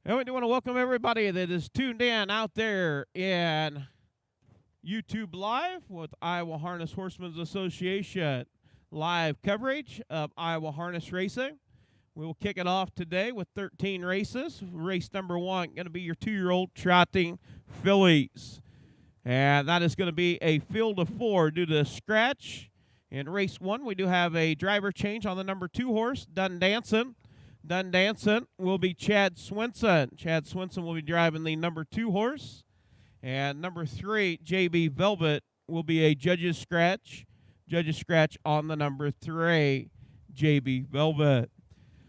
And we do want to welcome everybody that is tuned in out there in YouTube Live with Iowa Harness Horsemen's Association live coverage of Iowa Harness Racing. We will kick it off today with 13 races. Race number one going to be your 2-year-old trotting fillies. And that is going to be a field of 4 due to scratch. In race 1, we do have a driver change on the number 2 horse, Dun Dancin'. Dun Dancin' will be Chad Swinson. Chad Swinson will be driving the number 2 horse. And number 3, JB Velvet, will be a judge's scratch. Judge's scratch on the number 3, JB Velvet.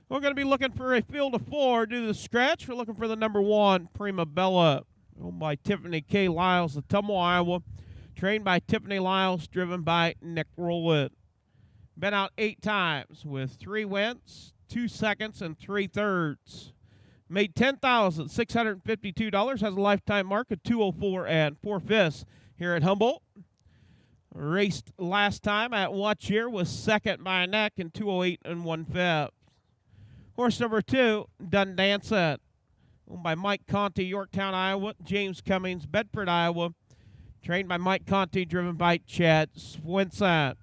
We're going to be looking for a field of 4 due to the scratch. We're looking for the number 1, Prima Bella, owned by Tiffany K. Lyles of Tumble, Iowa. Trained by Tiffany Lyles, driven by Nick Rowland. Been out 8 times with 3 wins, 2 seconds, and 3 thirds. Made $10,652, has a lifetime mark of 204 and 4/5 here at Humboldt. Raced last time at Watch Year, was second by a neck in 208 and 1/5. Horse number 2, Dun Dancin', owned by Mike Conti, Yorktown, Iowa. James Cummings, Bedford, Iowa. Trained by Mike Conti, driven by Chad Swinson.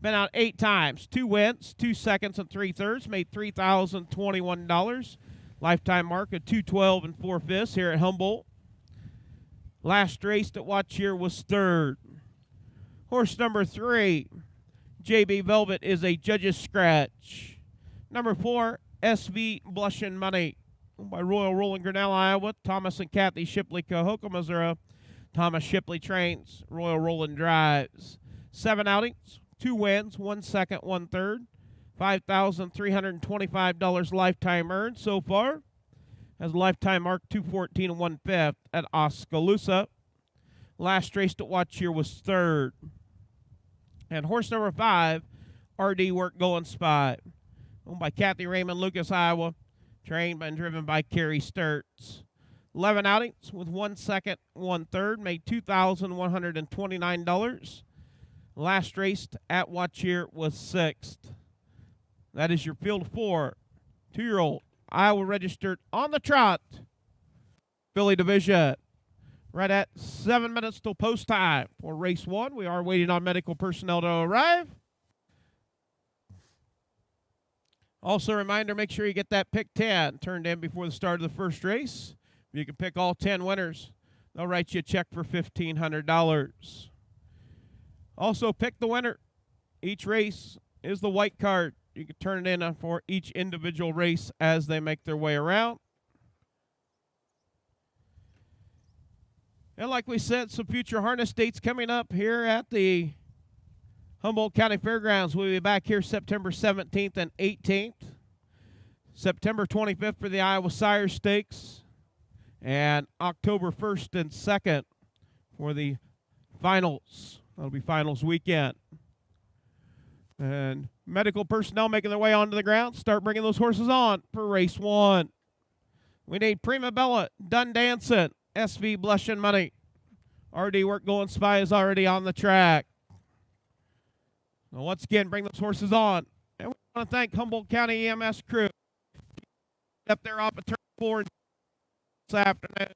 Been out 8 times, 2 wins, 2 seconds, and 3 thirds. Made $3,021. Lifetime mark of 212 and 4/5 here at Humboldt. Last race at Watch Year was 3rd. Horse number 3, JB Velvet, is a judge's scratch. Number 4, SV Blushin' Money, owned by Royal Roland Grinnell, Iowa. Thomas and Kathy Shipley, Cahokia, Missouri. Thomas Shipley trains, Royal Roland drives. 7 outings, 2 wins, 1 second, 1 third. $5,325 lifetime earned so far. Has a lifetime mark 214 and 1/5 at Oskaloosa. Last race to watch here was 3rd. And horse number 5, RD Work Going Spy, owned by Kathy Raymond, Lucas, Iowa. Trained and driven by Carrie Sturts. 11 outings with 1 second, 1 third. Made $2,129. Last race at Watch Year was 6th. That is your field 4, 2-year-old, Iowa registered on the trot filly division. Right at 7 minutes till post time for race 1. We are waiting on medical personnel to arrive. Also, a reminder, make sure you get that pick 10 turned in before the start of the first race. If you can pick all 10 winners, they'll write you a check for $1,500. Also, pick the winner. Each race is the white card. You can turn it in for each individual race as they make their way around. And like we said, some future harness dates coming up here at the Humboldt County Fairgrounds. We'll be back here September 17th and 18th. September 25th for the Iowa Sire Stakes. And October 1st and 2nd for the finals. That'll be finals weekend. And medical personnel making their way onto the ground. Start bringing those horses on for race 1. We need Prima Bella, Dun Dancin', SV Blushin' Money. RD Work Going Spy is already on the track. Now once again, bring those horses on. And we want to thank Humboldt County EMS crew up there off of turn 4 this afternoon.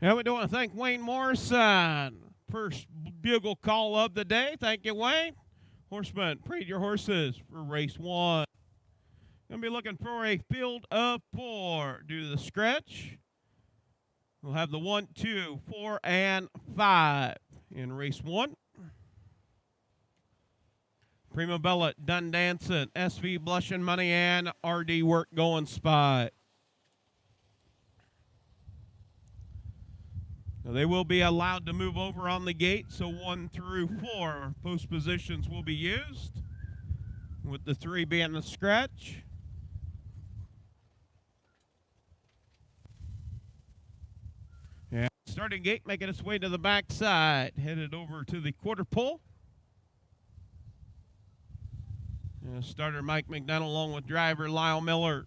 And we do want to thank Wayne Morrison. First bugle call of the day. Thank you, Wayne. Horseman, parade your horses for race 1. Going to be looking for a field of 4 due to the scratch. We'll have the 1, 2, 4, and 5 in race 1. Prima Bella, Done Dancing, SV Blushing Money, and RD Work Going Spy. Now they will be allowed to move over on the gate, so 1 through 4 post positions will be used, with the 3 being the scratch. And starting gate making its way to the backside, headed over to the quarter pole. And starter Mike McDonough along with driver Lyle Miller.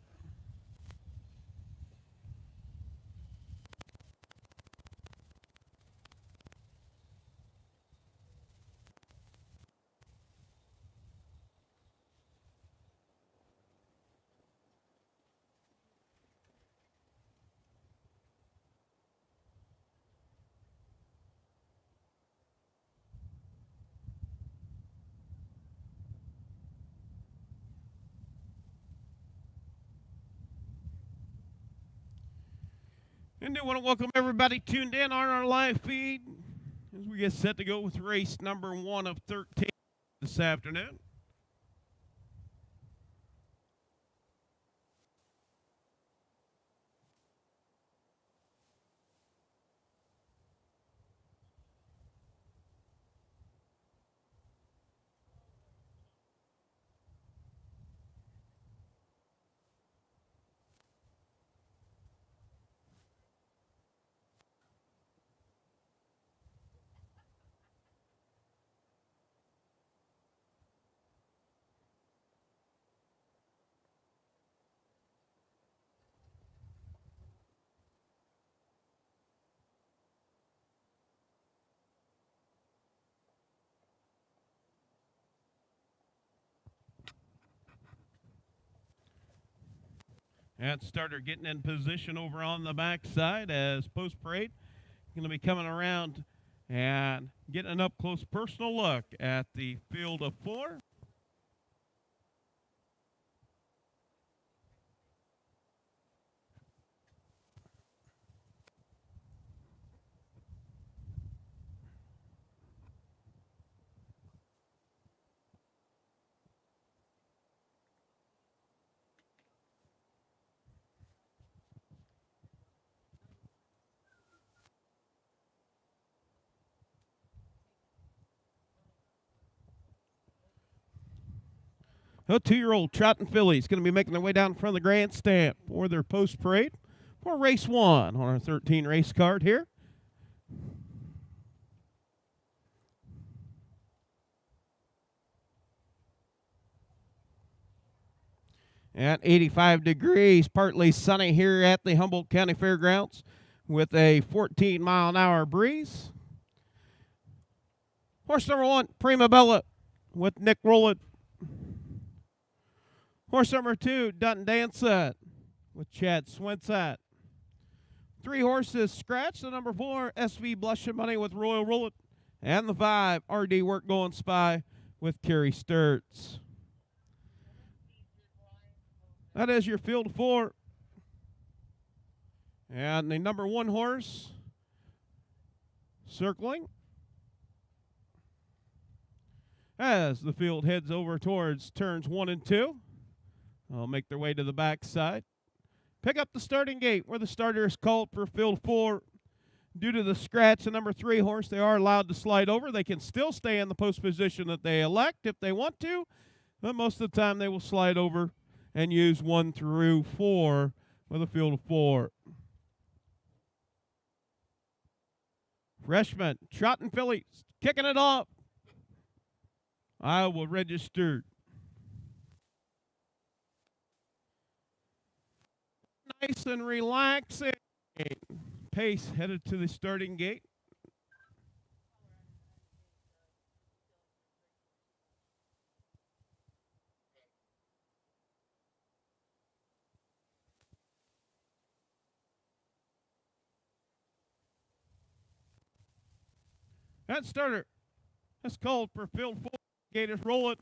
And I want to welcome everybody tuned in on our live feed as we get set to go with race number 1 of 13 this afternoon. And starter getting in position over on the backside as post parade going to be coming around and getting an up close personal look at the field of 4. A 2-year-old trotting filly is going to be making their way down in front of the grandstand for their post parade for race 1 on our 13 race card here. At 85 degrees, partly sunny here at the Humboldt County Fairgrounds with a 14-mile-an-hour breeze. Horse number 1, Prima Bella with Nick Rowland. Horse number 2, Done Dancing with Chad Swensat. 3 horses scratched. The number 4, SV Blushing Money with Royal Rowland. And the 5, RD Work Going Spy with Kerry Sturts. That is your field of 4. And the number 1 horse circling as the field heads over towards turns 1 and 2. They'll make their way to the backside. Pick up the starting gate where the starter is called for field 4. Due to the scratch, the number 3 horse, they are allowed to slide over. They can still stay in the post position that they elect if they want to, but most of the time they will slide over and use 1 through 4 with a field of 4. Freshman, trotting fillies, kicking it off. Iowa registered. Nice and relaxing. Pace headed to the starting gate. That starter. That's called for field 4. Gators roll it.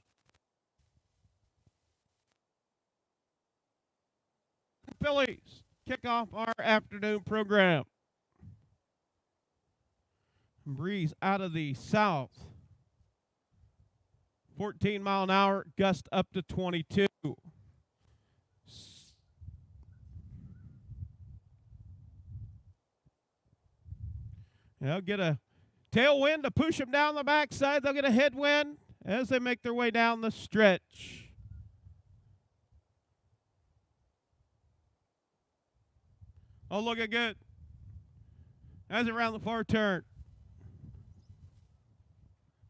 Phillies kick off our afternoon program. Breeze out of the south. 14 mile an hour, gust up to 22. They'll get a tailwind to push them down the backside. They'll get a headwind as they make their way down the stretch. Oh, looking good. As around the far turn.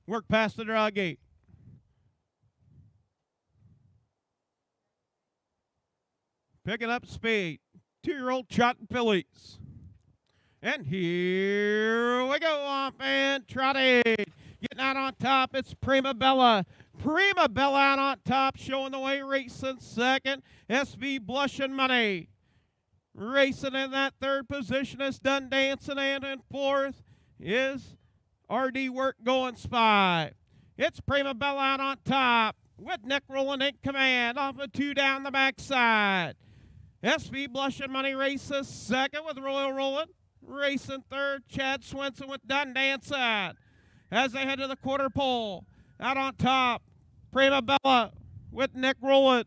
Work past the draw gate. Picking up speed. 2-year-old trotting fillies. And here we go, off and trotting. Getting out on top, it's Prima Bella. Prima Bella out on top, showing the way, racing second. SB Blushing Money. Racing in that third position is Done Dancing, and in fourth is RD Work Going Spy. It's Prima Bella out on top with Nick Rolling in command, off of 2 down the backside. SB Blushing Money races second with Royal Rolling. Racing third, Chad Swenson with Done Dancing. As they head to the quarter pole, out on top, Prima Bella with Nick Rolling.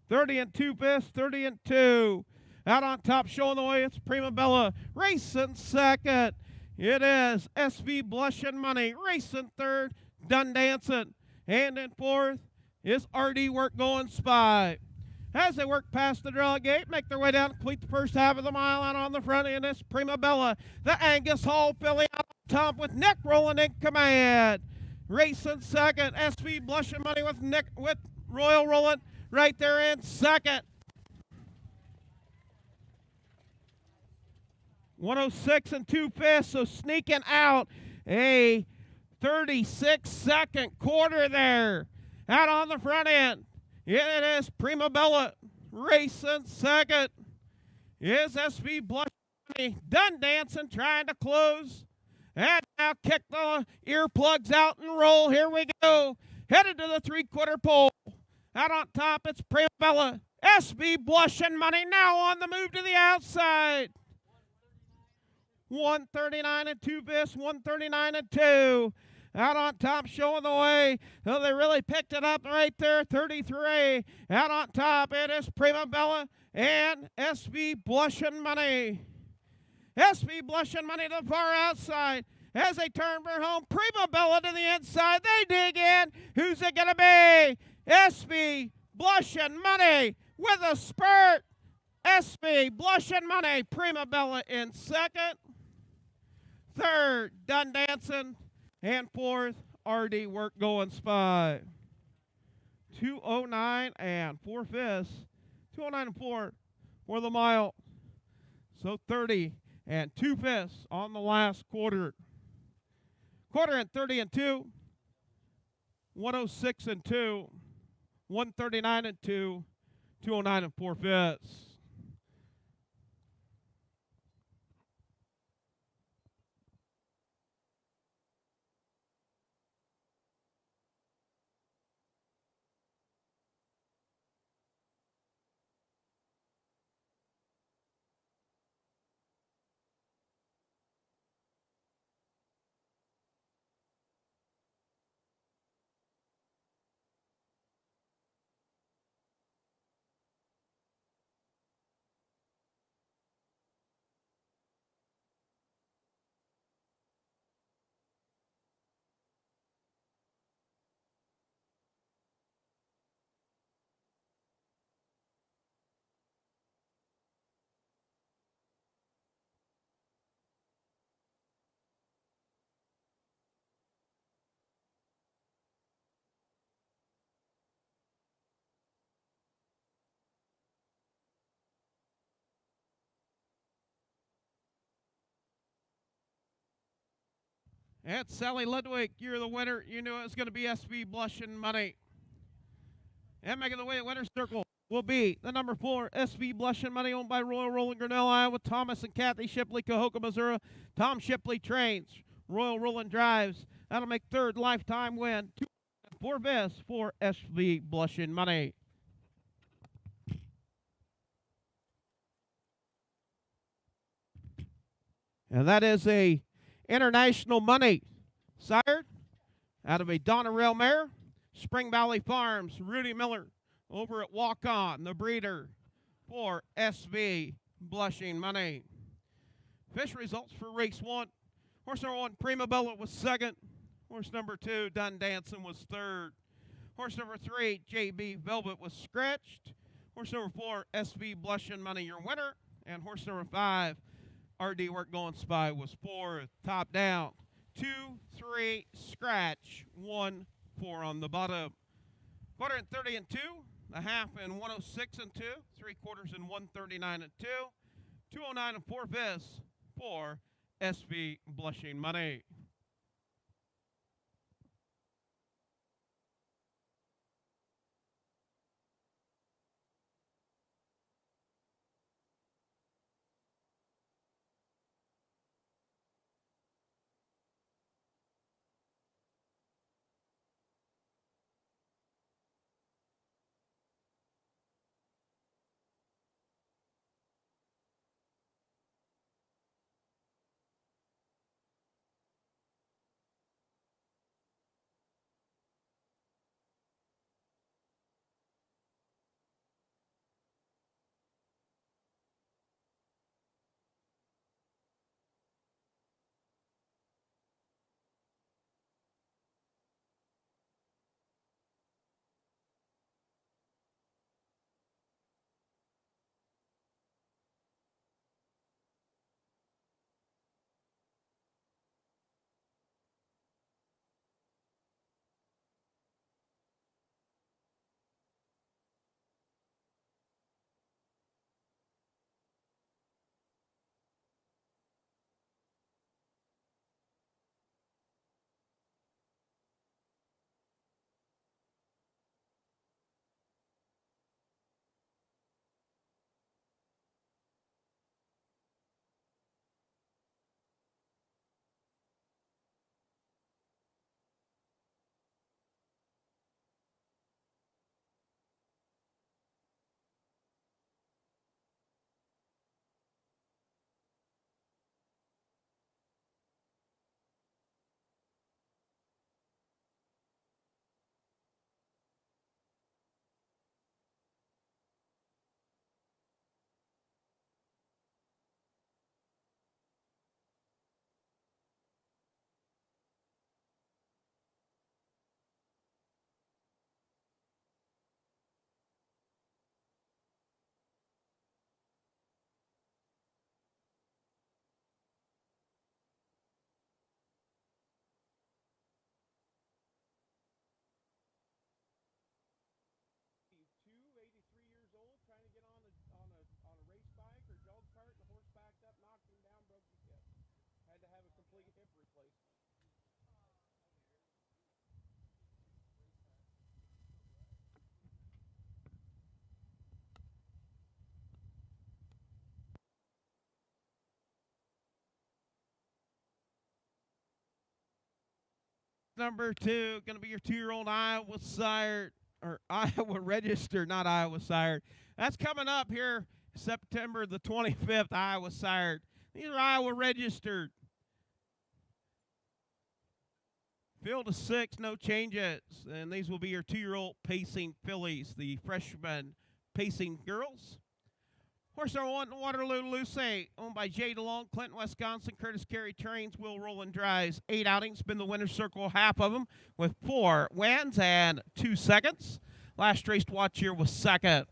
30 and 2 fifths, 30 and 2. Out on top, showing the way, it's Prima Bella. Racing second, it is SV Blushing Money. Racing third, Done Dancing. And in fourth is RD Work Going Spy. As they work past the draw gate, make their way down, complete the first half of the mile out on the front end, it's Prima Bella. The Angus Hall filly out on top with Nick Rolling in command. Racing second, SV Blushing Money with Royal Rolling. Right there in second. 106 and 2 fifths, so sneaking out a 36-second quarter there. Out on the front end, it is Prima Bella. Racing second is SV Blushing. Done Dancing, trying to close. And now kick the earplugs out and roll. Here we go. Headed to the 3/4 pole. Out on top, it's Prima Bella. SB Blushing Money now on the move to the outside. 139 and 2 fifths, 139 and 2. Out on top, showing the way. Oh, they really picked it up right there, 33. Out on top, it is Prima Bella and SB Blushing Money. SB Blushing Money to the far outside. As they turn for home, Prima Bella to the inside. They dig in. Who's it going to be? SB Blushing Money with a spurt. SB Blushing Money. Prima Bella in second. Third, Done Dancing. And fourth, RD Work Going Spy. 2:09 and 4 fifths. 2:09 and 4 for the mile. So 30 and 2 fifths on the last quarter. Quarter and 30 and 2. 106 and 2. 139 and 2. 2:09 and 4 fifths. And Sally Ludwig, you're the winner. You knew it was going to be SB Blushing Money. And making the way to winner's circle. will be the number 4 SV Blushing Money, owned by Royal Rolling Grinnell, Iowa. Thomas and Kathy Shipley, Cahokia, Missouri. Tom Shipley trains. Royal Rolling drives. That'll make third lifetime win. 4 best for SV Blushing Money. And that is a International Money sired out of a Donna Rail mare. Spring Valley Farms, Rudy Miller over at Walk On, the breeder for SV Blushing Money. Fish results for race 1. Horse number 1, Prima Bella, was second. Horse number 2, Dun Dancing, was third. Horse number 3, JB Velvet, was scratched. Horse number 4, SV Blushing Money, your winner. And horse number 5, RD Work Going Spy, was fourth. Top down, 2, 3, scratch, 1, 4 on the bottom. 430 and 2, a half and 106 and 2, 3/4 and 139 and 2, 209 and 4 fifths for SV Blushing Money. Number 2, going to be your 2-year-old Iowa sired, or Iowa registered, not Iowa sired. That's coming up here September the 25th, Iowa sired. These are Iowa registered. Field of 6, no changes. And these will be your 2-year-old pacing fillies, the freshman pacing girls. Horse number 1, Waterloo Lucy, owned by Jay DeLong, Clinton, Wisconsin. Curtis Carey trains, Will Roland drives. 8 outings, been the winner's circle, half of them, with 4 wins and 2 seconds. Last race to watch here was second.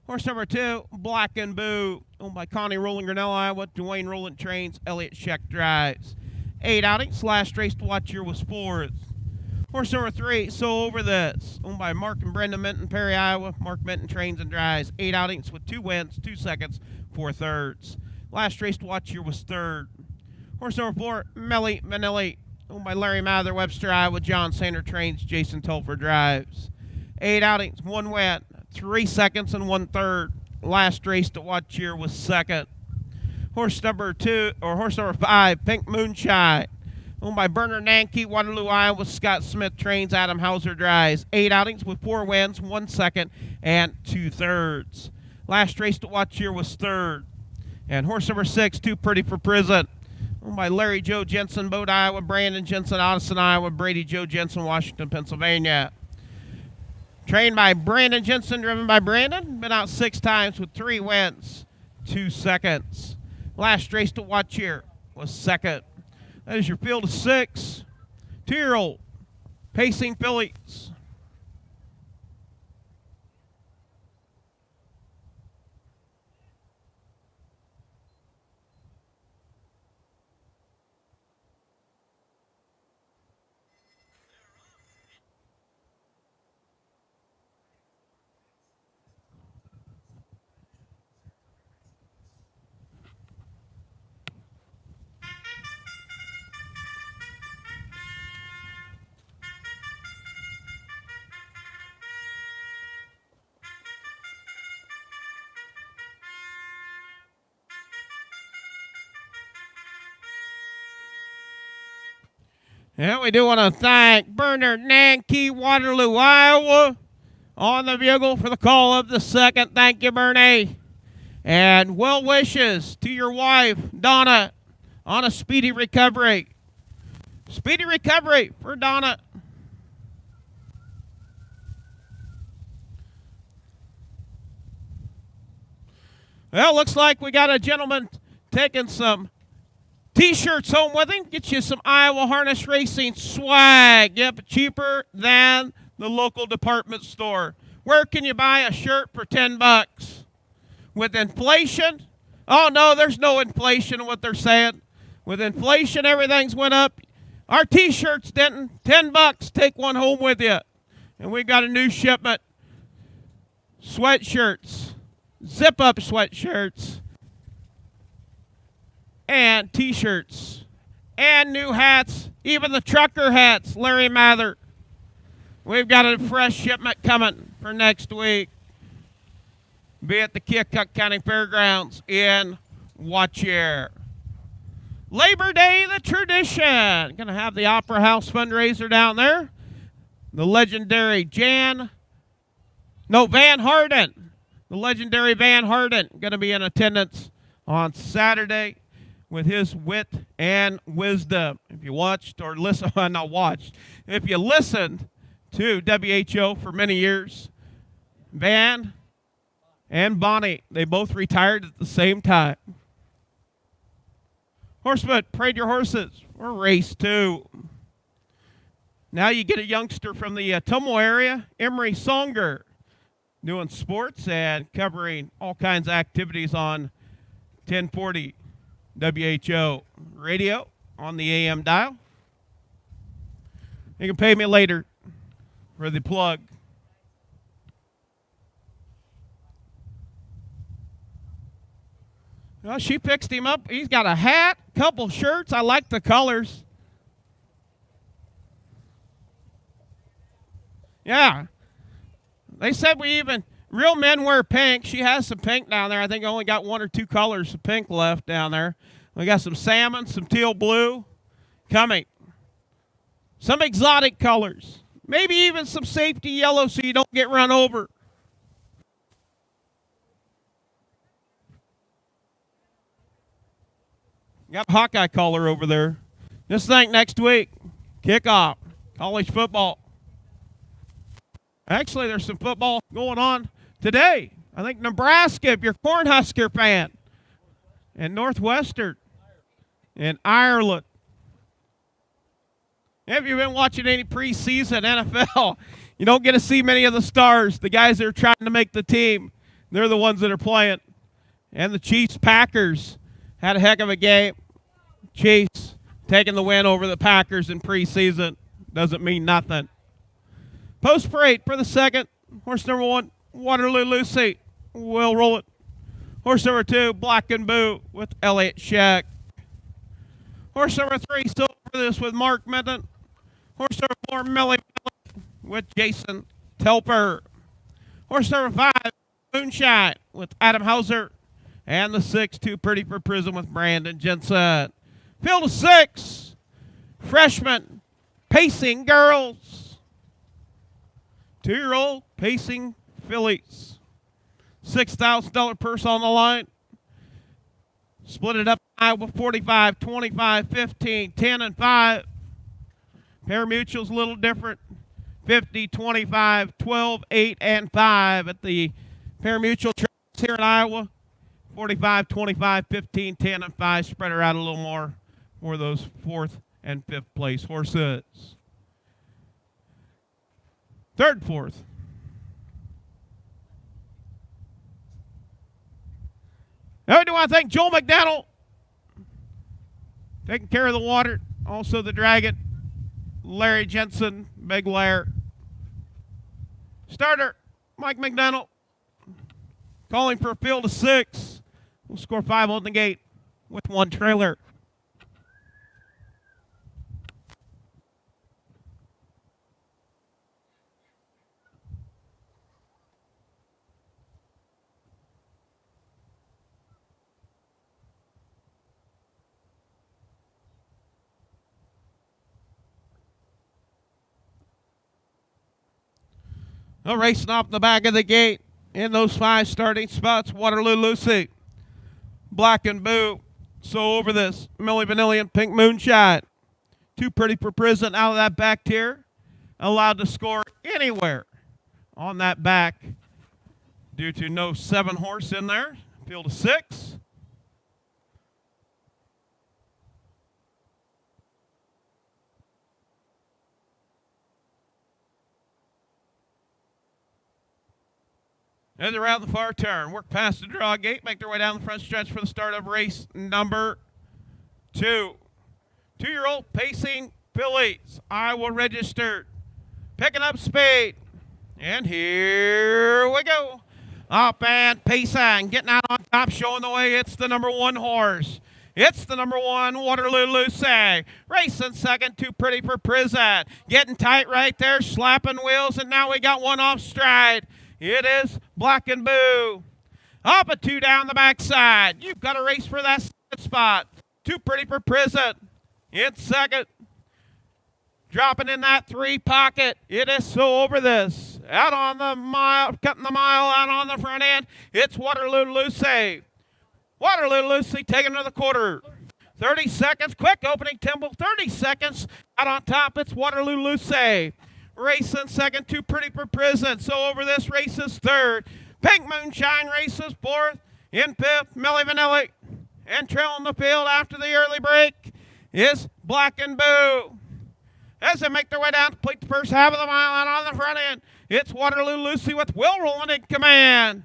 Horse number 2, Black and Boo, owned by Connie Roland, Grinnell, Iowa. Dwayne Roland trains, Elliott Scheck drives. 8 outings, last race to watch here was 4th. Horse number 3, So Over This, owned by Mark and Brenda Minton, Perry, Iowa. Mark Minton trains and drives. 8 outings with 2 wins, 2 seconds, 4 thirds. Last race to watch here was 3rd. Horse number 4, Melly Manilli, owned by Larry Mather, Webster, Iowa. John Sander trains, Jason Tolfer drives. 8 outings, 1 win, 3 seconds and 1/3. Last race to watch here was second. Horse number 5, Pink Moonshine, owned by Bernard Nanke, Waterloo, Iowa. Scott Smith trains, Adam Hauser drives. 8 outings with 4 wins, 1 second and 2/3. Last race to watch here was third. And horse number 6, Too Pretty for Prison, owned by Larry Joe Jensen, Bode, Iowa. Brandon Jensen, Addison, Iowa. Brady Joe Jensen, Washington, Pennsylvania. Trained by Brandon Jensen, driven by Brandon. Been out 6 times with 3 wins, 2 seconds. Last race to watch here was second. That is your field of 6. 2-year-old Pacing fillies. And we do want to thank Bernard Nanke, Waterloo, Iowa, on the bugle for the call of the second. Thank you, Bernie. And well wishes to your wife, Donna, on a speedy recovery. Speedy recovery for Donna. Well, looks like we got a gentleman taking some T-shirts home with him. Get you some Iowa Harness Racing swag. Yep, cheaper than the local department store. Where can you buy a shirt for $10? With inflation? Oh, no, there's no inflation in what they're saying. With inflation, everything's went up. Our T-shirts didn't. $10. Take one home with you. And we got a new shipment. Sweatshirts. Zip-up sweatshirts. And T-shirts. And new hats. Even the trucker hats. Larry Mather. We've got a fresh shipment coming for next week. Be at the Humboldt County Fairgrounds in Watcher. Labor Day, the tradition. Going to have the Opera House fundraiser down there. The legendary Van Harden. The legendary Van Harden going to be in attendance on Saturday with his wit and wisdom. If you watched or listened, not watched, if you listened to WHO for many years, Van and Bonnie, they both retired at the same time. Horseman, parade your horses for race 2. Now you get a youngster from the Tomo area, Emery Songer, doing sports and covering all kinds of activities on 1040 WHO radio on the AM dial. You can pay me later for the plug. Well, she fixed him up. He's got a hat, couple shirts. I like the colors. Yeah. They said real men wear pink. She has some pink down there. I think I only got 1 or 2 colors of pink left down there. We got some salmon, some teal blue coming. Some exotic colors. Maybe even some safety yellow so you don't get run over. Got a Hawkeye collar over there. Just think next week, kickoff, college football. Actually, there's some football going on today. I think Nebraska, if you're a Cornhusker fan, and Northwestern, and Ireland. If you've been watching any preseason NFL, you don't get to see many of the stars, the guys that are trying to make the team. They're the ones that are playing. And the Chiefs-Packers had a heck of a game. Chiefs taking the win over the Packers in preseason. Doesn't mean nothing. Post parade for the second. Horse number 1, Waterloo Lucy. We'll roll it. Horse number 2, Black and Boo with Elliott Scheck. Horse number 3, Silver This with Mark Minton. Horse number 4, Millie with Jason Telper. Horse number 5, Moonshine, with Adam Hauser. And the 6, Too Pretty for Prison, with Brandon Jensen. Field of 6, Freshman, Pacing Girls. 2-year-old Pacing Fillies. $6,000 purse on the line. Split it up. Iowa 45, 25, 15, 10, and 5. Parimutuel's a little different. 50, 25, 12, 8, and 5 at the Parimutuel tracks here in Iowa. 45, 25, 15, 10, and 5. Spread her out a little more for those 4th and 5th place horses. 3rd, 4th. Now, I do want to thank Joel McDaniel, taking care of the water. Also the Dragon, Larry Jensen, Big Lair. Starter, Mike McDaniel, calling for a field of 6. We'll score 5 on the gate with 1 trailer. Well, racing off the back of the gate in those 5 starting spots, Waterloo Lucy, Black and Boo, So Over This, Millie Vanilli and Pink Moonshine. Too Pretty for Prison out of that back tier, allowed to score anywhere on that back due to no 7 horse in there. Field of 6. As around the far turn, work past the draw gate, make their way down the front stretch for the start of race number 2. 2-year-old Pacing Fillies, Iowa registered, picking up speed. And here we go. Up and Pacing, getting out on top, showing the way. It's the number 1 horse. It's the number 1, Waterloo Lucy. Racing second, Too Pretty for Prison. Getting tight right there, slapping wheels, and now we got 1 off stride. It is Black and Boo. Up a 2 down the backside. You've got a race for that 2nd spot. Too Pretty for Prison in 2nd. Dropping in that 3 pocket. It is So Over This. Out on the mile, cutting the mile out on the front end. It's Waterloo Lucy. Waterloo Lucy taking to the quarter. 30 seconds, quick opening tempo. 30 seconds. Out on top, it's Waterloo Lucy. Racing second, Too Pretty for Prison. So Over This races 3rd. Pink Moonshine races 4th. In 5th, Millie Vanilli. And trailing the field after the early break is Black and Boo. As they make their way down to complete the first half of the mile out on the front end, it's Waterloo Lucy with Will Rowland in command.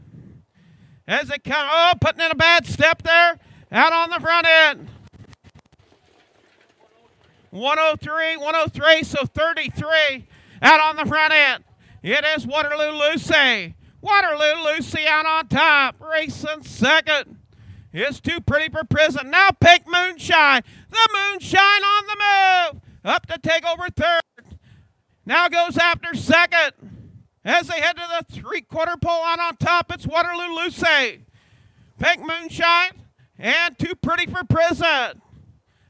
As they come, putting in a bad step there, out on the front end. 103, so 33. Out on the front end, it is Waterloo Lucy. Waterloo Lucy out on top, racing second. It's Too Pretty for Prison. Now Pink Moonshine. The Moonshine on the move. Up to take over 3rd. Now goes after 2nd. As they head to the 3/4 pole out on top, it's Waterloo Lucy. Pink Moonshine and Too Pretty for Prison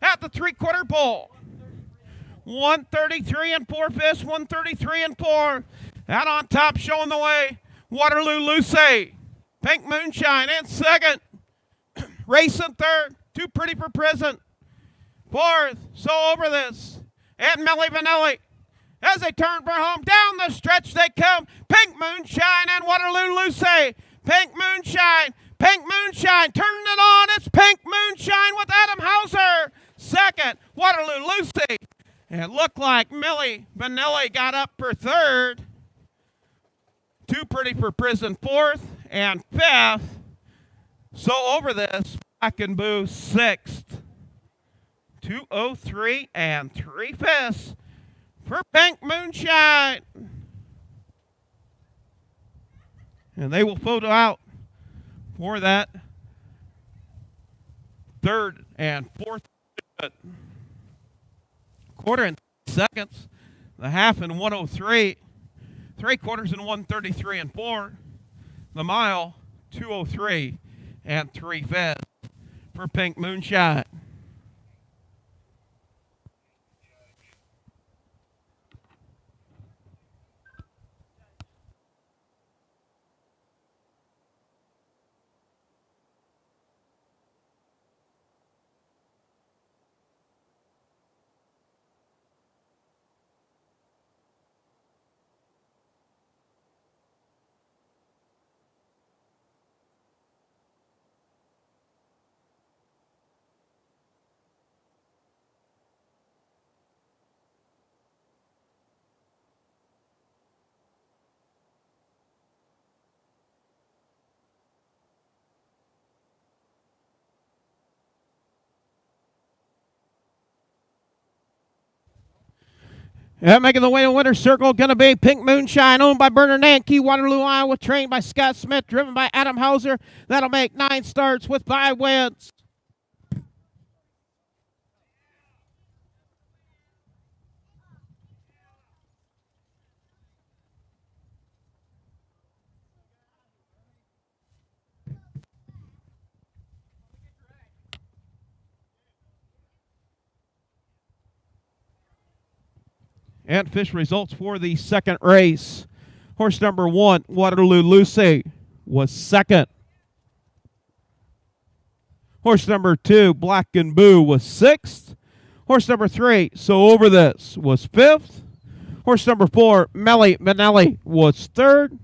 at the 3/4 pole. 133 and 4/5, 133 and 4. Out on top, showing the way, Waterloo Lucy. Pink Moonshine in 2nd. Racing 3rd, Too Pretty for Prison. 4th, So Over This. And Millie Vanilli. As they turn for home, down the stretch they come. Pink Moonshine and Waterloo Lucy. Pink Moonshine, turning it on. It's Pink Moonshine with Adam Hauser. 2nd, Waterloo Lucy. It looked like Millie Vanilli got up for 3rd. Too Pretty for Prison 4th and 5th. So Over This, Black and Boo 6th. 203 and 3/5 for Pink Moonshine. And they will photo out for that 3rd and 4th quarter in seconds. The half in 103. 3/4 in 133 and 4. The mile, 2:03 and 3/5 for Pink Moonshine. Making the way to winner's circle, going to be Pink Moonshine, owned by Bernard Nankey, Waterloo, Iowa, trained by Scott Smith, driven by Adam Hauser. That'll make 9 starts with 5 wins. And fish results for the second race. Horse number 1, Waterloo Lucy, was second. Horse number 2, Black and Boo, was 6th. Horse number 3, So Over This, was 5th. Horse number 4, Melly Manelli, was 3rd.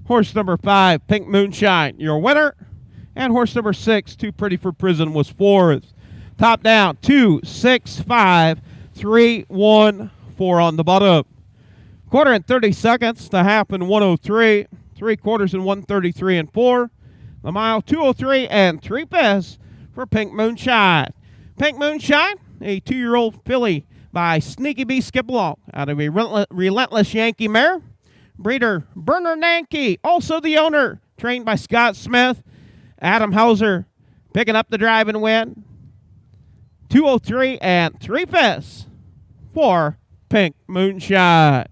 Horse number 5, Pink Moonshine, your winner. And horse number 6, Too Pretty for Prison, was 4th. Top down, 2, 6, 5, 3, 1, 4 on the bottom. Quarter in 30 seconds, the half in 1:03, 3/4 in 1:33 and 4. The mile, 2:03 and 3/5 for Pink Moonshine. Pink Moonshine, a 2-year-old filly by Sneaky Bee Skipalong out of a relentless Yankee mare. Breeder Bernard Nankey, also the owner, trained by Scott Smith. Adam Hauser picking up the drive and win. 2:03 and 3/5 for Pink Moonshine.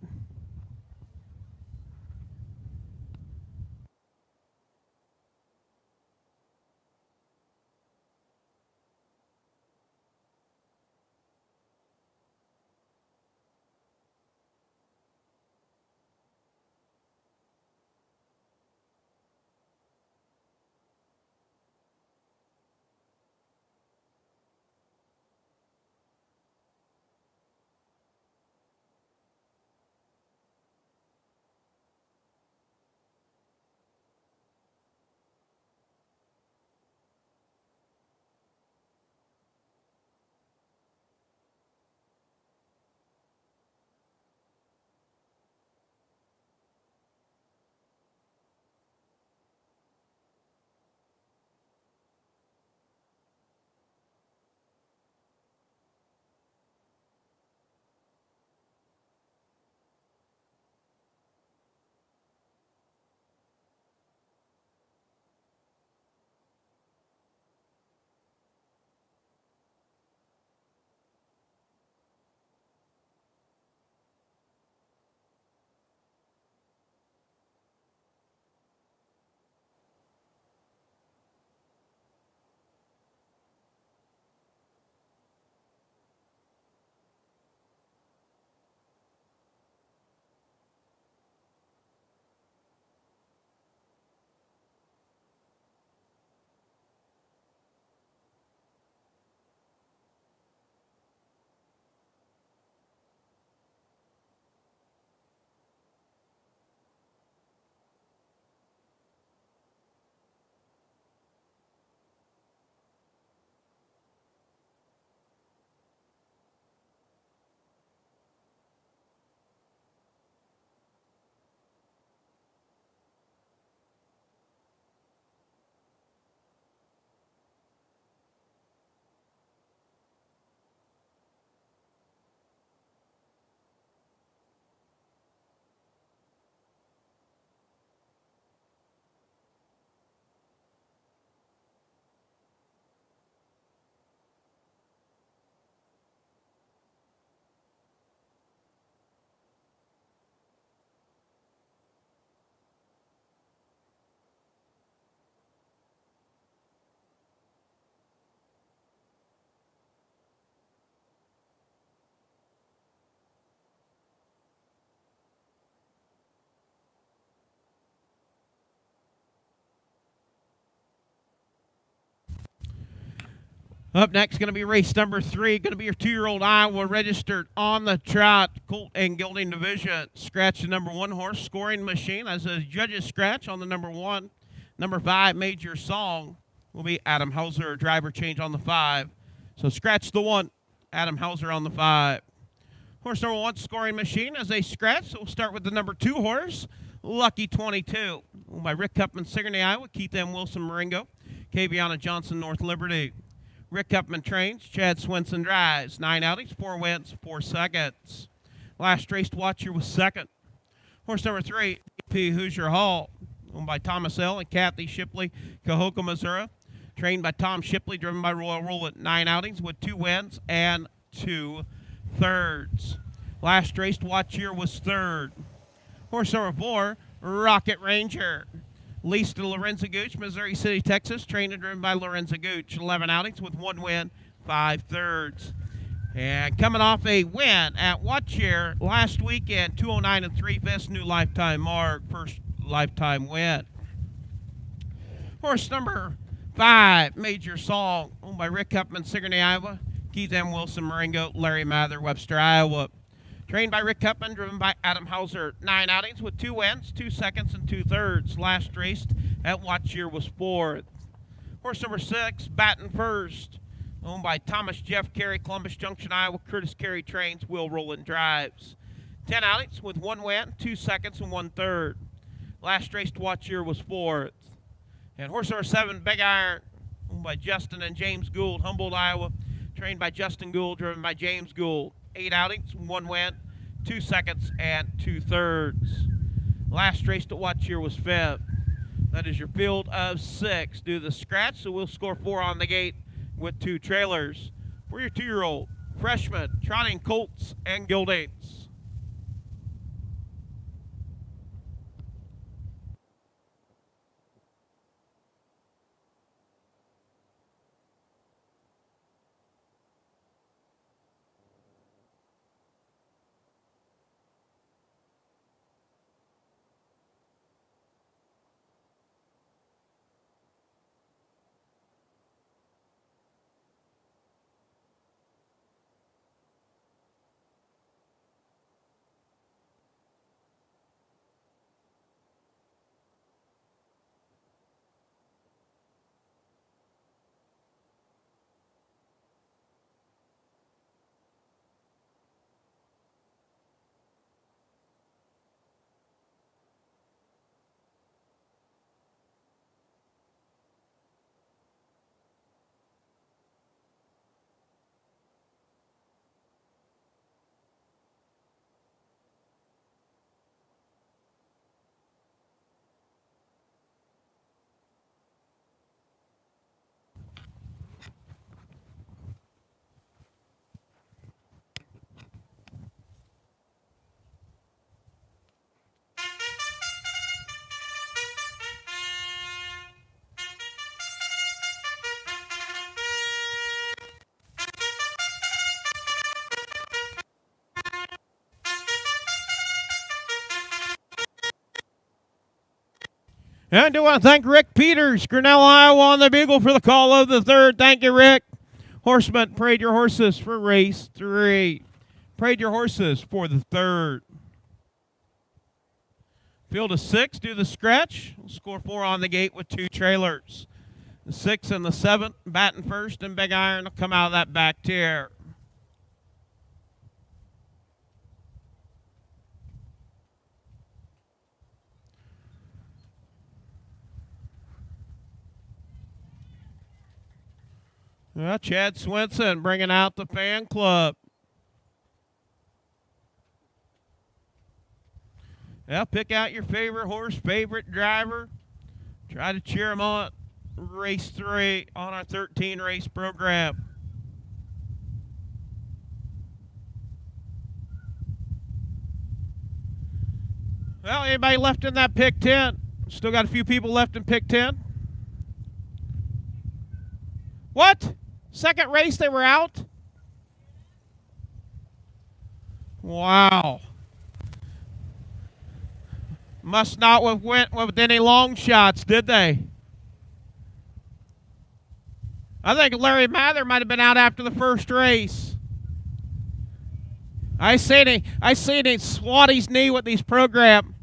Up next, going to be race number 3. Going to be your 2-year-old Iowa registered on the trot, colt and gelding division. Scratch the number 1 horse, Scoring Machine, as a judge's scratch on the number 1. Number 5, Major Song, will be Adam Hauser, driver change on the 5. So scratch the 1, Adam Hauser on the 5. Horse number 1, Scoring Machine, as a scratch. So we'll start with the number 2 horse, Lucky 22, by Rick Kupman, Sigourney, Iowa, Keith M. Wilson, Marengo, Kaviana Johnson, North Liberty. Rick Kupman trains, Chad Swenson drives. 9 outings, 4 wins, 4 seconds. Last race to watch here was second. Horse number 3, P. Hoosier Hall, owned by Thomas L. and Kathy Shipley, Cahokia, Missouri. Trained by Tom Shipley, driven by Royal Rule at 9 outings with 2 wins and 2 thirds. Last race to watch here was third. Horse number 4, Rocket Ranger. Leased to Lorenzo Gooch, Missouri City, Texas. Trained and driven by Lorenzo Gooch. 11 outings with 1 win, 5 thirds. And coming off a win at Watch here last weekend, 209 3/5, new lifetime mark, first lifetime win. Horse number 5, Major Song, owned by Rick Kupman, Sigourney, Iowa. Keith M. Wilson, Marengo, Larry Mather, Webster, Iowa. Trained by Rick Kupman, driven by Adam Hauser. 9 outings with 2 wins, 2 seconds, and 2 thirds. Last race at Watch here was 4th. Horse number 6, Baton First, owned by Thomas Jeff Carey, Columbus Junction, Iowa. Curtis Carey trains, Will Rowland drives. 10 outings with 1 win, 2 seconds, and 1 third. Last race to watch here was 4th. And horse number 7, Big Iron, owned by Justin and James Gould, Humboldt, Iowa. Trained by Justin Gould, driven by James Gould. 8 outings, 1 win, 2 seconds, and 2 thirds. Last race to watch here was 5th. That is your field of 6. Do the scratch, so we'll score 4 on the gate with 2 trailers. For your 2-year-old freshman, trotting colts and geldings. And I do want to thank Rick Peters, Grinnell, Iowa, on the bugle for the call of the 3rd. Thank you, Rick. Horseman, parade your horses for race 3. Parade your horses for the 3rd. Field of 6, do the scratch. We'll score 4 on the gate with 2 trailers. The 6 and the 7, Baton First and Big Iron will come out of that back tier. Well, Chad Swenson bringing out the fan club. Yeah, pick out your favorite horse, favorite driver. Try to cheer them on race 3 on our 13-race program. Well, anybody left in that pick 10? Still got a few people left in pick 10. What? Second race they were out? Wow. Must not have went with any long shots, did they? I think Larry Mather might have been out after the first race. I seen him swat his knee with his program.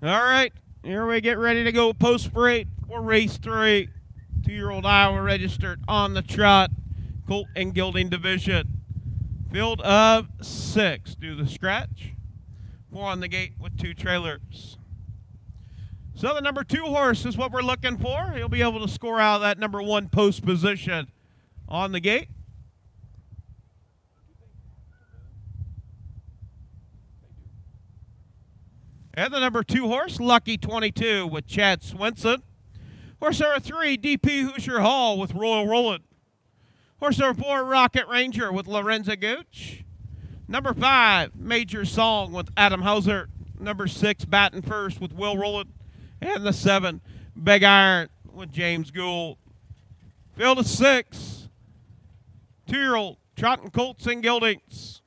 All right, here we get ready to go post parade for race 3. 2-year-old Iowa registered on the trot, colt and gelding division. Field of 6. Do the scratch. 4 on the gate with 2 trailers. So the number 2 horse is what we're looking for. He'll be able to score out of that number 1 post position on the gate. And the number 2 horse, Lucky 22 with Chad Swenson. Horse number 3, DP Hoosier Hall with Royal Roland. Horse number 4, Rocket Ranger with Lorenzo Gooch. Number 5, Major Song with Adam Hauser. Number 6, Baton First with Will Rowland. And the 7, Big Iron with James Gould. Field of 6. 2-year-old trotting colts and geldings.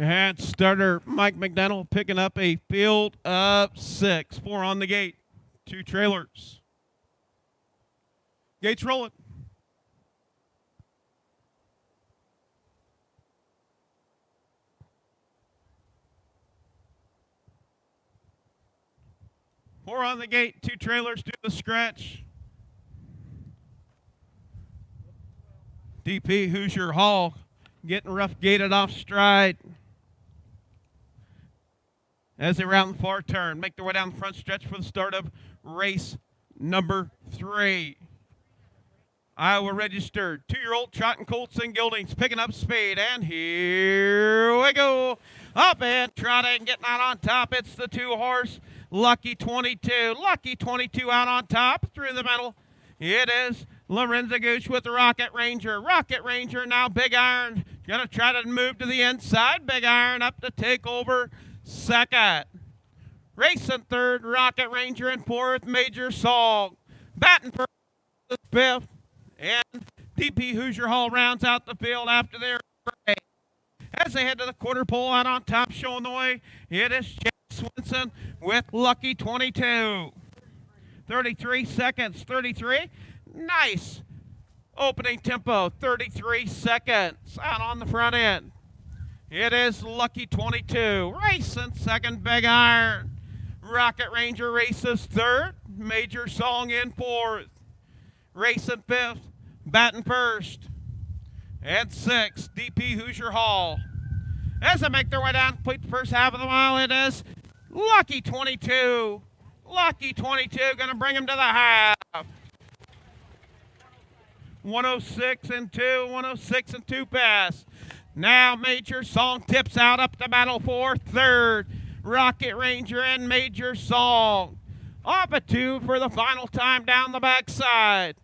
And starter Mike McDonald picking up a field of 6. 4 on the gate. 2 trailers. Gates rolling. Four on the gate. 2 trailers do the scratch. DP Hoosier Hall getting rough gated off stride. As they round the far turn, make their way down the front stretch for the start of race number 3. Iowa registered 2-year-old trotting colts and geldings picking up speed, and here we go. Up and trotting, getting out on top. It's the 2 horse, Lucky 22. Lucky 22 out on top, through the middle. It is Lorenzo Gooch with the Rocket Ranger. Rocket Ranger now Big Iron. Gonna try to move to the inside. Big Iron up to take over second. Racing third, Rocket Ranger in 4th, Major Song. Baton First, 5th, and DP Hoosier Hall rounds out the field after their break. As they head to the quarter pole, out on top, showing the way, it is Chad Swenson with Lucky 22. 33 seconds, 33. Nice opening tempo, 33 seconds out on the front end. It is Lucky 22. Racing second, Big Iron. Rocket Ranger races 3rd. Major Song in 4th. Racing 5th, Baton First. And 6th, DP Hoosier Hall. As they make their way down, complete the first half of the mile, it is Lucky 22. Lucky 22 going to bring him to the half. 106 and 2, 106 and 2 pass. Now Major Song tips out up the battle for 3rd. Rocket Ranger and Major Song. Off a 2 for the final time down the backside.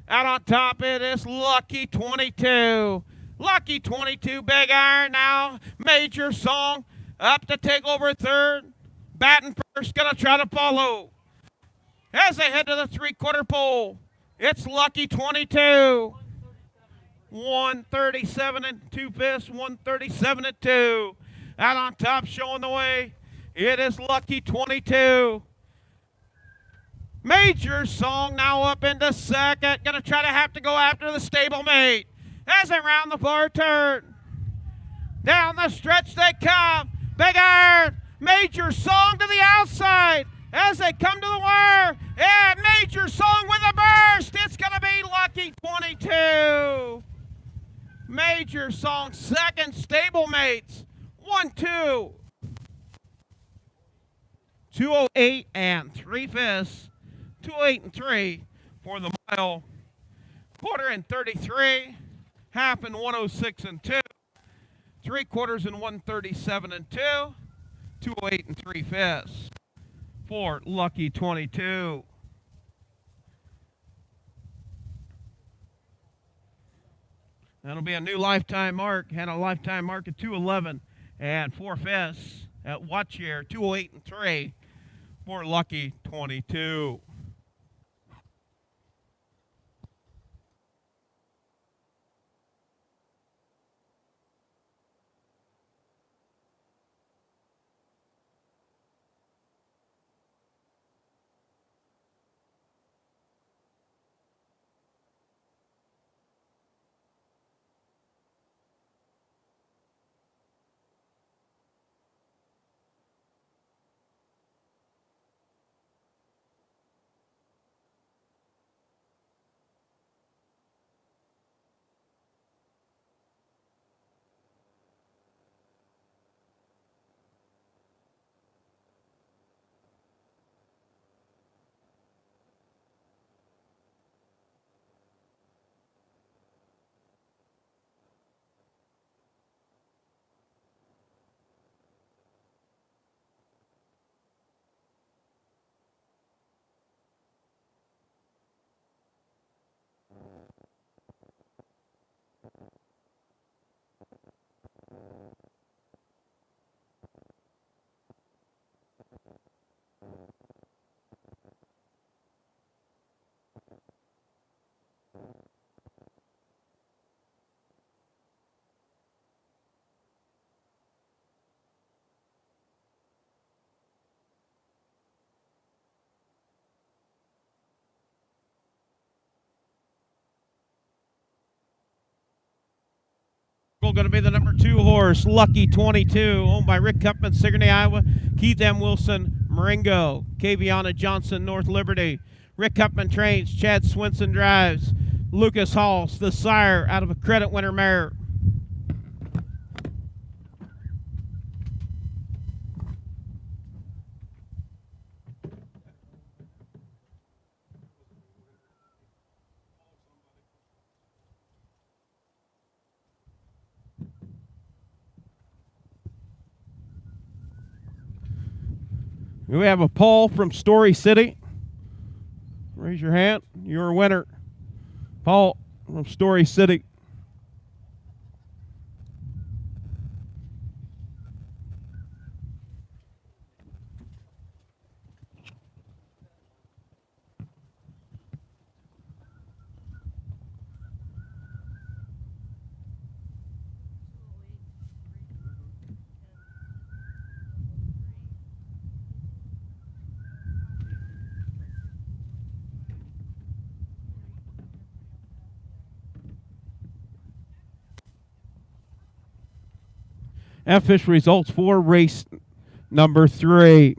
Out on top it is Lucky 22. Lucky 22, Big Iron now. Major Song up to take over 3rd. Baton First going to try to follow. As they head to the 3/4 pole, it's Lucky 22. 137 and 2 fifths, 137 and 2. Out on top, showing the way, it is Lucky 22. Major Song now up into second. Gonna try to have to go after the stablemate as they round the far turn. Down the stretch they come. Big Iron, Major Song to the outside as they come to the wire. And Major Song with a burst. It's gonna be Lucky 22. Major Song second, stablemates 1-2. 2:08 and 3/5. 2:08 and 3 for the mile. Quarter and 33. Half and 106 and 2. 3/4 and 137 and 2. 2:08 and 3/5 for Lucky 22. That'll be a new lifetime mark. Had a lifetime mark of 2:11 and 4/5 at Watch Year. 2:08 and 3 for Lucky 22. Going to be the number 2 horse, Lucky 22, owned by Rick Kupman, Sigourney, Iowa, Keith M. Wilson, Marengo, Kaviana Johnson, North Liberty. Rick Kupman trains, Chad Swinson drives, Lucas Halls, the sire, out of a credit winner mare. We have a Paul from Story City. Raise your hand. You're a winner. Paul from Story City. Official results for race number 3.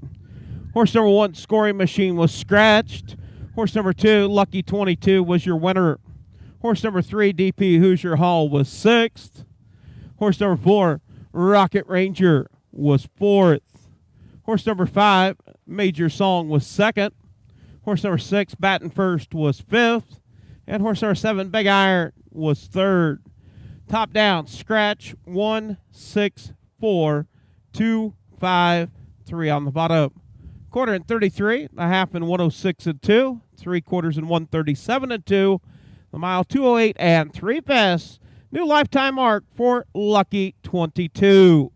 Horse number 1, Scoring Machine, was scratched. Horse number 2, Lucky 22, was your winner. Horse number 3, DP Hoosier Hall, was 6th. Horse number 4, Rocket Ranger, was 4th. Horse number 5, Major Song, was 2nd. Horse number 6, Batten First, was 5th. And horse number 7, Big Iron, was 3rd. Top down, scratch 1, 6, 4, 2, 5, 3 on the bottom. Quarter and 33, a half and 106 and 2, 3/4 and 137 and 2. The mile 2:08 and 3/5. New lifetime mark for Lucky 22.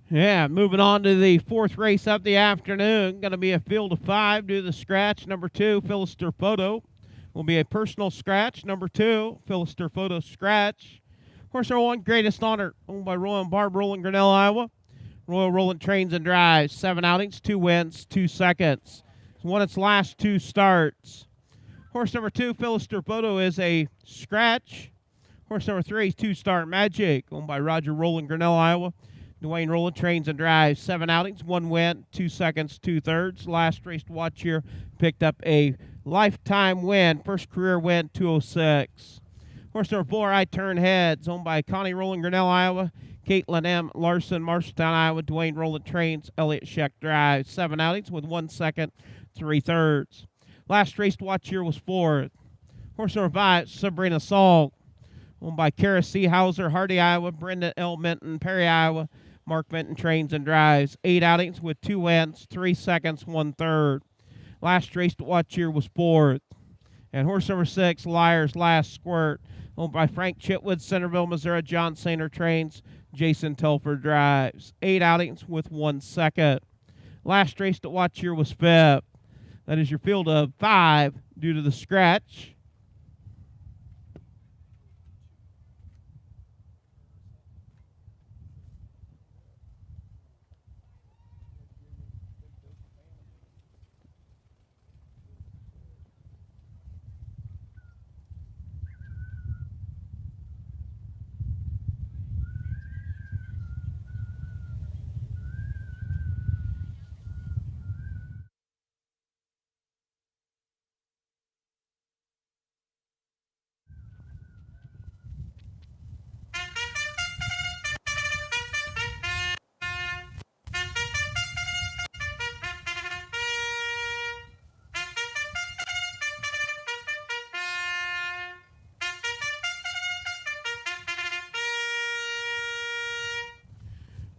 Yeah, moving on to the fourth race of the afternoon. Going to be a field of 5 due to the scratch. Number 2, Philister Photo. Will be a personal scratch. Number 2, Philister Photo scratch. Horse number 1, Greatest Honor, owned by Royal and Barb Rolling, Grinnell, Iowa. Royal Rolling trains and drives. 7 outings, 2 wins, 2 seconds. It's won its last 2 starts. Horse number 2, Philister Photo, is a scratch. Horse number 3, 2-Star Magic, owned by Roger Rowland, Grinnell, Iowa. Dwayne Rowland trains and drives. 7 outings, 1 win, 2 seconds, 2 thirds. Last race to watch here, picked up a lifetime win. First career win, 206. Horse number 4, I Turn Heads, owned by Connie Rowland, Grinnell, Iowa. Caitlin M. Larson, Marshalltown, Iowa. Dwayne Rowland trains. Elliott Scheck drives. 7 outings with 1 second, 3 thirds. Last race to watch here was 4th. Horse number 5, Sabrina Song, owned by Kara Seehauser, Hardy, Iowa. Brenda L. Minton, Perry, Iowa. Mark Minton trains and drives. 8 outings with 2 wins, 3 seconds, 1 third. Last race to watch here was 4th. And horse number 6, Liar's Last Squirt, owned by Frank Chitwood, Centerville, Missouri. John Sainer trains. Jason Telford drives. 8 outings with 1 second. Last race to watch here was 5th. That is your field of 5 due to the scratch.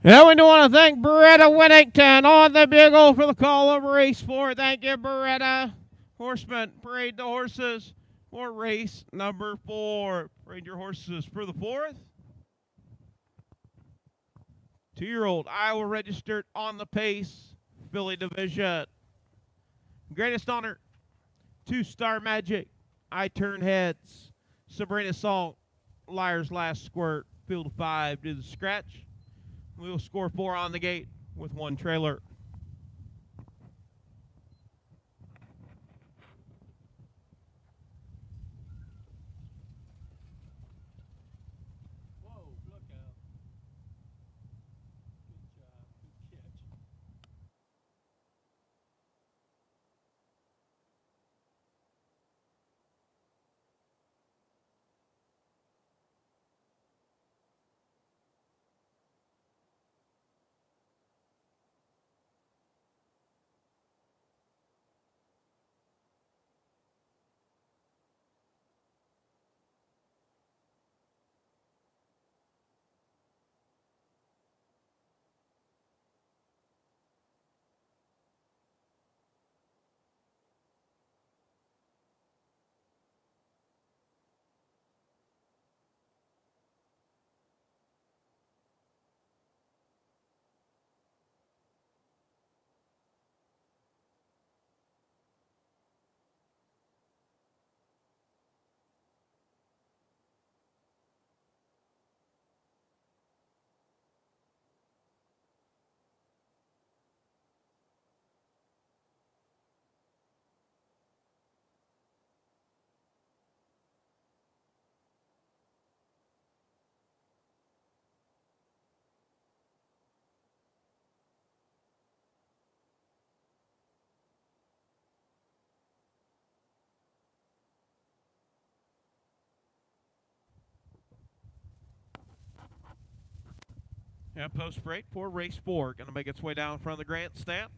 Yeah, we do want to thank Beretta Whittington on the bugle for the call of race 4. Thank you, Beretta. Horseman, parade the horses for race number 4. Parade your horses for the 4th. 2-year-old Iowa registered on the Pace Filly Division. Greatest Honor, 2-Star Magic, I Turn Heads, Sabrina Song, Liar's Last Squirt, field of 5 due to the scratch. We will score 4 on the gate with 1 trailer. Whoa, look out. Good job. Good catch. Yeah, post break for race 4. Going to make its way down in front of the grandstand.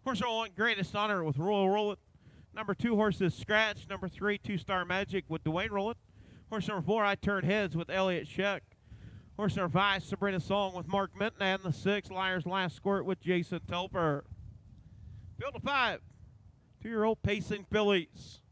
Horse number 1, Greatest Honor with Royal Rowland. Number 2, horses Scratch. Number 3, 2-Star Magic with Dwayne Rowland. Horse number 4, I Turn Heads with Elliott Scheck. Horse number 5, Sabrina Song with Mark Minton. And the 6, Liar's Last Squirt with Jason Telfer. Field of 5. 2-year-old Pacing Fillies.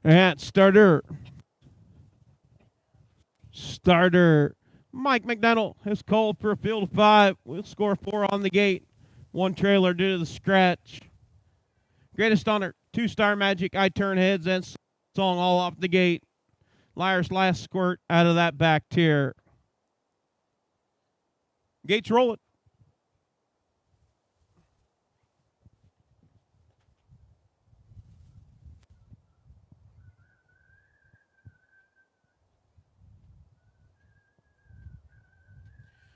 And starter. Mike McDonald has called for a field of 5. We'll score 4 on the gate. 1 trailer due to the scratch. Greatest Honor, 2-Star Magic, I Turn Heads, and Song all off the gate. Liar's Last Squirt out of that back tier. Gates rolling.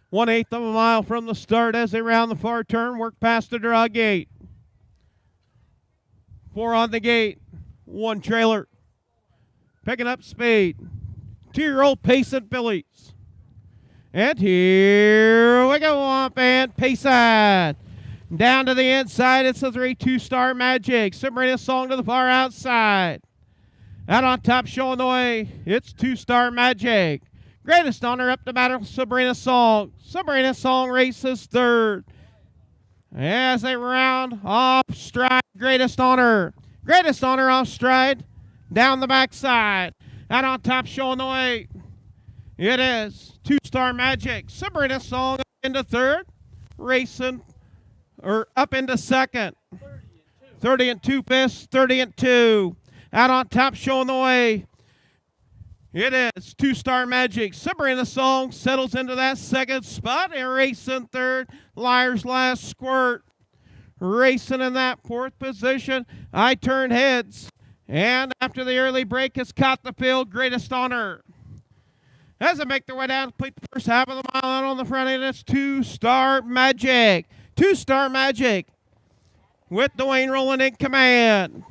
One-eighth of a mile from the start as they round the far turn, work past the draw gate. 4 on the gate, 1 trailer. Picking up speed. 2-year-old Pace and Phillies. And here we go up and Pace on. Down to the inside, it's a 2-Star Magic. Sabrina Song to the far outside. Out on top showing the way, it's 2-Star Magic. Greatest Honor up to battle, Sabrina Song. Sabrina Song races 3rd. As they round off stride, Greatest Honor. Greatest Honor off stride, down the backside. Out on top showing the way, it is 2-Star Magic. Sabrina Song up into 3rd, racing, or up into 2nd. 30 and 2 fists, 30 and 2. Out on top showing the way, it is 2-Star Magic. Sabrina Song settles into that 2nd spot and racing 3rd. Liar's Last Squirt. Racing in that 4th position. I Turn Heads. And after the early break has caught the field, Greatest Honor. As they make their way down to complete the first half of the mile out on the front end, it's 2-Star Magic. 2-Star Magic with Dwayne Rowland in command.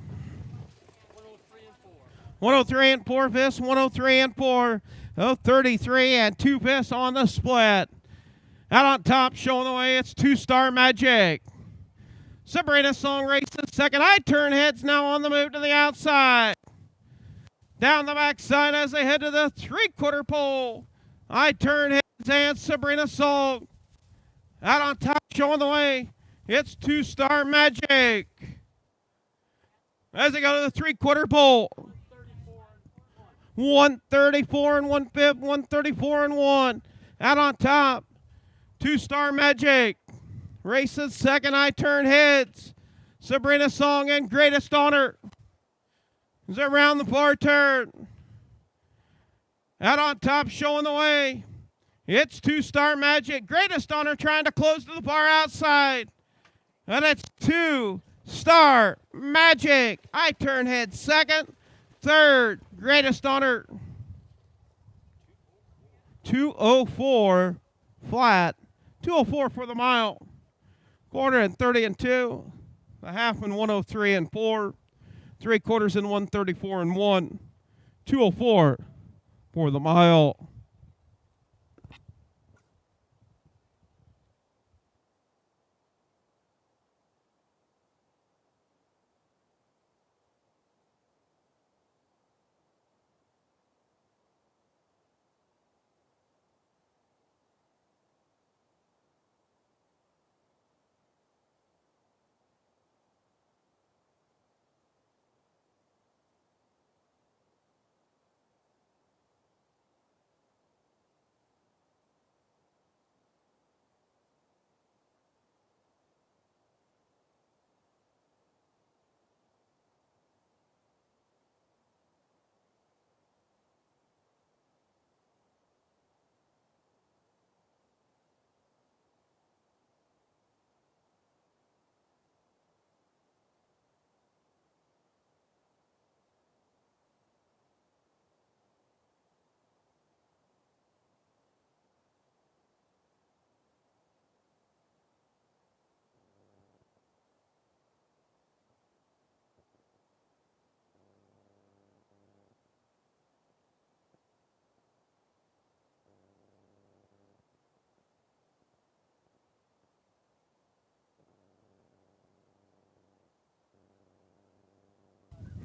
103 and 4 fists, 103 and 4. 33 and 2 fists on the split. Out on top, showing the way, it's 2-Star Magic. Sabrina Song races 2nd. I Turn Heads now on the move to the outside. Down the backside as they head to the 3/4 pole. I Turn Heads and Sabrina Song. Out on top, showing the way, it's 2-Star Magic. As they go to the 3/4 pole. 134 and 1/5, 134 and 1. Out on top, 2-Star Magic. Races 2nd, I Turn Heads. Sabrina Song and Greatest Honor. As they round the far turn. Out on top, showing the way, it's 2-Star Magic. Greatest Honor trying to close to the far outside. And it's 2-Star Magic. I Turn Heads 2nd. 3rd, Greatest Honor. 2:04 flat. 2:04 for the mile. 1/4 and 30 and 2. The half and 103 and 4. 3/4 and 134 and 1. 2:04 for the mile.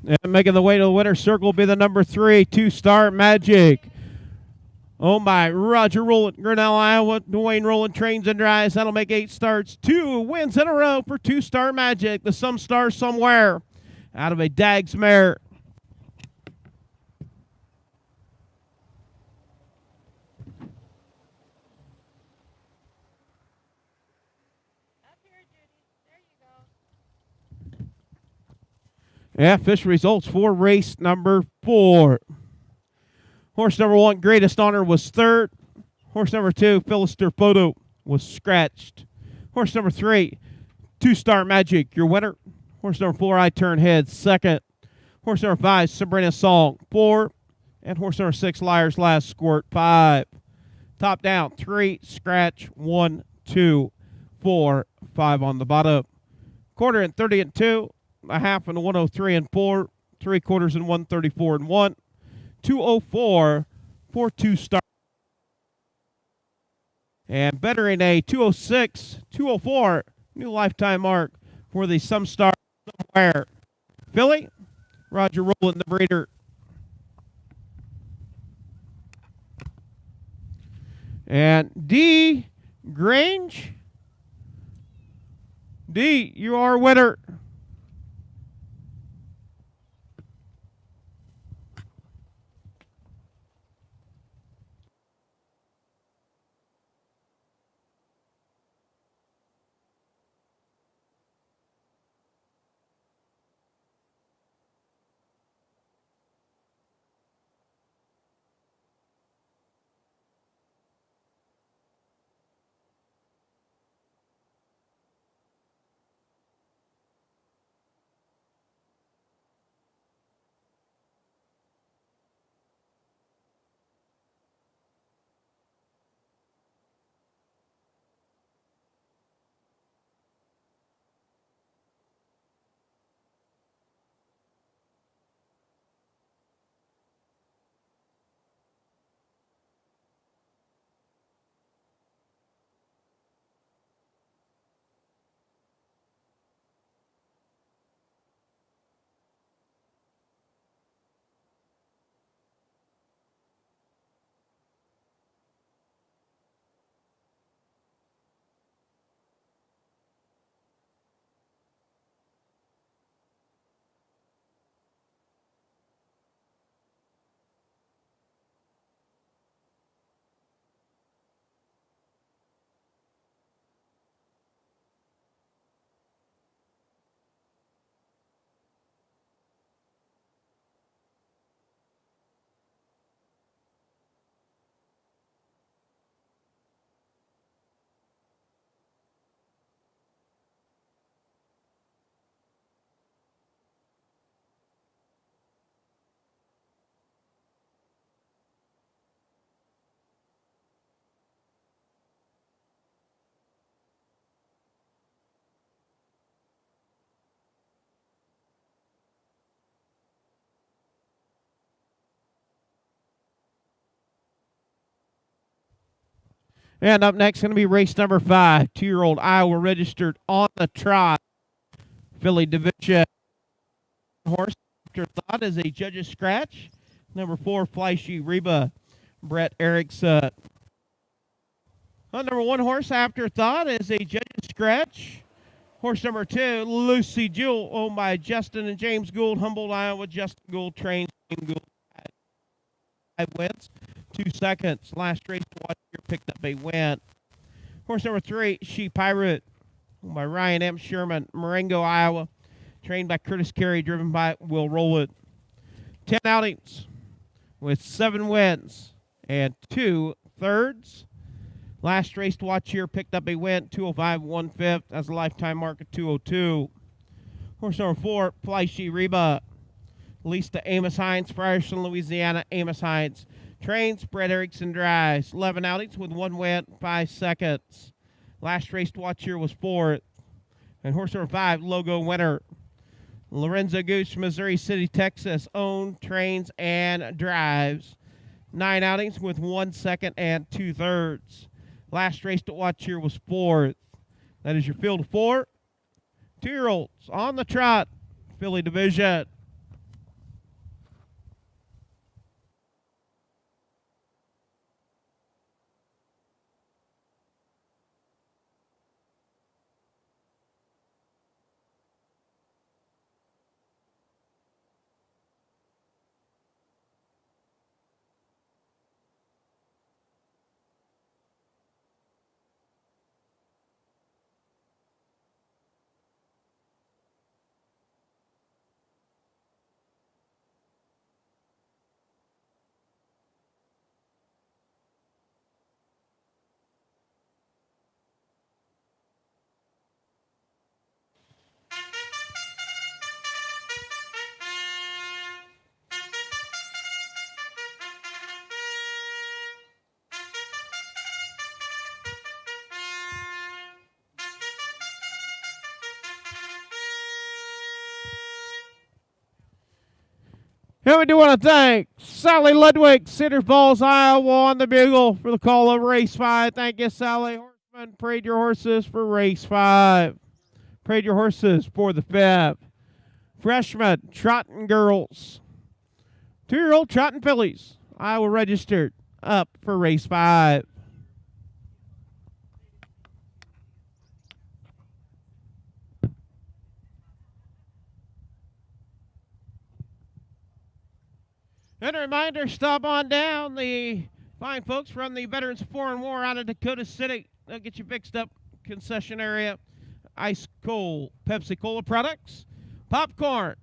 And making the way to the winner's circle will be the number 3, 2-Star Magic. Owned by Roger Rowland, Grinnell, Iowa. Dwayne Rowland trains and drives. That'll make 8 starts. 2 wins in a row for 2-Star Magic. The Some Star Somewhere out of a Dags mare. Yeah, official results for race number 4. Horse number 1, Greatest Honor, was third. Horse number 2, Philister Photo, was scratched. Horse number 3, 2-Star Magic, your winner. Horse number 4, I Turn Heads, second. Horse number 5, Sabrina Song, 4. And horse number 6, Liar's Last Squirt, 5. Top down, 3, scratch, 1, 2, 4, 5 on the bottom. Quarter and 30 and 2, a half and 103 and 4, 3/4 and 134 and 1, 204 for 2-Star. And better in a 206, 204, new lifetime mark for the Some Star Somewhere. Philly, Roger Rowland, the breeder. And D. Grange. D, you are a winner. And up next, going to be race number 5, 2-year-old Iowa registered On the Trot. Philly division horse after thought is a judge's scratch. Number 4, Fleishy Reba, Brett Erickson. Number 1 horse after thought is a judge's scratch. Horse number 2, Lucy Jewel, owned by Justin and James Gould, Humboldt, Iowa. Justin Gould trains Gould. 5 wins, 2 seconds. Last race, watch here picked up a win. Horse number 3, She Pirate, owned by Ryan M. Sherman, Marengo, Iowa. Trained by Curtis Carey, driven by Will Rowland. 10 outings with 7 wins and 2 thirds. Last race to watch here picked up a win, 205 1/5 as a lifetime mark of 202. Horse number 4, Fleishy Reba, leased to Amos Hines, Frierson, Louisiana. Amos Hines trains, Brett Erickson drives. 11 outings with 1 win, 5 seconds. Last race to watch here was 4th. And horse number 5, Logo Winner, Lorenzo Goose, Missouri City, Texas, owned, trains, and drives. 9 outings with 1 second and 2 thirds. Last race to watch here was 4th. That is your field of 4. 2-year-olds on the trot, Philly division. And we do want to thank Sally Ludwig, Cedar Falls, Iowa, on the bugle for the call of race 5. Thank you, Sally. Horseman, parade your horses for race 5. Parade your horses for the 5. Freshman, trotting girls. 2-year-old trotting fillies. Iowa registered up for race 5. And a reminder, stop on down. The fine folks from the Veterans of Foreign War out of Dakota City. They'll get you fixed up. Concession area. Ice cold Pepsi Cola products. Popcorn.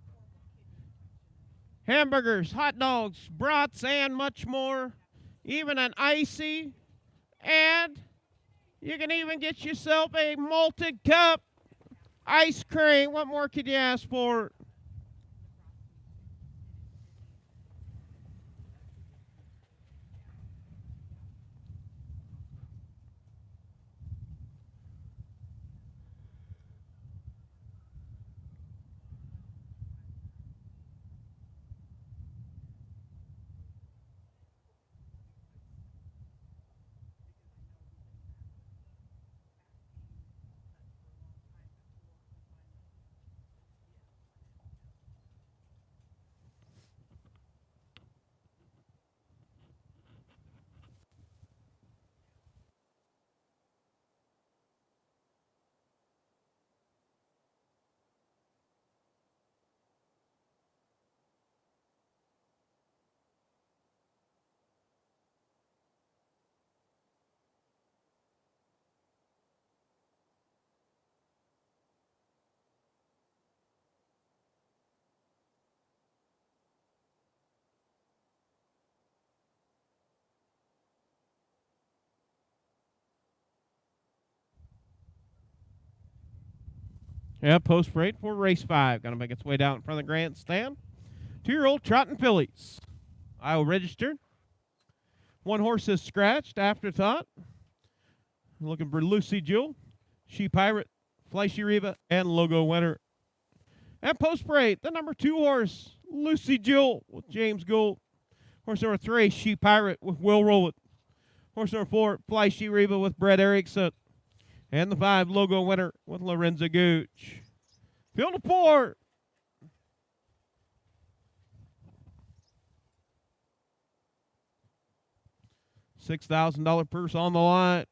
Hamburgers, hot dogs, brats, and much more. Even an icy. And you can even get yourself a malted cup. Ice cream. What more could you ask for? Yeah, post parade for race 5. Going to make its way down in front of the grandstand. 2-year-old trotting fillies. Iowa registered. One horse is scratched, Afterthought. Looking for Lucy Jewel, She Pirate, Fleishy Reba, and Logo Winner. And post parade, the number 2 horse, Lucy Jewel with James Gould. Horse number 3, She Pirate with Will Rowland. Horse number 4, Fleishy Reba with Brett Erickson. And the 5, Logo Winner with Lorenzo Gooch. Field of 4. $6,000 purse on the line.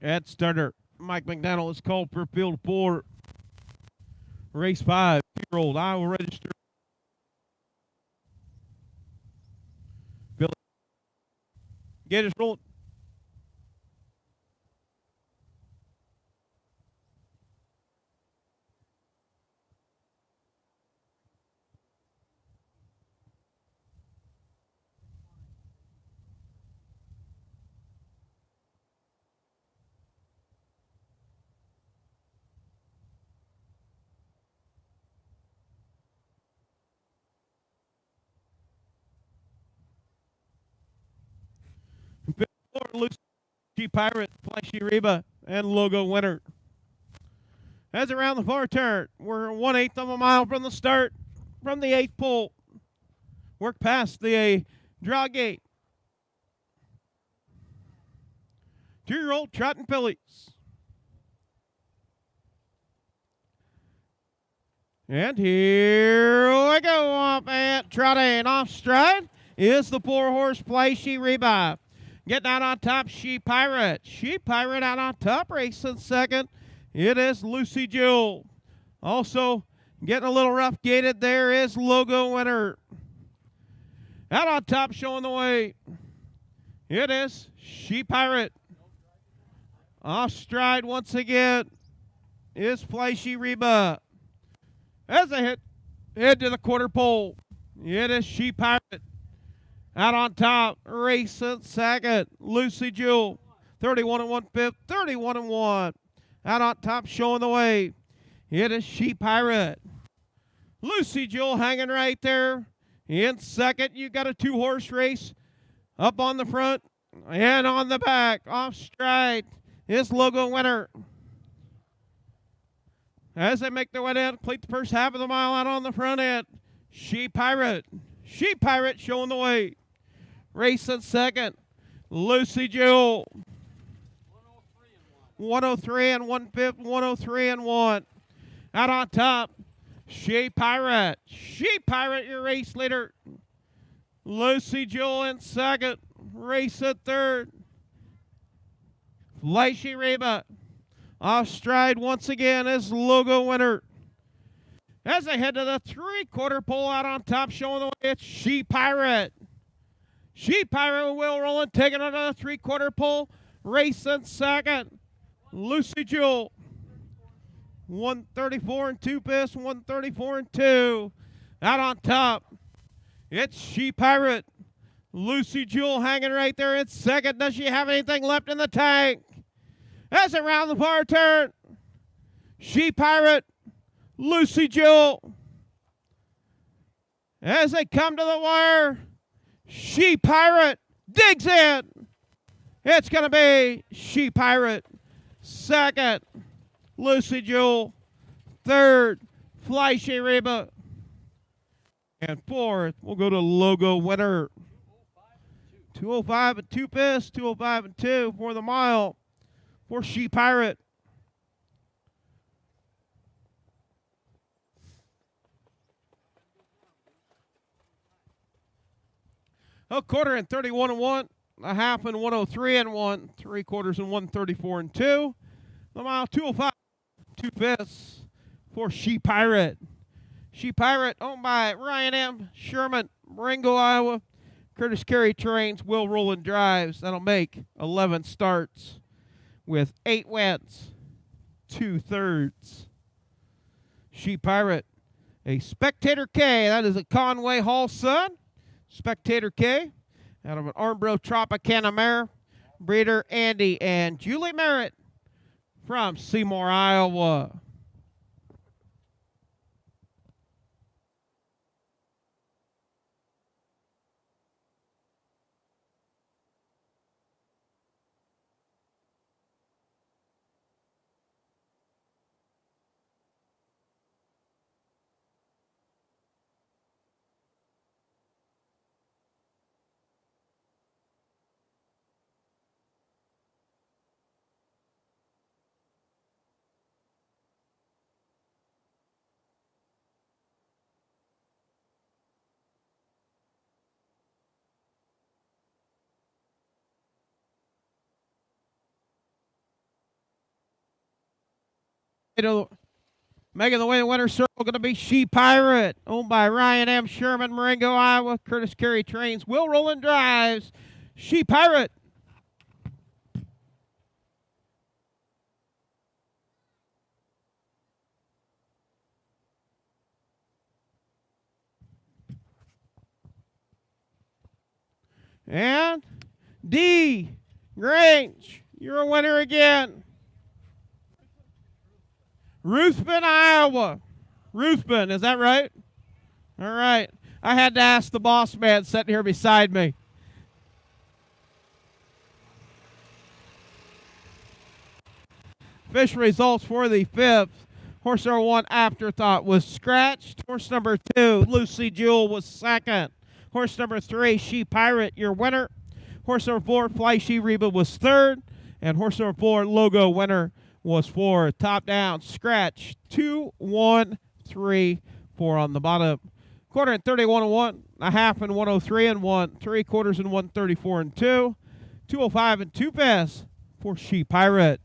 At starter, Mike McDonald is called for field 4. Race 5, 2-year-old Iowa registered. Billy, get us rolling. Field 4, Lucy Pirate, Flashy Reba, and Logo Winner. As around the far turn, we're 1/8 of a mile from the start, from the 8th pole. Work past the draw gate. 2-year-old trotting fillies. And here we go, up and trotting off stride is the 4-horse Flashy Reba. Getting out on top, She Pirate. She Pirate out on top, racing second. It is Lucy Jewel. Also getting a little rough gated there is Logo Winner. Out on top, showing the way. It is She Pirate. Off stride once again is Flashy Reba. As they head to the quarter pole, it is She Pirate. Out on top, racing second, Lucy Jewel. 31 1/5, 31 1. Out on top, showing the way. It is She Pirate. Lucy Jewel hanging right there. In second, you got a 2-horse race. Up on the front and on the back. Off stride is Logo Winner. As they make their way down, complete the first half of the mile out on the front end. She Pirate. She Pirate showing the way. Racing second, Lucy Jewel. 103 1/5, 103 1. Out on top, She Pirate. She Pirate, your race leader. Lucy Jewel in second. Race at third. Flashy Reba. Off stride once again is Logo Winner. As they head to the 3/4 pole out on top, showing the way, it's She Pirate. She Pirate with Will rolling, taking it on the 3/4 pole. Racing second, Lucy Jewel. 134 2/5, 134 2. Out on top, it's She Pirate. Lucy Jewel hanging right there in second. Does she have anything left in the tank? As around the far turn, She Pirate, Lucy Jewel. As they come to the wire, She Pirate digs in. It's going to be She Pirate. Second, Lucy Jewel. Third, Flashy Reba. And fourth, we'll go to Logo Winner. 205 and 2 piss, 205 and 2 for the mile for She Pirate. A quarter and 31 1, a half and 103 1, 3/4 and 134 2. The mile 205, 2 piss for She Pirate. She Pirate owned by Ryan M. Sherman, Marengo, Iowa. Curtis Carey Trains, Will Roland Drives. That'll make 11 starts with 8 wins, 2/3. She Pirate, a Spectator K. That is a Conway Hall son. Spectator K, out of an Armbro Tropicana mare. Breeder Andy and Julie Merritt from Seymour, Iowa. Making the way to winner's circle going to be She Pirate, owned by Ryan M. Sherman, Marengo, Iowa. Curtis Carey Trains, Will Roland Drives. She Pirate. And D. Grange, you're a winner again. Ruthven, Iowa. Ruthven, is that right? All right. I had to ask the boss man sitting here beside me. Official results for the 5th. Horse number 1, Afterthought, was scratched. Horse number 2, Lucy Jewel, was second. Horse number 3, She Pirate, your winner. Horse number 4, Flashy Reba, was third. And horse number 4, Logo Winner, was 4. Top down, scratch, 2, 1, 3, 4 on the bottom. Quarter and 31 and 1, a half and 103 and 1, 3/4 and 134 and 2, 205 and 2 pass for She Pirate.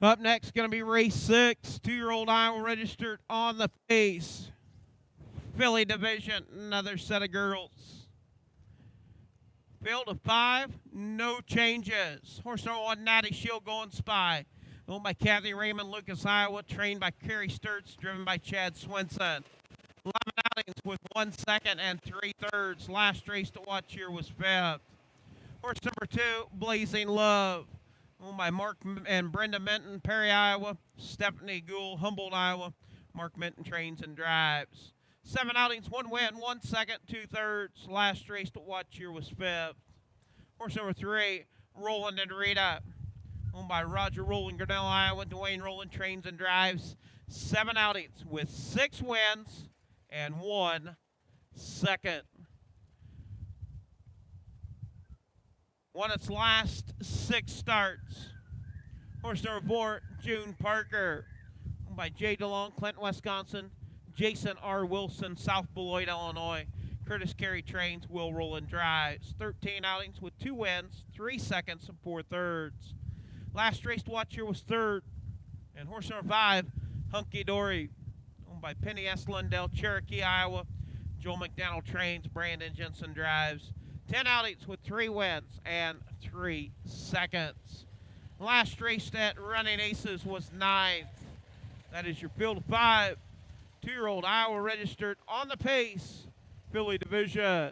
Up next, going to be race 6. 2-year-old Iowa registered on the Pace. Filly division, another set of girls. Field of 5, no changes. Horse number 1, Natty Shield Going Spy. Owned by Kathy Raymond, Lucas, Iowa. Trained by Carrie Sturts, driven by Chad Swinson. 11 outings with 1 second and 3/3. Last race to watch here was 5th. Horse number 2, Blazing Love. Owned by Mark and Brenda Minton, Perry, Iowa. Stephanie Gould, Humboldt, Iowa. Mark Minton trains and drives. 7 outings, 1 win, 1 second, 2/3. Last race to watch here was 5th. Horse number 3, Roland and Rita. Owned by Roger Roland, Grinnell, Iowa. Dwayne Roland trains and drives. 7 outings with 6 wins and 1 second. Won its last 6 starts. Horse number 4, June Parker. Owned by Jay DeLong, Clinton, Wisconsin. Jason R. Wilson, South Beloit, Illinois. Curtis Carey trains, Will Roland drives. 13 outings with 2 wins, 3 seconds, and 4/3. Last race to watch here was 3rd. And horse number 5, Hunky Dory. Owned by Penny S. Lundell, Cherokee, Iowa. Joel McDonald trains, Brandon Jensen drives. 10 outings with 3 wins and 3 seconds. Last race at Running Aces was 9th. That is your field of 5. 2-year-old Iowa registered on the Pace. filly division.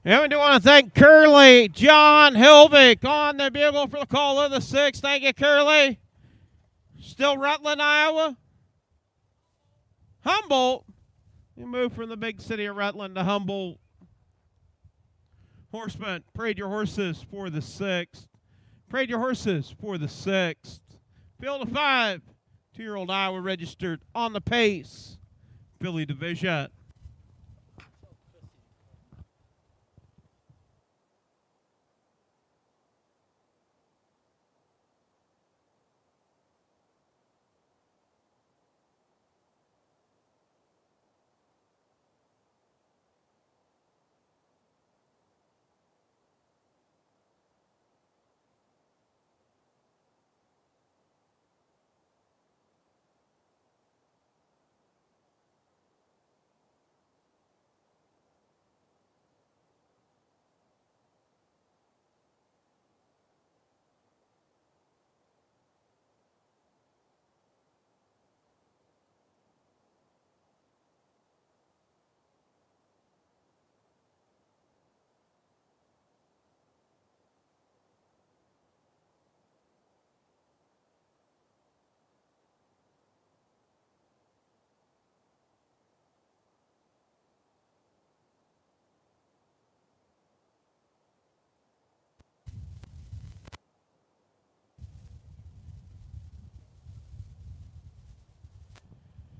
And we do want to thank Curly John Hilvick on the bugle for the call of the 6th. Thank you, Curly. Still Rutland, Iowa. Humboldt. You moved from the big city of Rutland to Humboldt. Horseman, parade your horses for the 6th. Parade your horses for the 6th. Field of 5. 2-year-old Iowa registered on the pace. Filly division.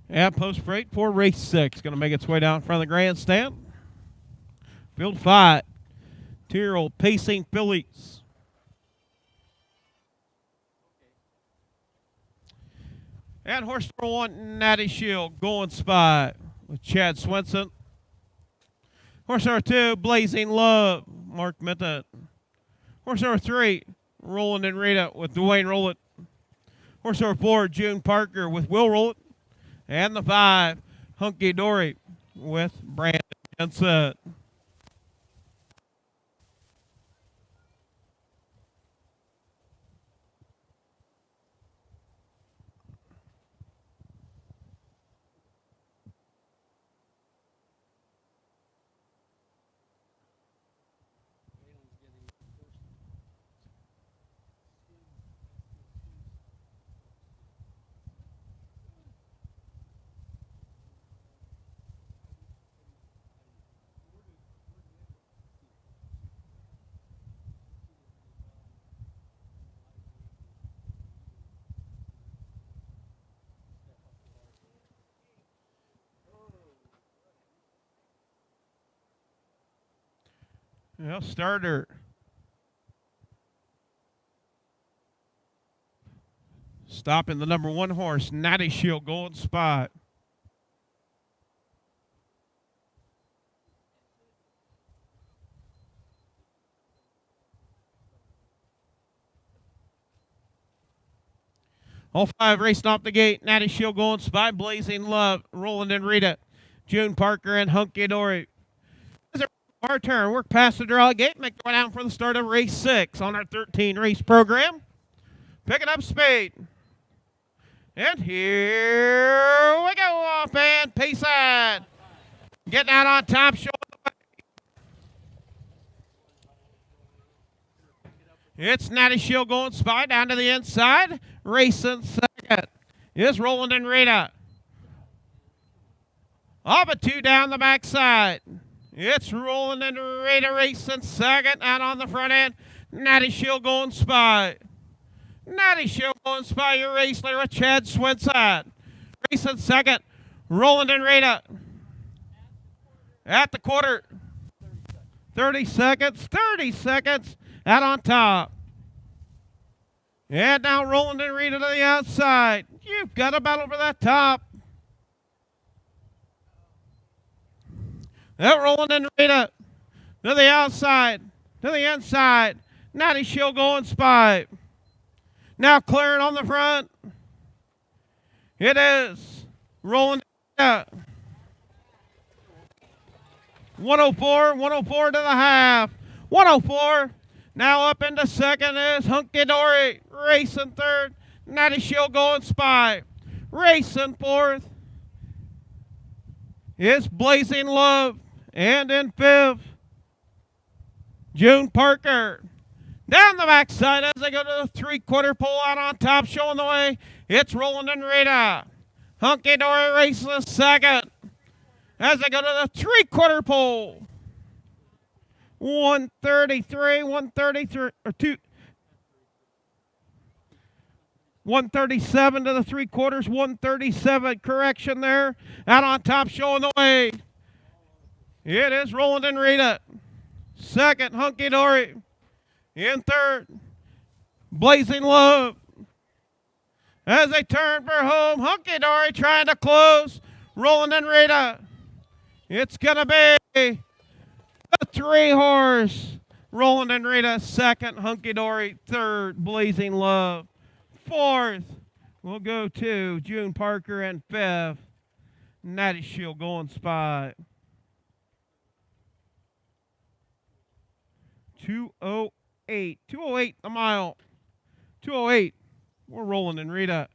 And post parade for race 6. Going to make its way down in front of the grandstand. Field 5. 2-year-old Pacing Fillies. And horse number 1, Natty Shield, Golden Spy with Chad Swenson. Horse number 2, Blazing Love, Mark Minton. Horse number 3, Roland and Rita with Dwayne Rowland. Horse number 4, June Parker with Will Rowland. And the 5, Hunky Dory with Brandon Jensen. Well, starter. Stopping the number 1 horse, Natty Shield, Golden Spot. All five racing off the gate. Natty Shield going Spy, Blazing Love, Roland and Rita, June Parker, and Hunky Dory. Our turn. Work past the draw gate. Make our way down for the start of race 6 on our 13 race program. Picking up speed. And here we go off and Pace and getting out on top. Showing the way. It's Natty Shield going Spy down to the inside. Racing second is Roland and Rita. Off a 2 down the backside. It's Roland and Rita racing second. Out on the front end. Natty Shield going Spy. Natty Shield going Spy. Your race leader with Chad Swinson. Racing second. Roland and Rita. At the quarter. 30 seconds. 30 seconds. Out on top. And now Roland and Rita to the outside. You've got a battle for that top. That Roland and Rita to the outside, to the inside. Natty Shield going Spy. Now clearing on the front. It is Roland and Rita. 104 to the half. 104. Now up into second is Hunky Dory. Racing third. Natty Shield going Spy. Racing fourth is Blazing Love. And in fifth, June Parker. Down the backside as they go to the three-quarter pole out on top, showing the way. It's Roland and Rita. Hunky Dory races second as they go to the three-quarter pole. 133, or 137 to the three quarters, 137. Correction there. Out on top, showing the way. It is Roland and Rita. Second, Hunky Dory. In third, Blazing Love. As they turn for home, Hunky Dory trying to close. Roland and Rita. It's going to be a 3-horse. Roland and Rita, second. Hunky Dory, third. Blazing Love. Fourth, we'll go to June Parker, and fifth, Natty Shield going Spy. 208. 208 a mile. 208. We're Roland and Rita.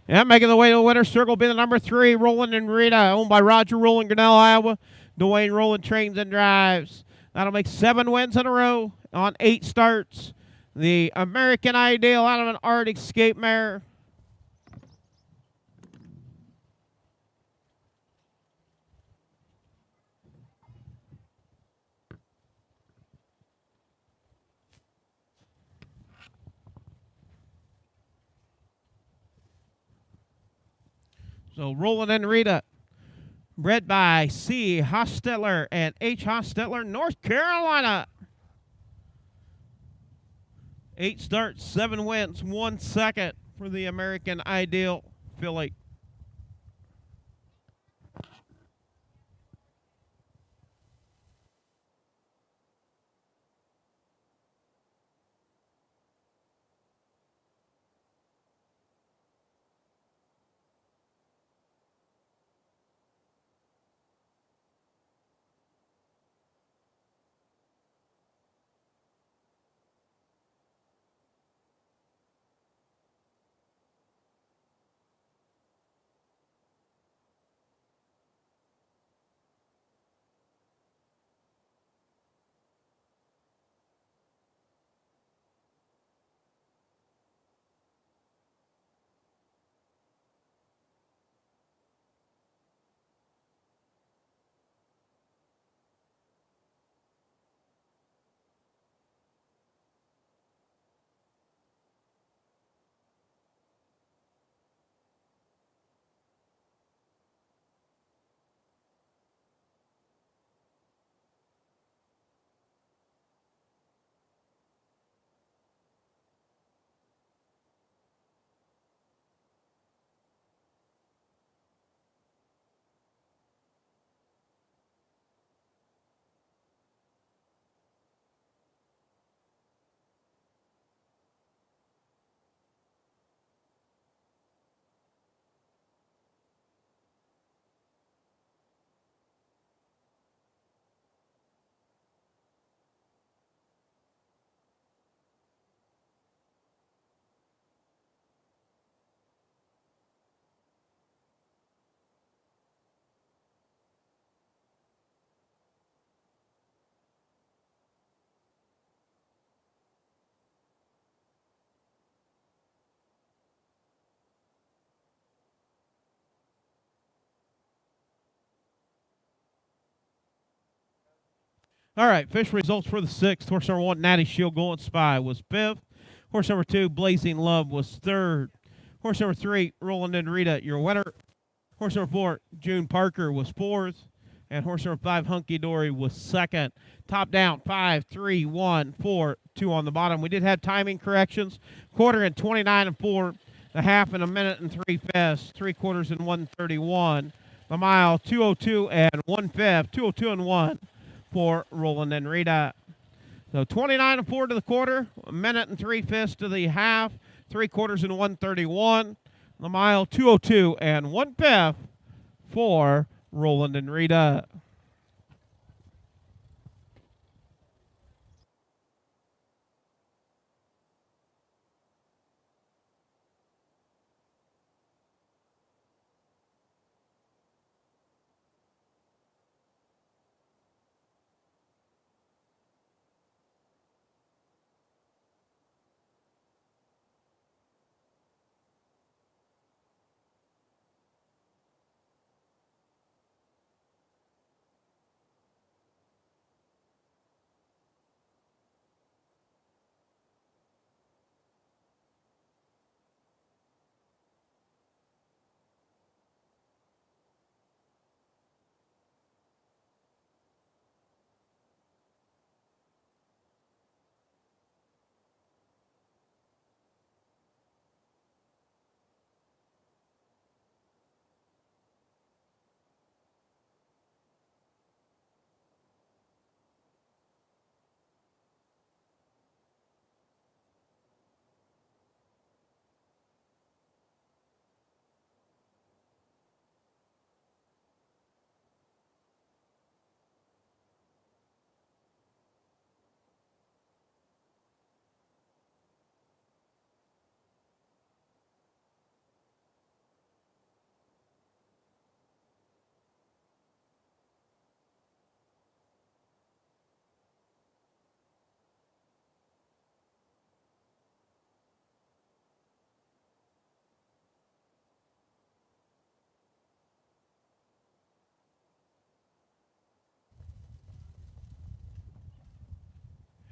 Yeah, making the way to the winner's circle, be the number 3, Roland and Rita, owned by Roger Rowland, Grinnell, Iowa. Dwayne Rowland trains and drives. That'll make 7 wins in a row on 8 starts. The American Ideal out of an Arctic Escape mare. So Roland and Rita, bred by C. Hostetler and H. Hostetler, North Carolina. 8 starts, 7 wins, 1 second for the American Ideal filly. All right, official results for the 6th. Horse number 1, Natty Shield Golden Spy, was 5th. Horse number 2, Blazing Love, was 3rd. Horse number 3, Roland and Rita, your winner. Horse number 4, June Parker, was 4th. And horse number 5, Hunky Dory, was 2nd. Top down, 5, 3, 1, 4, 2 on the bottom. We did have timing corrections. Quarter in 29 and 4. The half in a minute and 3/5. 3/4 in 1:31. The mile 2:02 and 1/5. 2:02 and 1 for Roland and Rita. So 29 and 4 to the quarter. A minute and 3/5 to the half. 3/4 in 1:31. The mile 2:02 and 1/5 for Roland and Rita.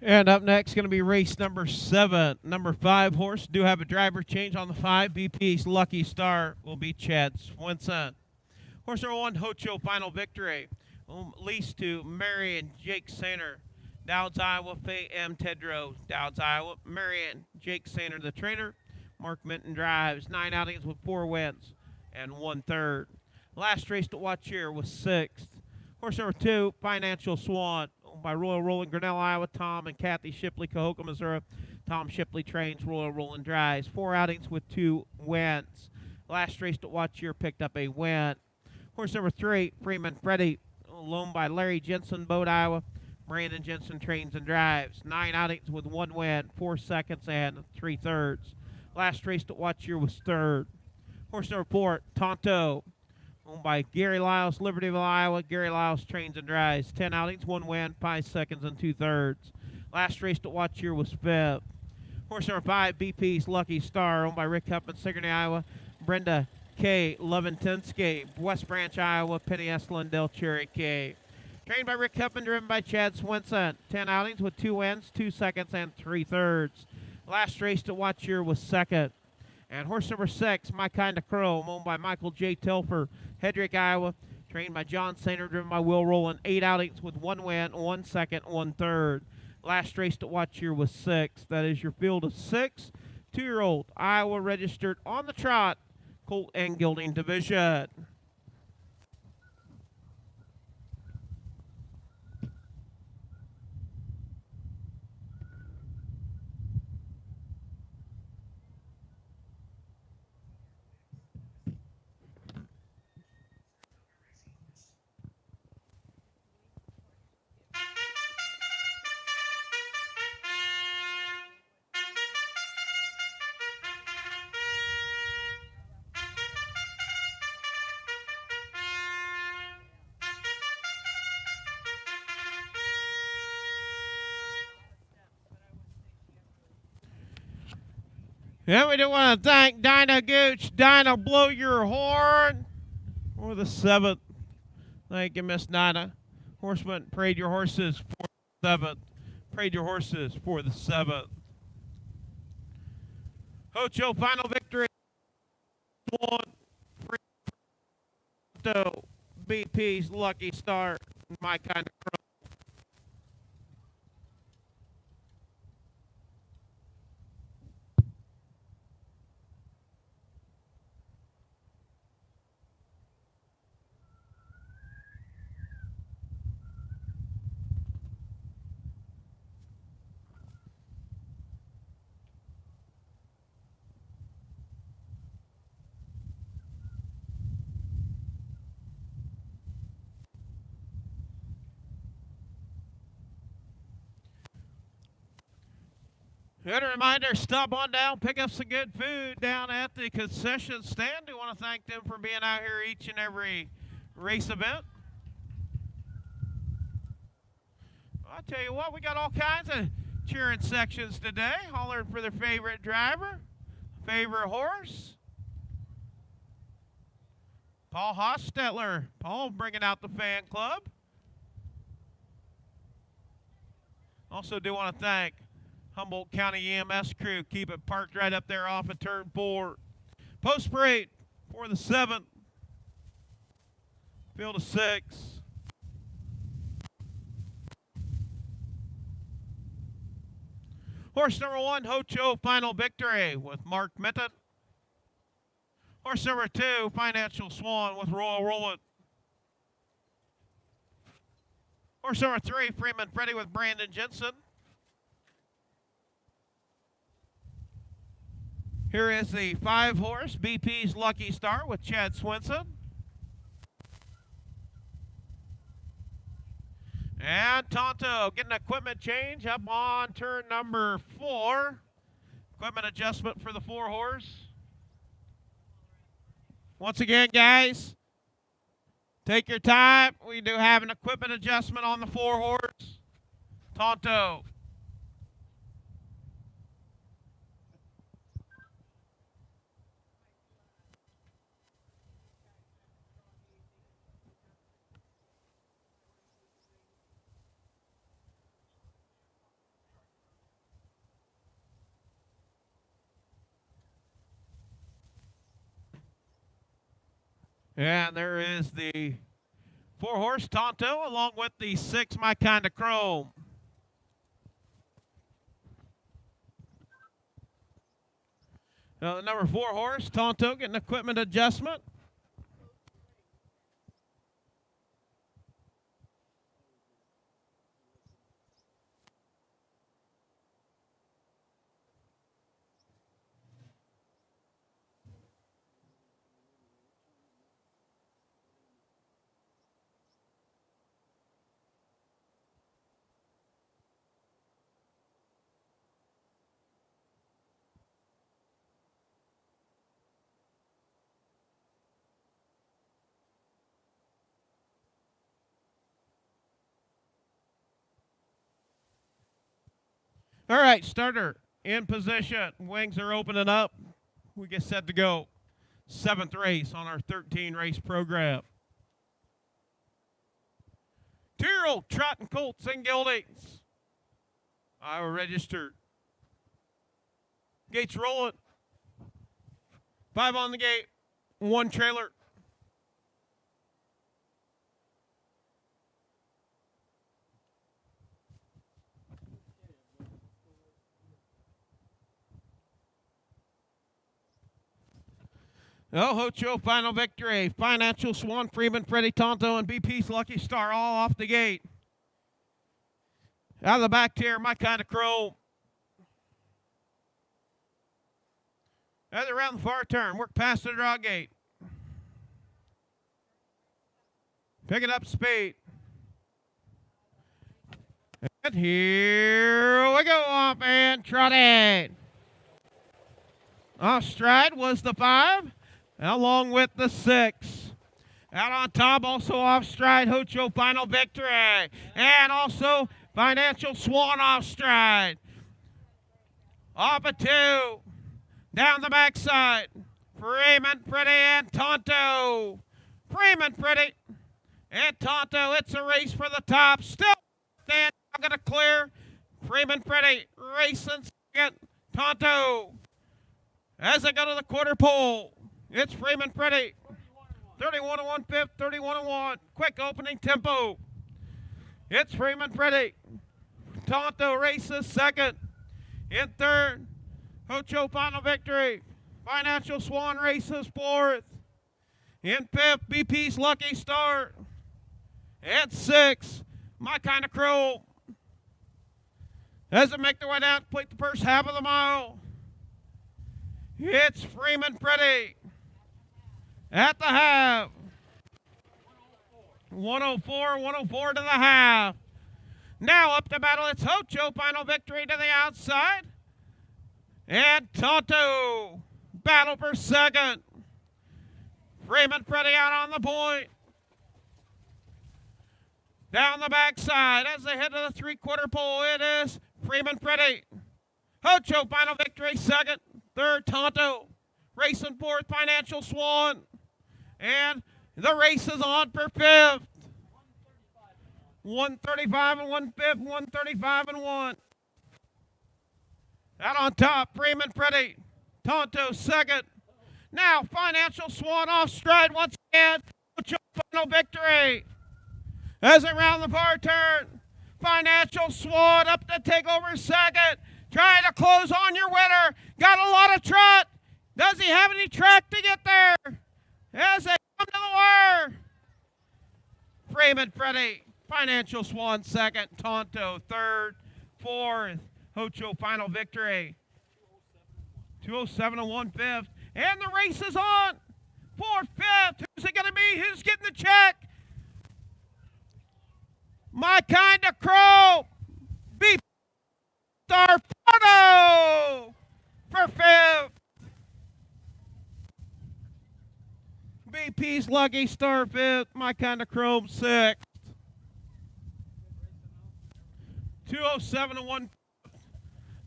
And up next, going to be race number 7. Number 5 horse. Do have a driver change on the 5. BP's Lucky Star will be Chad Swinson. Horse number 1, Hocho Final Victory. Leased to Marion Jake Sainer. Dowds, Iowa, Faye M. Tedrow. Dowds, Iowa, Marion Jake Sainer, the trainer. Mark Minton drives. 9 outings with 4 wins and 1/3. Last race to watch here was 6th. Horse number 2, Financial Swan, owned by Royal Roland, Grinnell, Iowa. Tom and Kathy Shipley, Cahokia, Missouri. Tom Shipley trains, Royal Roland drives. 4 outings with 2 wins. Last race to watch here picked up a win. Horse number 3, Freeman Freddy, loaned by Larry Jensen, Bode, Iowa. Brandon Jensen trains and drives. 9 outings with 1 win, 4 seconds and 3/3. Last race to watch here was 3rd. Horse number 4, Tonto, owned by Gary Lyles, Libertyville, Iowa. Gary Lyles trains and drives. 10 outings, 1 win, 5 seconds and 2/3. Last race to watch here was 5th. Horse number 5, BP's Lucky Star, owned by Rick Huffman, Sigourney, Iowa. Brenda K. Loventinsky, West Branch, Iowa. Penny S. Lindell, Cherry K. Trained by Rick Huffman, driven by Chad Swinson. 10 outings with 2 wins, 2 seconds and 3/3. Last race to watch here was 2nd. And horse number 6, My Kind of Crow, owned by Michael J. Telfer, Hedrick, Iowa. Trained by John Sainer, driven by Will Rowland. 8 outings with 1 win, 1 second, 1/3. Last race to watch here was 6th. That is your field of 6 2-year-old Iowa registered on the trot, colt and gelding division. Yeah, we do want to thank Dinah Gooch. Dinah, blow your horn for the 7th. Thank you, Miss Dinah. Horseman, parade your horses for 7th. Parade your horses for the 7th. Hocho, final victory. 1, BP's Lucky Star. My kind of crow. Good reminder, stop on down, pick up some good food down at the concession stand. We want to thank them for being out here each and every race event. I'll tell you what, we got all kinds of cheering sections today, hollering for their favorite driver, favorite horse. Paul Hostetler, Paul bringing out the fan club. Also do want to thank Humboldt County EMS crew. Keep it parked right up there off of turn 4. Post parade for the 7th. Field of 6. Horse number 1, Hocho, final victory with Mark Minton. Horse number 2, Financial Swan with Royal Roland. Horse number 3, Freeman Freddy with Brandon Jensen. Here is the 5-horse, BP's Lucky Star with Chad Swinson. And Tonto getting equipment change up on turn number 4. Equipment adjustment for the 4-horse. Once again, guys, take your time. We do have an equipment adjustment on the 4-horse. Tonto. And there is the 4-horse Tonto along with the 6 My Kind of Chrome. Now the number 4-horse Tonto getting equipment adjustment. All right, starter in position. Wings are opening up. We get set to go. 7th race on our 13-race program. 2-year-old trotting colts and geldings. Iowa registered. Gates rolling. 5 on the gate. 1 trailer. Oh, Hocho, final victory. Financial Swan, Freeman, Freddie Tonto, and BP's Lucky Star all off the gate. Out of the back tier, My Kind of Crow. As around the far turn, work past the draw gate. Picking up speed. And here we go, off and trotted. Off stride was the 5. Along with the 6. Out on top, also off stride, Hocho, final victory. And also Financial Swan off stride. Off a 2. Down the backside. Freeman, Freddy, and Tonto. Freeman, Freddy, and Tonto. It's a race for the top. Still stand going to clear. Freeman Pretty racing second. Tonto. As they go to the quarter pole, it's Freeman Pretty. 31 and 1/5, 31 and 1. Quick opening tempo. It's Freeman Pretty. Tonto races second. In third, Hocho Final Victory. Financial Swan races fourth. In fifth, BP's Lucky Start. At sixth, My Kind of Crow. As they make their way down to complete the first half of the mile, it's Freeman Pretty. At the half, 104 to the half. Now up to battle, it's Hocho Final Victory to the outside. And Tonto, battle for second. Freeman Pretty out on the point. Down the backside as they head to the three-quarter pole, it is Freeman Pretty. Hocho Final Victory second. Third, Tonto. Racing fourth, Financial Swan. And the race is on for fifth. 135 and 1/5, 135 and 1. Out on top, Freeman Pretty. Tonto second. Now Financial Swan off stride once again. Hocho Final Victory. As they round the far turn, Financial Swan up to take over second. Trying to close on your winner. Got a lot of trot. Does he have any track to get there? As they come to the wire. Freeman Pretty, Financial Swan second. Tonto third. Fourth, Hocho Final Victory. 207 and 1/5. And the race is on for fifth. Who's it going to be? Who's getting the check? My Kind of Crow. Beep Star Photo for fifth. BP's Lucky Star fifth. My Kind of Crow sixth. 207 and 1.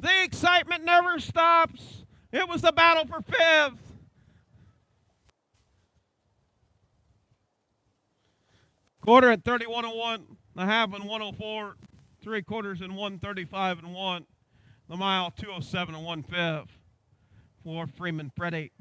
The excitement never stops. It was the battle for fifth. Quarter at 31 and 1. The half in 104. 3/4 in 135 and 1. The mile 207 and 1/5 for Freeman Pretty.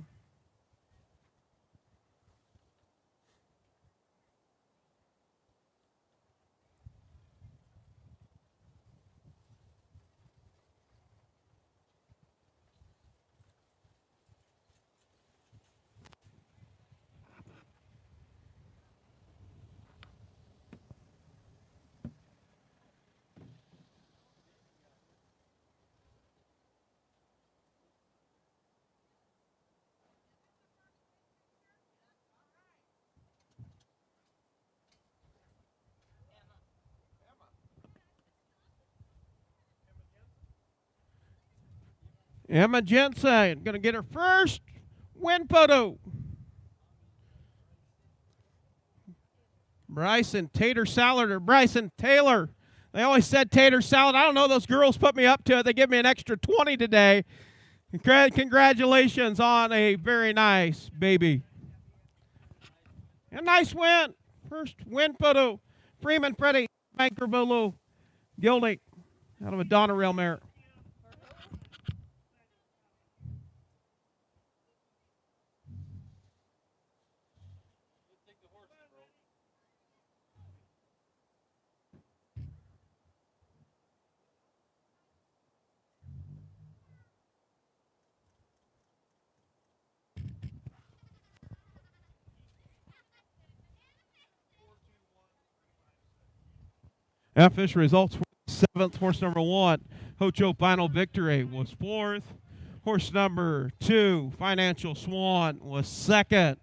Emma Jensen going to get her first win photo. Bryson Tater Salad or Bryson Taylor. They always said Tater Salad. I don't know. Those girls put me up to it. They give me an extra 20 today. Congratulations on a very nice baby. A nice win. First win photo. Freeman Pretty, Bankerbolo, Gilding, out of a Donna Rail mare. Official results were seventh. Horse number 1, Hocho Final Victory, was fourth. Horse number 2, Financial Swan, was second.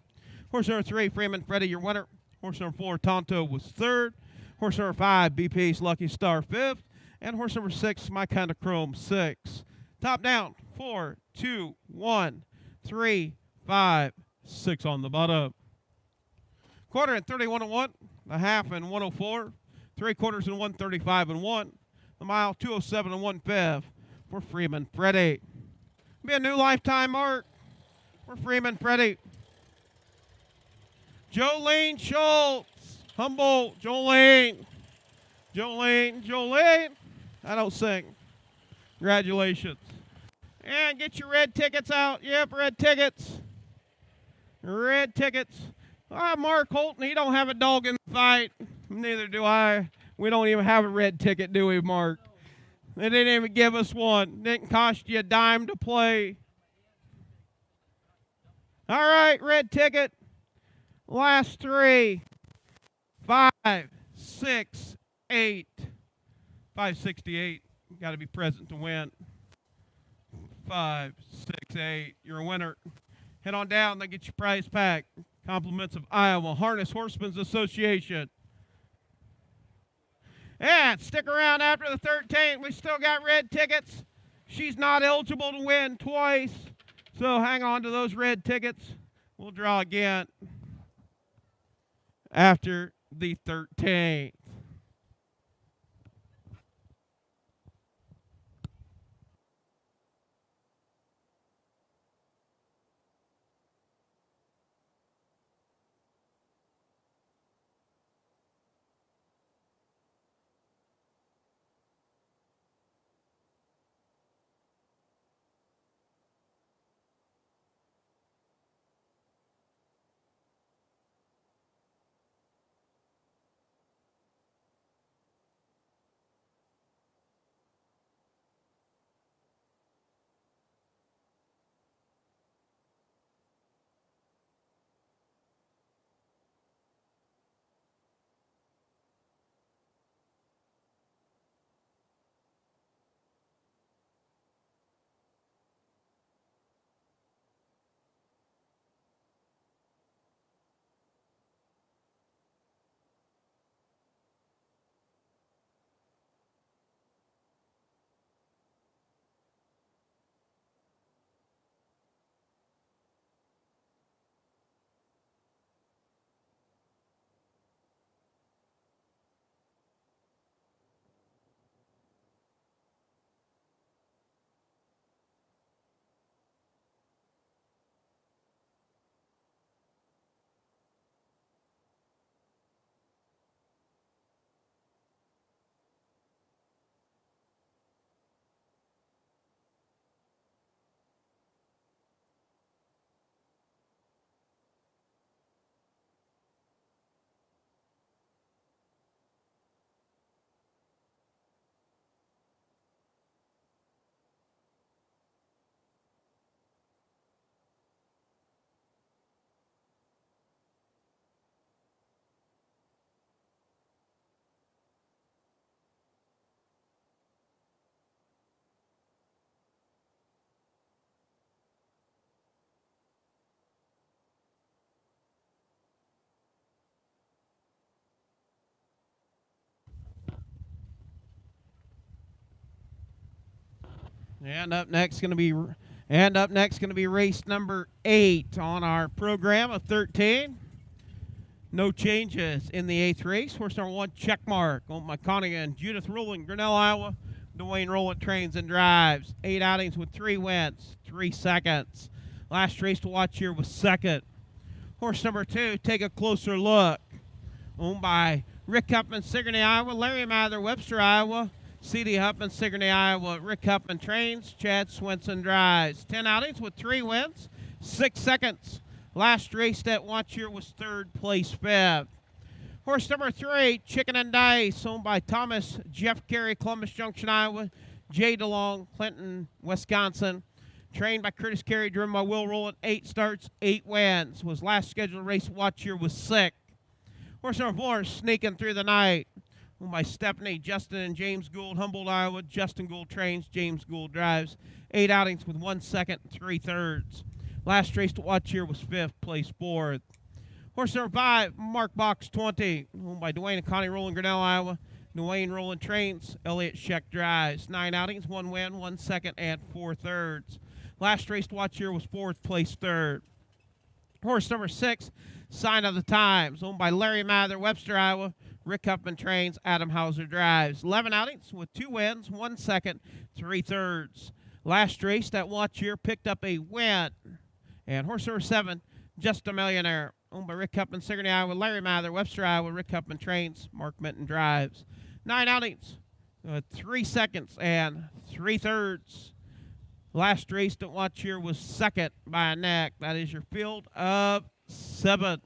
Horse number 3, Freeman Pretty, your winner. Horse number 4, Tonto, was third. Horse number 5, BP's Lucky Star, fifth. And horse number 6, My Kind of Chrome, sixth. Top down, 4, 2, 1, 3, 5, 6 on the bottom. Quarter at 31 and 1. The half in 104. 3/4 in 135 and 1. The mile 207 and 1/5 for Freeman Pretty. Be a new lifetime mark for Freeman Pretty. Jolene Schultz, Humboldt, Jolene. I don't sing. Congratulations. And get your red tickets out. Yep, red tickets. Red tickets. Mark Holton, he don't have a dog in the fight. Neither do I. We don't even have a red ticket, do we, Mark? They didn't even give us one. Didn't cost you a dime to play. All right, red ticket. Last 3. 5, 6, 8. 568. Got to be present to win. 5, 6, 8. You're a winner. Head on down. They get your prize pack. Compliments of Iowa Harness Horsemen's Association. And stick around after the 13th. We still got red tickets. She's not eligible to win twice. So hang on to those red tickets. We'll draw again after the 13th. And up next going to be race number 8 on our program of 13. No changes in the 8th race. Horse number 1, Checkmark. Owned by Connie and Judith Rowland, Grinnell, Iowa. Dwayne Rowland trains and drives. 8 outings with 3 wins, 3 seconds. Last race to watch here was 2nd. Horse number 2, Take a Closer Look. Owned by Rick Huffman, Sigourney, Iowa. Larry Mather, Webster, Iowa. C.D. Huffman, Sigourney, Iowa. Rick Huffman trains. Chad Swenson drives. 10 outings with 3 wins, 6 seconds. Last race that watch here was 3rd place Bev. Horse number 3, Chicken and Dice, owned by Thomas Jeff Carey, Columbus Junction, Iowa. Jay DeLong, Clinton, Wisconsin. Trained by Curtis Carey, driven by Will Rowland. 8 starts, 8 wins. Was last scheduled race watch here was 6th. Horse number 4, Sneaking Through the Night. Owned by Stephanie, Justin, and James Gould, Humboldt, Iowa. Justin Gould trains, James Gould drives. 8 outings with 1 second, 3 thirds. Last race to watch here was 5th place 4th. Horse number 5, Mark Box 20. Owned by Dwayne and Connie Rowland, Grinnell, Iowa. Dwayne Rowland trains, Elliott Scheck drives. 9 outings, 1 win, 1 second, and 4 thirds. Last race to watch here was 4th place 3rd. Horse number 6, Sign of the Times. Owned by Larry Mather, Webster, Iowa. Rick Huffman trains, Adam Hauser drives. 11 outings with 2 wins, 1 second, 3 thirds. Last race that watch here picked up a win. And horse number 7, Just a Millionaire. Owned by Rick Huffman, Sigourney, Iowa. Larry Mather, Webster, Iowa. Rick Huffman trains, Mark Minton drives. 9 outings, 3 seconds and 3/3. Last race to watch here was second by a neck. That is your field of 7.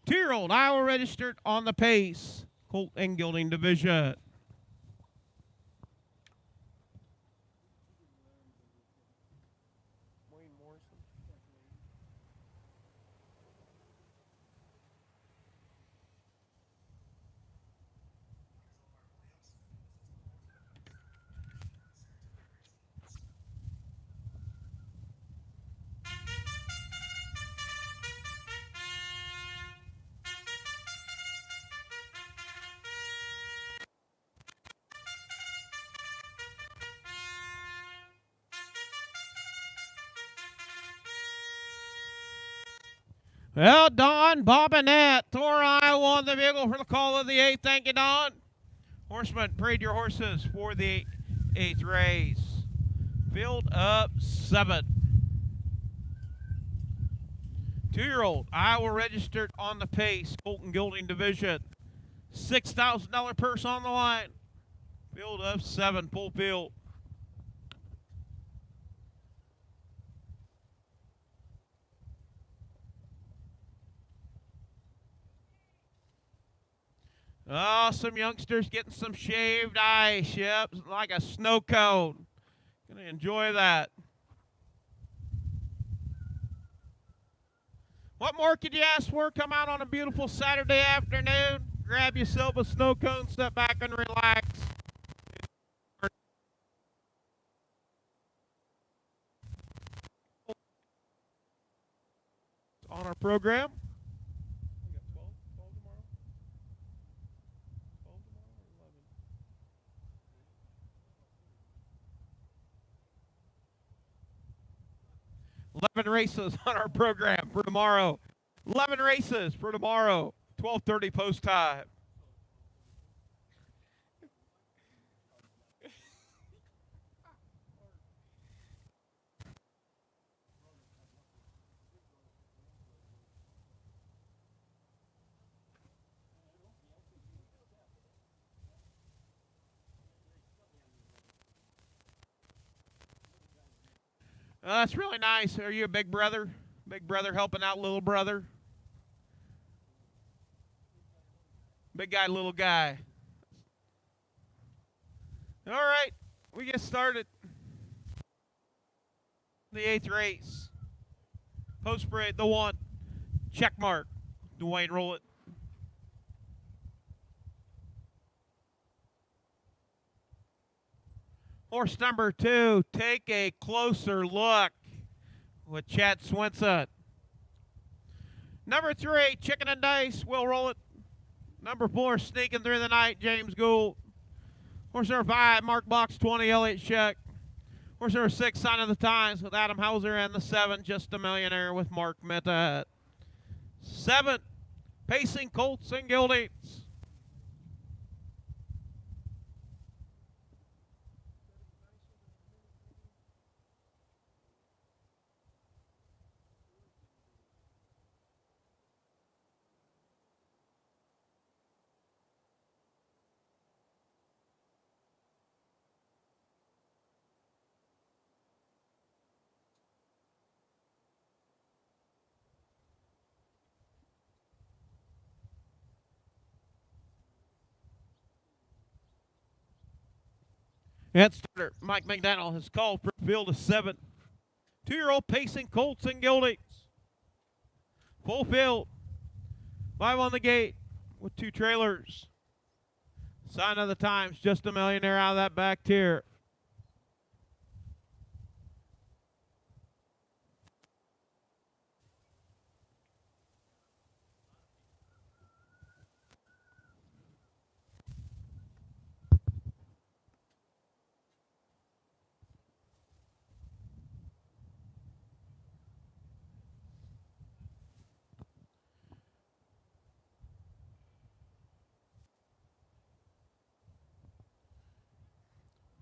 2-year-old Iowa registered on the pace. Colt and Gelding division. Well, Don, Bob, and Annette, Thor, Iowa on the vehicle for the call of the 8th. Thank you, Don. Horseman, parade your horses for the 8th race. Field of 7. 2-year-old Iowa registered on the pace. Colt and Gelding division. $6,000 purse on the line. Field of 7, full field. Oh, some youngsters getting some shaved ice. Yep, like a snow cone. Gonna enjoy that. What more could you ask for? Come out on a beautiful Saturday afternoon. Grab yourself a snow cone, step back and relax. On our program. 11 races on our program for tomorrow. 11 races for tomorrow. 12:30 post time. That's really nice. Are you a big brother? Big brother helping out little brother? Big guy, little guy. All right, we get started. The 8th race. Post parade, the 1. Check mark. Dwayne, roll it. Horse number 2, take a closer look with Chad Swinson. Number 3, Chicken and Dice, we'll roll it. Number 4, Sneaking Through the Night, James Gould. Horse number 5, Mark Box 20, Elliott Sheck. Horse number 6, Sign of the Times with Adam Hauser, and the 7, Just a Millionaire with Mark Metta. 7, Pacing Colts and Geldings. Head starter Mike McDaniel has called for a field of 7. 2-year-old Pacing Colts and Geldings. Full field. 5 on the gate with 2 trailers. Sign of the Times, Just a Millionaire out of that back tier.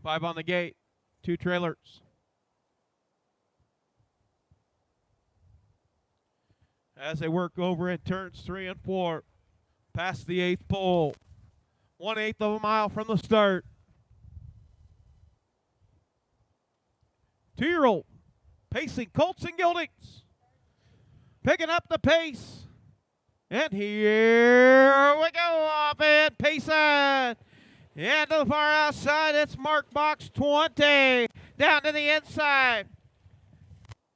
Five on the gate, 2 trailers. As they work over it, turns 3 and 4. Past the 8th pole. 1/8 of a mile from the start. 2-year-old. Pacing colts and geldings. Picking up the pace. And here we go off and pacing. And to the far outside, it's mark box 20. Down to the inside.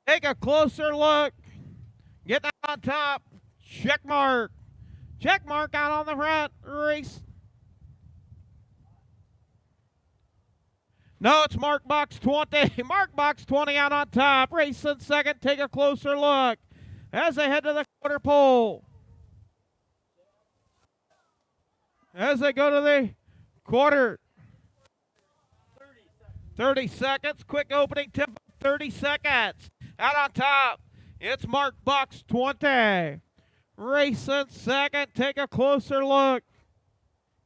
Take a closer look. Getting out on top. Check mark. Check mark out on the front. Race. No, it's mark box 20. Mark box 20 out on top. Racing second. Take a closer look as they head to the quarter pole. As they go to the quarter. 30 seconds. Quick opening tempo. 30 seconds. Out on top. It's mark box 20. Racing second. Take a closer look.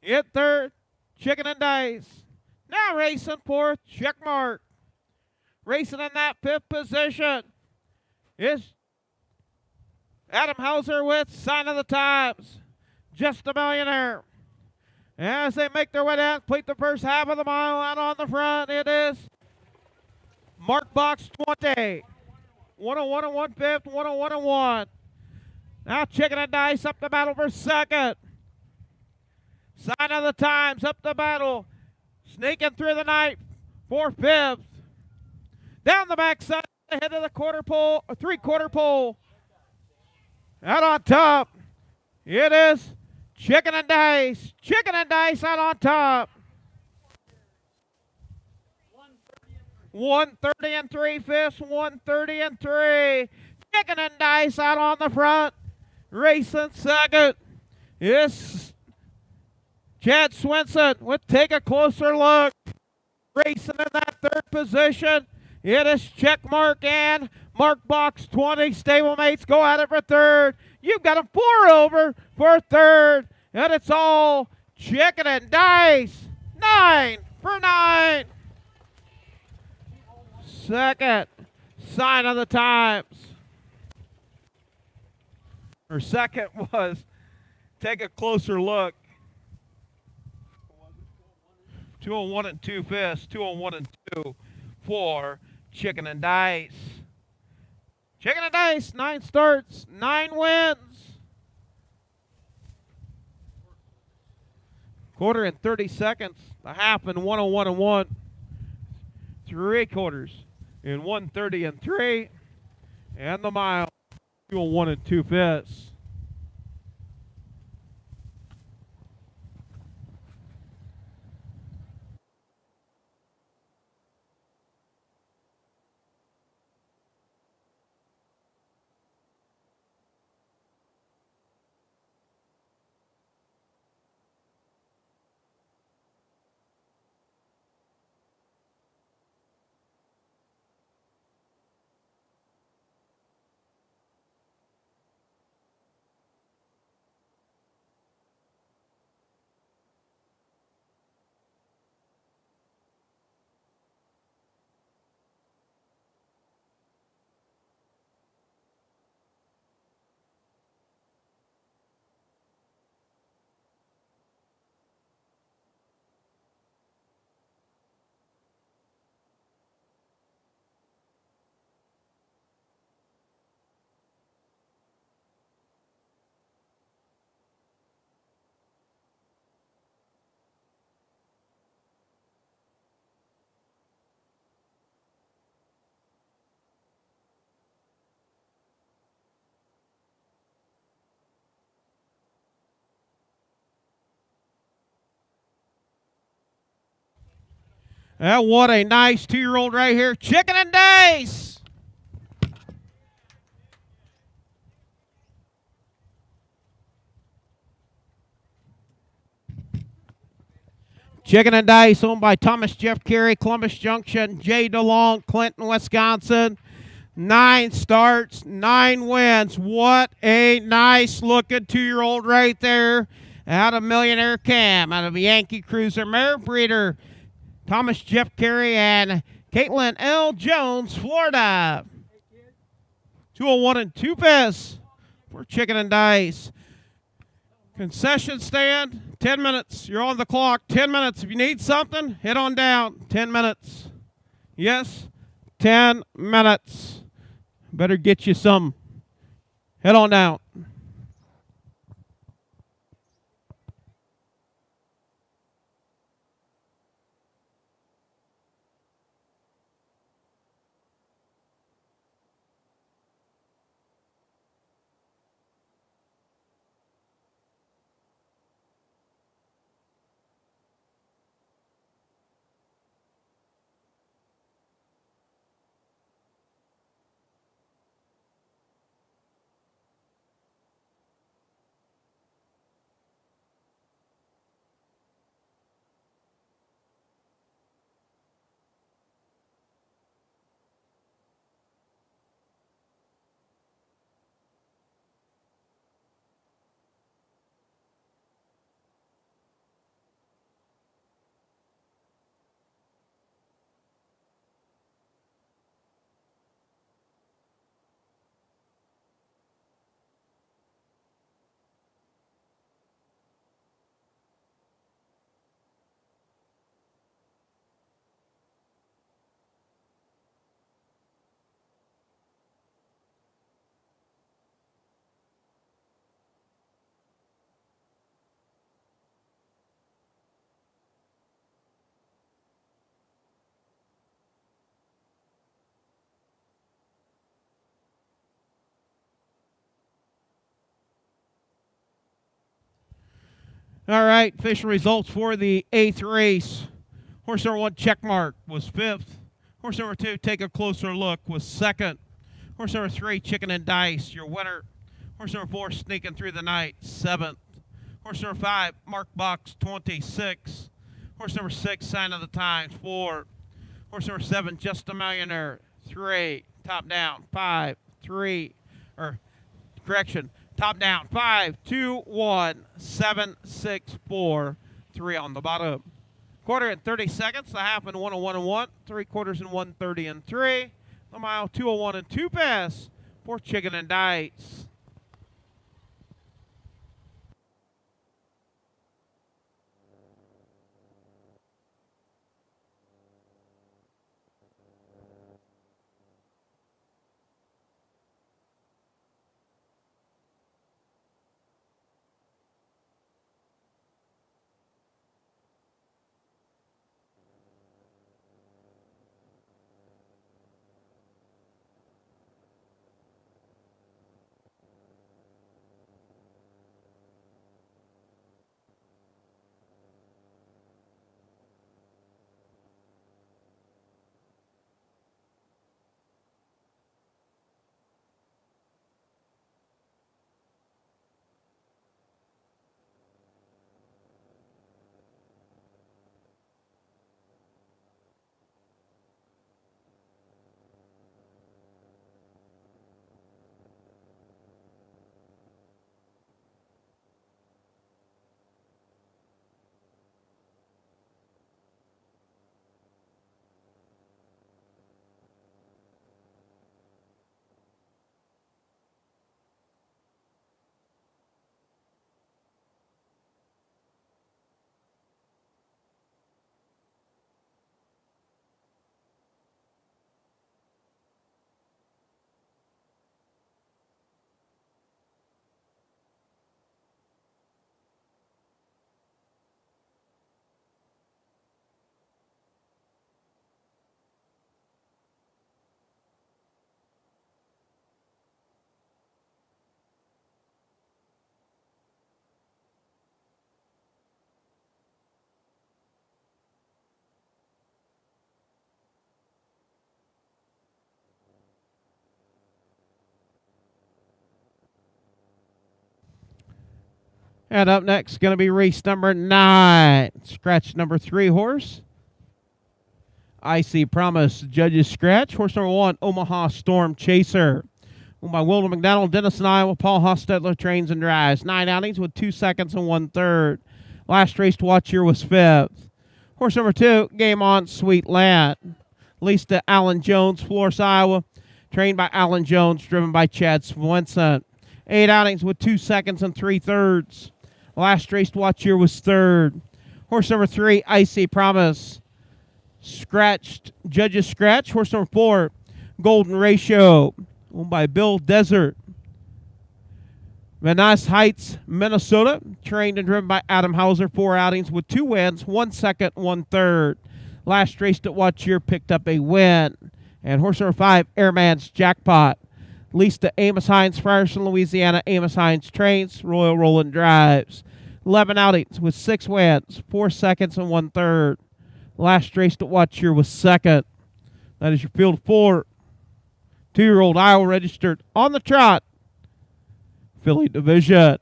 In third. Chicken and Dice. Now racing fourth. Check mark. Racing in that fifth position is Adam Hauser with Sign of the Times. Just a Millionaire. As they make their way down, complete the first half of the mile out on the front, it is mark box 20. 101 and 1/5, 101 and 1. Now Chicken and Dice up the battle for second. Sign of the Times up the battle. Sneaking through the night for fifth. Down the backside, ahead of the quarter pole, or three-quarter pole. Out on top, it is Chicken and Dice. Chicken and Dice out on top. 130 and 3/5, 130 and 3. Chicken and Dice out on the front. Racing second is Chad Swinson with Take a Closer Look. Racing in that third position, it is Check Mark and Mark Box 20. Stablemates go at it for third. You've got a 4 over for third. And it's all Chicken and Dice. 9 for 9. Second, Sign of the Times. Her second was Take a Closer Look. 201 and 2/5, 201 and 2 for Chicken and Dice. Chicken and Dice, 9 starts, 9 wins. Quarter in 30 seconds, a half in 101 and 1. 3 quarters in 130 and 3. And the mile, 201 and 2/5. What a nice 2-year-old right here. Chicken and Dice. Chicken and Dice, owned by Thomas Jeff Carey, Columbus Junction, Jay DeLong, Clinton, Wisconsin. 9 starts, 9 wins. What a nice looking 2-year-old right there. Out of Millionaire Cam, out of Yankee Cruiser Mare Breeder. Thomas Jeff Carey and Caitlin L. Jones, Florida. 201 and 2/5 for Chicken and Dice. Concession stand, 10 minutes. You're on the clock, 10 minutes. If you need something, head on down, 10 minutes. Yes, 10 minutes. Better get you some. Head on down. All right, official results for the 8th race. Horse number 1, Checkmark, was 5th. Horse number 2, Take a Closer Look, was 2nd. Horse number 3, Chicken and Dice, your winner. Horse number 4, Sneaking Through the Night, 7th. Horse number 5, Mark Box, 26. Horse number 6, Sign of the Times, 4. Horse number 7, Just a Millionaire, 3. Top down, 5, 3, or correction. Top down, 5, 2, 1, 7, 6, 4, 3 on the bottom. Quarter in 30 seconds, the half in 101 and 1, 3/4 in 130 and 3, the mile 201 and 2 pass for Chicken and Dice. And up next, going to be race number 9. Scratch number 3 horse. Icy Promise, judges scratch. Horse number 1, Omaha Storm Chaser. Owned by Wilder McDonald, Denison, Iowa. Paul Hostetler trains and drives. 9 outings with 2 seconds and 1/3. Last race to watch here was 5th. Horse number 2, Game On Sweet Lad. Leased to Alan Jones, Florence, Iowa. Trained by Alan Jones, driven by Chad Swenson. 8 outings with 2 seconds and 3/3. Last race to watch here was 3rd. Horse number 3, Icy Promise. Scratched, judges scratch. Horse number 4, Golden Ratio, owned by Bill Desert. Van Nuys Heights, Minnesota, trained and driven by Adam Hauser. 4 outings with 2 wins, 1 second, 1 third. Last race to watch here picked up a win. And horse number 5, Airman's Jackpot, leased to Amos Hines, Frierson, Louisiana. Amos Hines trains, Royal Roland drives. 11 outings with 6 wins, 4 seconds, and 1 third. Last race to watch here was second. That is your field of 4. 2-year-old Iowa registered on the trot. Filly division.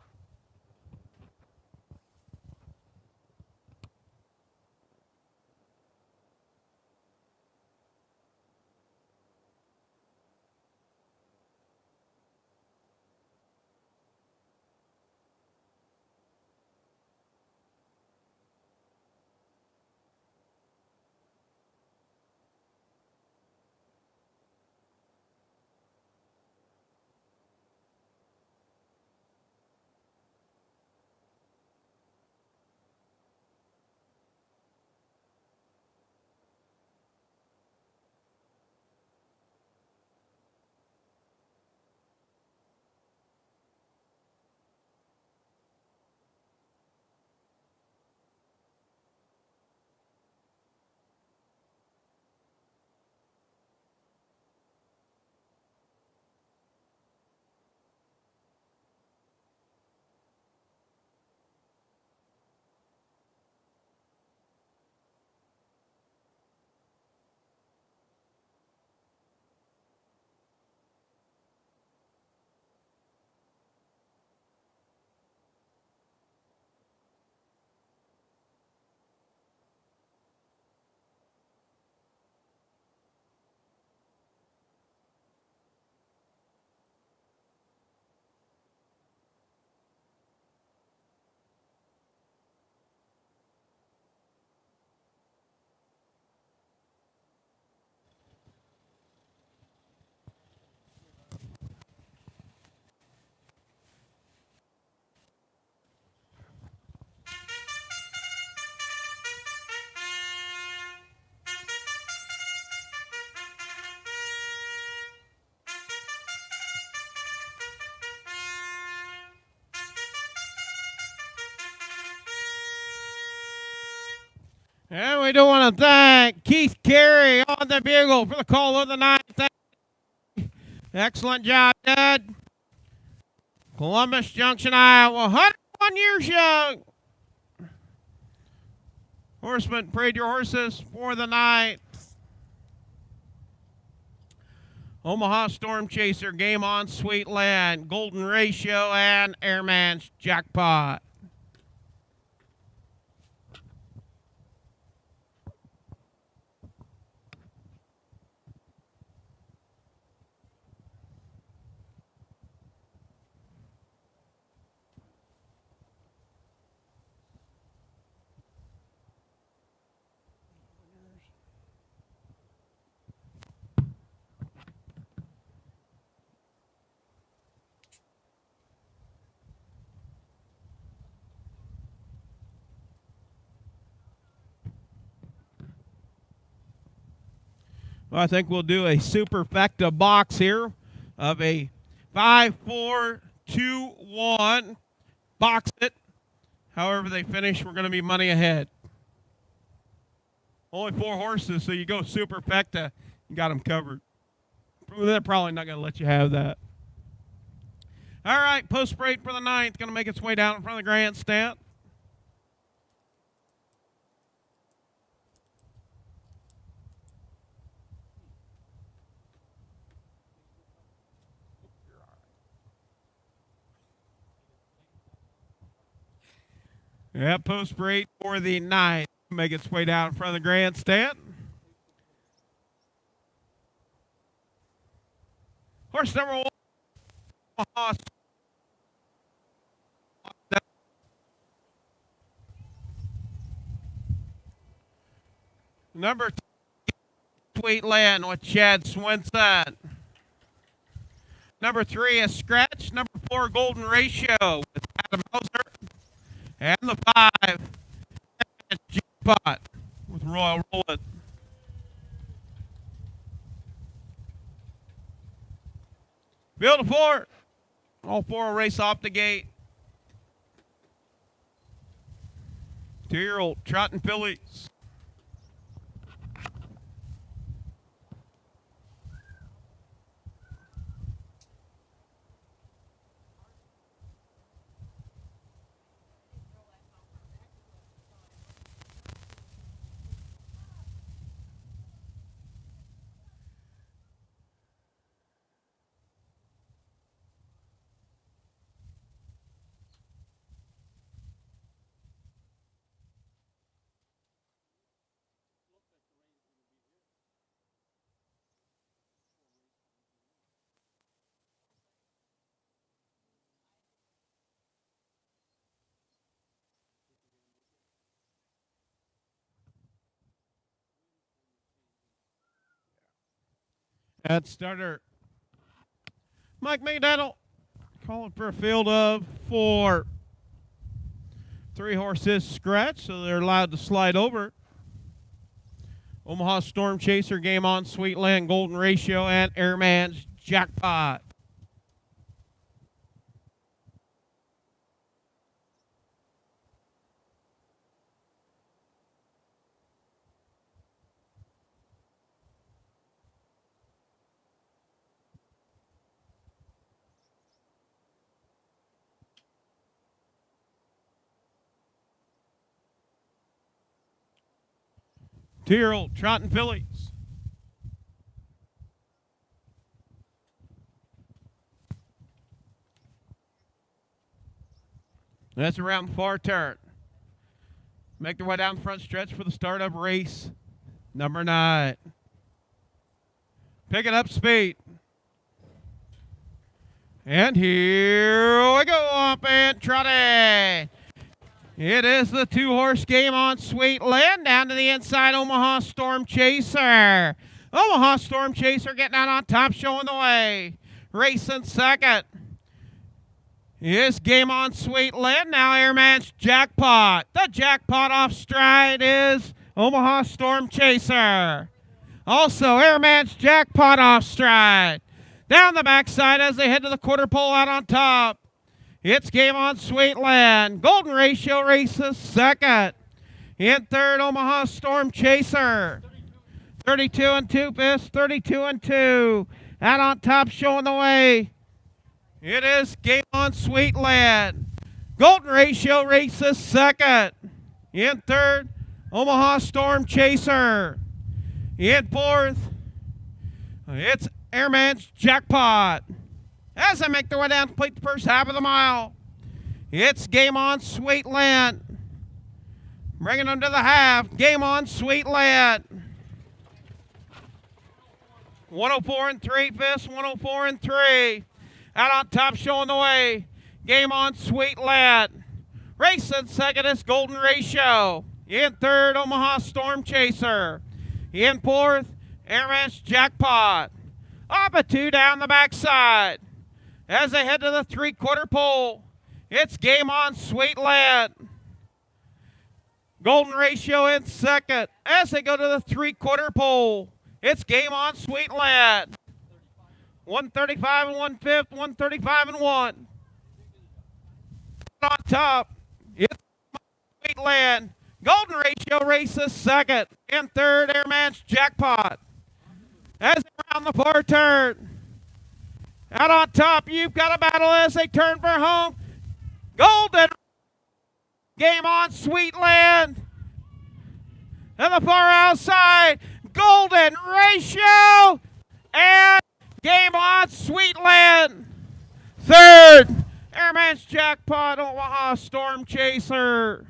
And we do want to thank Keith Carey on the bugle for the call of the night. Excellent job, Dad. Columbus Junction, Iowa, 101 years young. Horseman, parade your horses for the night. Omaha Storm Chaser, Game on Sweet Land, Golden Ratio, and Airman's Jackpot. Well, I think we'll do a superfecta box here of a 5, 4, 2, 1. Box it. However they finish, we're going to be money ahead. Only 4 horses, so you go superfecta, you got them covered. They're probably not going to let you have that. All right, post parade for the 9th, going to make its way down in front of the grandstand. Yeah, post parade for the 9th. Make its way down in front of the grandstand. Horse number 1. Number 2, Sweet Land with Chad Swinson. Number 3 is Scratch. Number 4, Golden Ratio with Adam Hauser. And the 5, Jackpot with Royal Roland. Field of 4. All 4 will race off the gate. 2-year-old trotting fillies. At starter, Mike McDaniel calling for a field of 4. 3 horses scratch, so they're allowed to slide over. Omaha Storm Chaser, Game On, Sweetland, Golden Ratio, and Airman's Jackpot. Two-year-old trotting fillies. That's around the far turn. Make their way down the front stretch for the start of race number 9. Picking up speed. And here we go, up and trotting. It is the 2-horse Game On Sweetland down to the inside, Omaha Storm Chaser. Omaha Storm Chaser getting out on top, showing the way. Racing second is Game On Sweetland. Now Airman's Jackpot. The Jackpot off stride is Omaha Storm Chaser. Also Airman's Jackpot off stride. Down the backside as they head to the quarter pole out on top. It's Game On Sweetland. Golden Ratio races second. In third, Omaha Storm Chaser. 32 and 2, Biss. 32 and 2. Out on top, showing the way. It is Game On Sweetland. Golden Ratio races second. In third, Omaha Storm Chaser. In fourth, it's Airman's Jackpot. As they make their way down to complete the first half of the mile, it's Game On Sweetland. Bringing them to the half, Game On Sweetland. 104 and 3, Biss, 104 and 3. Out on top, showing the way, Game On Sweetland. Racing second is Golden Ratio. In third, Omaha Storm Chaser. In fourth, Airman's Jackpot. Up a 2 down the backside. As they head to the 3/4 pole, it's Game On Sweetland. Golden Ratio in second. As they go to the 3/4 pole, it's Game On Sweetland. 135 and 1/5, 135 and 1. On top, it's Sweetland. Golden Ratio races second. In third, Airman's Jackpot. As they round the far turn, out on top, you've got a battle as they turn for home. Golden Game On Sweetland. And the far outside, Golden Ratio and Game On Sweetland. Third, Airman's Jackpot, Omaha Storm Chaser.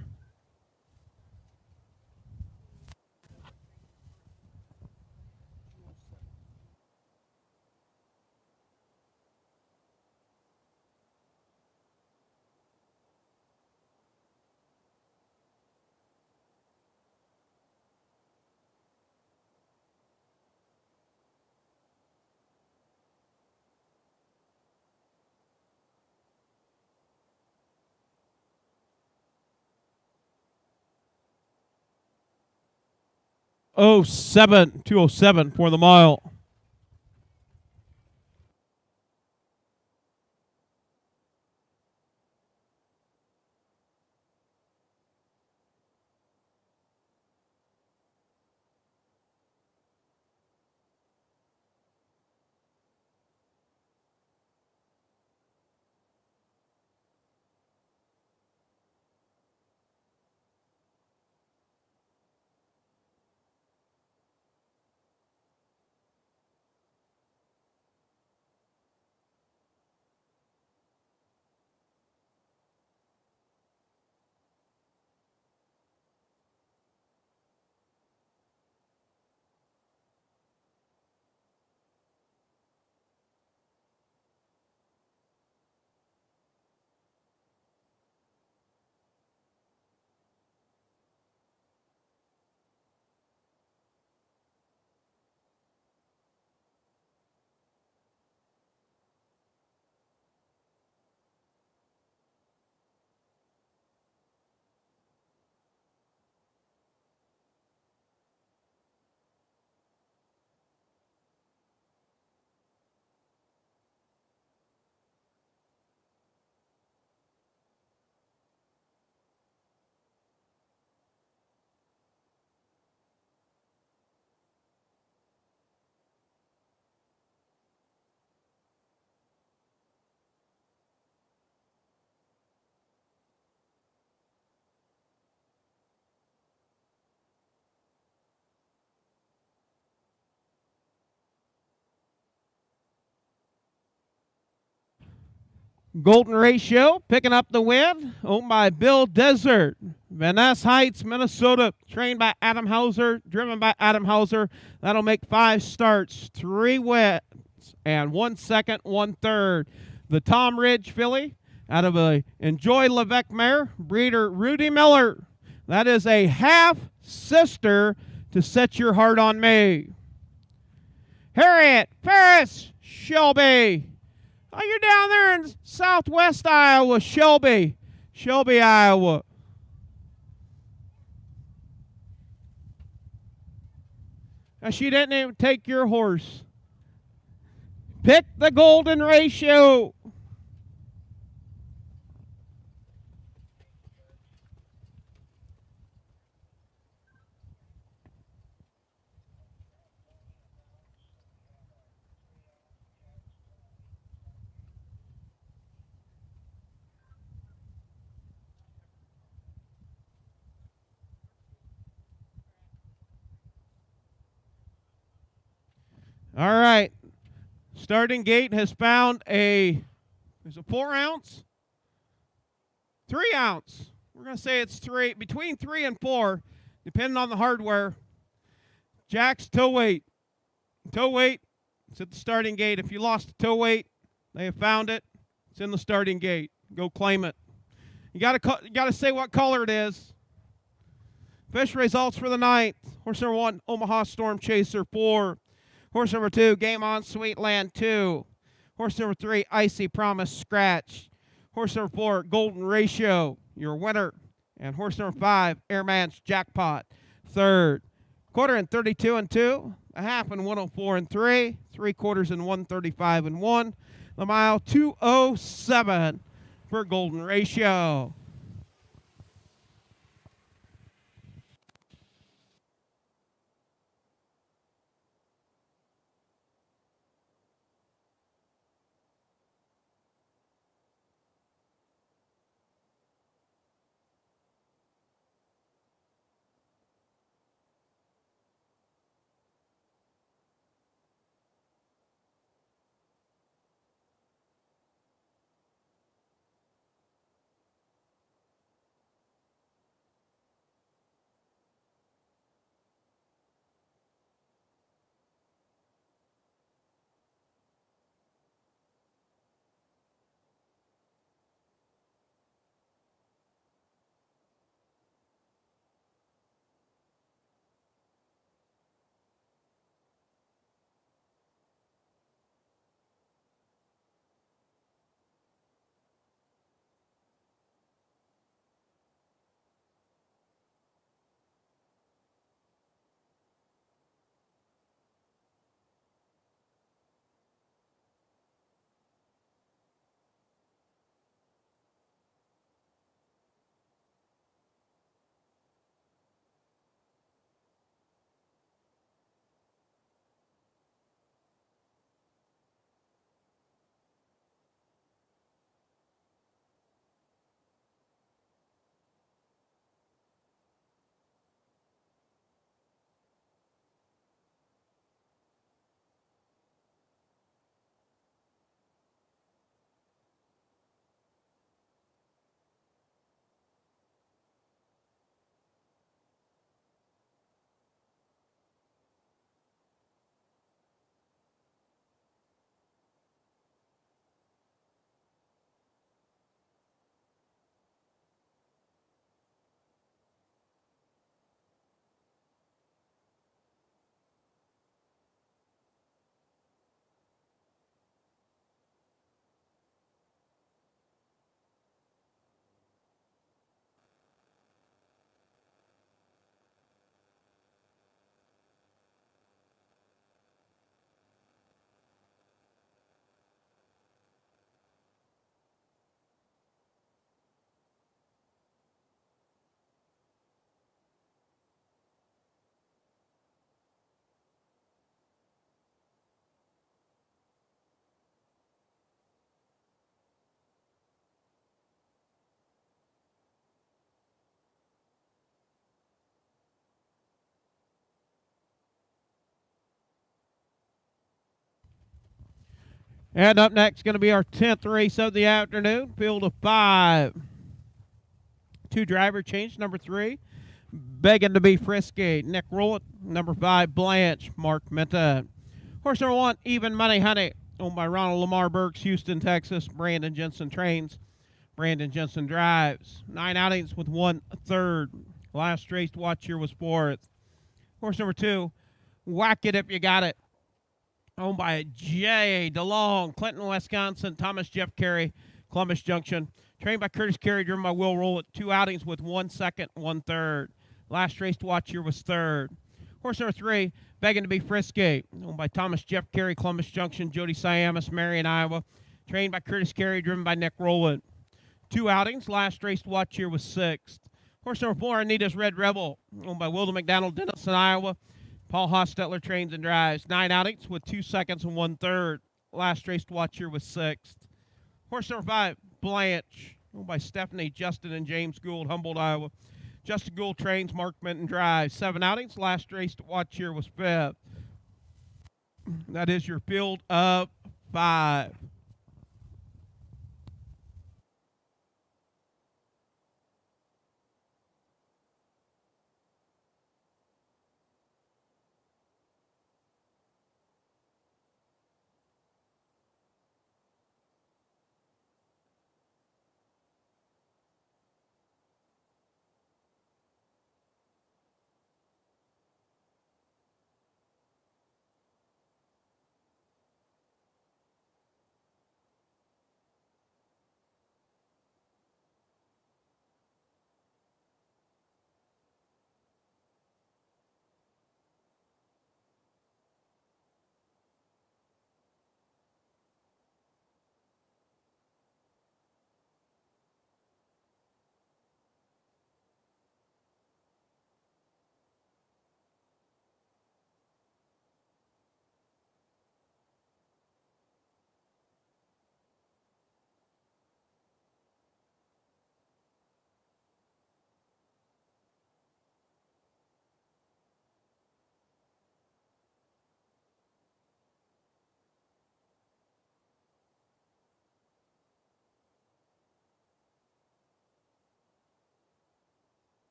Oh, 207 for the mile. Golden Ratio picking up the win, owned by Bill Desert. Van Ness Heights, Minnesota, trained by Adam Hauser, driven by Adam Hauser. That'll make 5 starts, 3 wins, and 1 second, 1 third. The Tom Ridge filly out of a Enjoy Levesque mare, breeder Rudy Miller. That is a half sister to Set Your Heart on Me. Harriet Ferris Shelby. Oh, you're down there in southwest Iowa, Shelby, Iowa. Now, she didn't even take your horse. Pick the Golden Ratio. All right. Starting gate has found there's a 4 ounce, 3 ounce. We're going to say it's between 3 and 4, depending on the hardware. Jack's toe weight. Toe weight, it's at the starting gate. If you lost the toe weight, they have found it. It's in the starting gate. Go claim it. You got to say what color it is. Fish results for the 9th. Horse number 1, Omaha Storm Chaser 4. Horse number 2, Game On Sweetland 2. Horse number 3, Icy Promise Scratch. Horse number 4, Golden Ratio, your winner. And horse number 5, Airman's Jackpot, 3rd. Quarter in 32 and 2. A half in 104 and 3. 3/4 in 135 and 1. The mile 207 for Golden Ratio. And up next going to be our 10th race of the afternoon. Field of 5. 2 driver change. Number 3, begging to be frisky, Nick Rowlett. Number 5, Blanche, Mark Minton. Horse number 1, Even Money Honey, owned by Ronald Lamar Burks, Houston, Texas. Brandon Jensen trains. Brandon Jensen drives. 9 outings with 1/3. Last race to watch here was 4th. Horse number 2, Whack It If You Got It, owned by Jay DeLong, Clinton, Wisconsin. Thomas Jeff Carey, Columbus Junction. Trained by Curtis Carey, driven by Will Rowlett. 2 outings with 1 second, 1/3. Last race to watch here was 3rd. Horse number 3, Begging to Be Frisky, owned by Thomas Jeff Carey, Columbus Junction. Jody Siamis, Marion, Iowa. Trained by Curtis Carey, driven by Nick Rowlett. 2 outings. Last race to watch here was 6th. Horse number 4, Anita's Red Rebel, owned by Wilda McDonald, Denison, Iowa. Paul Hostetler trains and drives. 9 outings with 2 seconds and 1/3. Last race to watch here was 6th. Horse number 5, Blanche, owned by Stephanie, Justin, and James Gould, Humboldt, Iowa. Justin Gould trains, Mark Minton drives. 7 outings. Last race to watch here was 5th. That is your field of 5.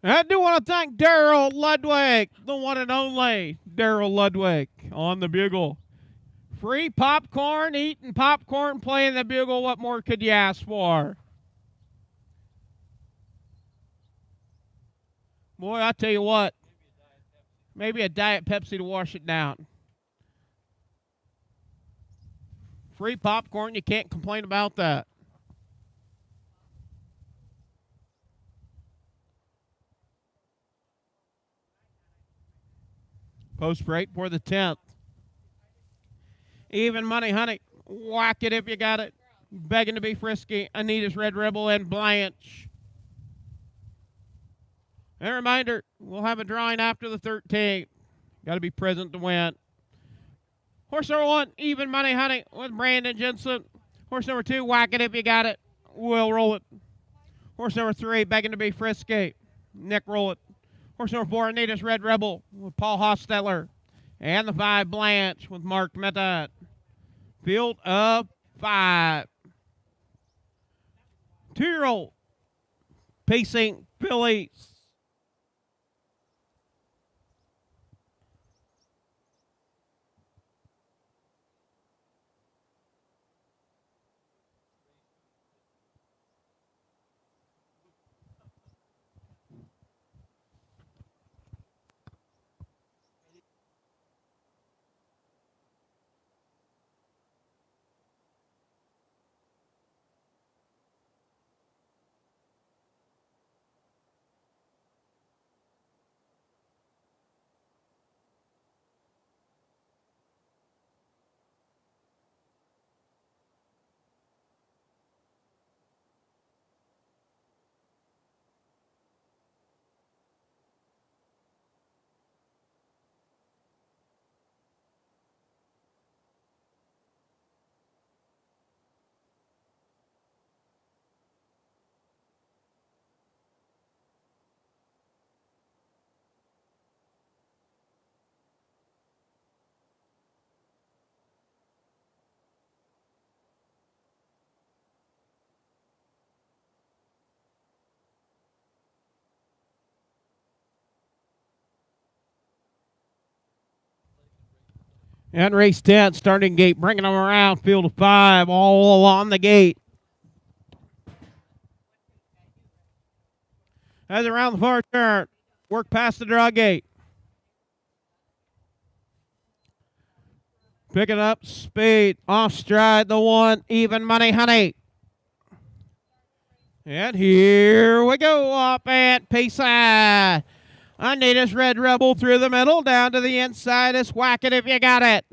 I do want to thank Daryl Ludwig, the one and only Daryl Ludwig on the bugle. Free popcorn, eating popcorn, playing the bugle. What more could you ask for? Boy, I tell you what, maybe a Diet Pepsi to wash it down. Free popcorn, you can't complain about that. Post break for the 10th. Even Money Honey, Whack It If You Got It. Begging to Be Frisky, Anita's Red Rebel, and Blanche. And a reminder, we'll have a drawing after the 13th. Got to be present to win. Horse number 1, Even Money Honey with Brandon Jensen. Horse number 2, Whack It If You Got It, Will Rowlett. Horse number 3, begging to be frisky. Nick Rowlett. Horse number 4, Anita's Red Rebel with Paul Hostetler. And the 5, Blanche with Mark Metat. Field of 5. 2-year-old Pacing Fillies. And race 10, starting gate, bringing them around, field of 5, all along the gate. As around the far turn, work past the draw gate. Picking up speed, off stride, the 1, Even Money Honey. And here we go, up at Pace. Anita's Red Rebel through the middle, down to the inside. It's Whack It If You Got It.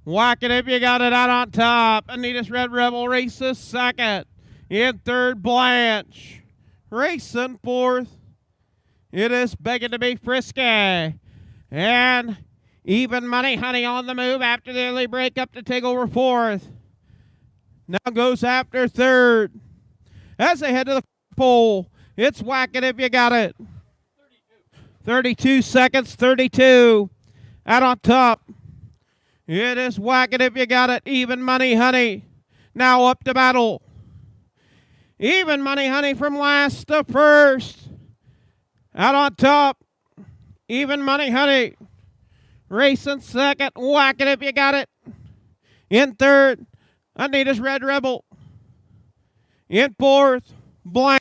Whack It If You Got It out on top. Anita's Red Rebel races second. In third, Blanche. Racing fourth. It is begging to be frisky. And Even Money Honey on the move after the early break up to take over fourth. Now goes after third. As they head to the pole, it's Whack It If You Got It. 32 seconds, 32. Out on top. It is Whack It If You Got It. Even Money Honey. Now up to battle. Even Money Honey from last to first. Out on top. Even Money Honey. Racing second. Whack It If You Got It. In third, Anita's Red Rebel. In fourth, Blanche.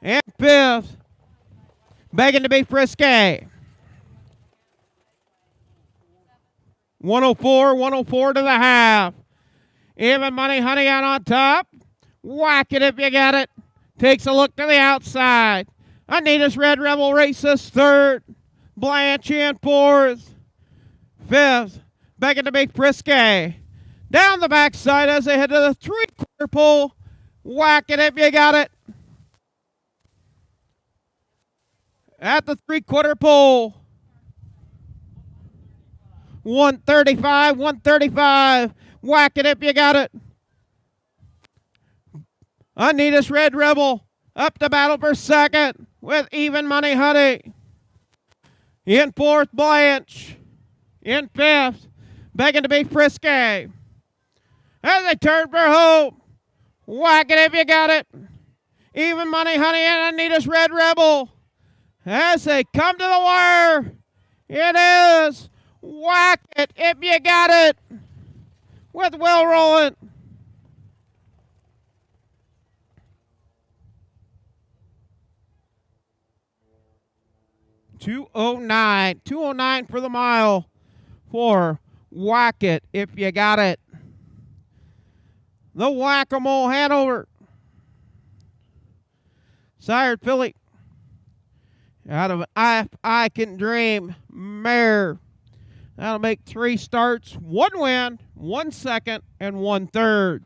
And fifth, begging to be frisky. 104 to the half. Even Money Honey out on top. Whack It If You Got It. Takes a look to the outside. Anita's Red Rebel races third. Blanche in fourth. Fifth, begging to be frisky. Down the backside as they head to the 3/4 pole. Whack It If You Got It. At the 3/4 pole. 135. Whack It If You Got It. Anita's Red Rebel up to battle for second with Even Money Honey. In fourth, Blanche. In fifth, begging to be frisky. As they turn for home. Whack It If You Got It. Even Money Honey and Anita's Red Rebel. As they come to the wire, it is Whack It If You Got It with Will Rowland. $209 for the mile for Whack It If You Got It. The Whack-A-Mole Hanover. Sired filly out of I Can Dream mare. That'll make 3 starts, 1 win, 1 second, and 1 third.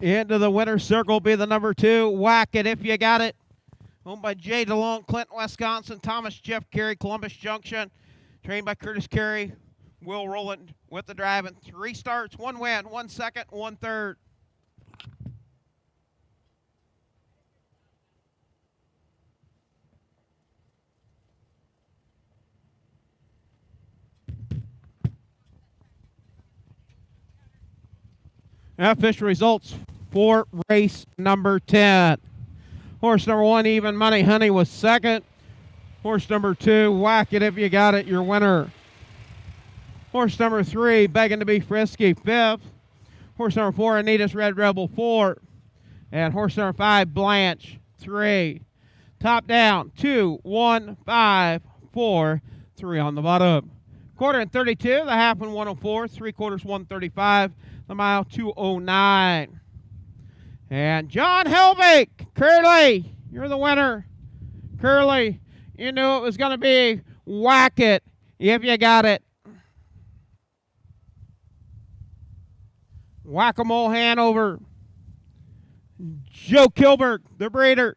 Into the winner's circle will be the number 2, Whack It If You Got It. Owned by Jay DeLong, Clinton, Wisconsin. Thomas Jeff Carey, Columbus Junction. Trained by Curtis Carey. Will Rowland with the driving. 3 starts, 1 win, 1 second, 1 third. Official results for race number 10. Horse number 1, Even Money Honey, was second. Horse number 2, Whack It If You Got It, your winner. Horse number 3, Begging to Be Frisky, 5th. Horse number 4, Anita's Red Rebel, 4th. And horse number 5, Blanche, 3. Top down, 2, 1, 5, 4, 3 on the bottom. Quarter and 32, the half and 104, 3/4 135, the mile 209. And John Helbig, Curly, you're the winner. Curly, you knew it was going to be Whack It If You Got It. Whack-a-mole Hanover. Joe Kilberg, the breeder.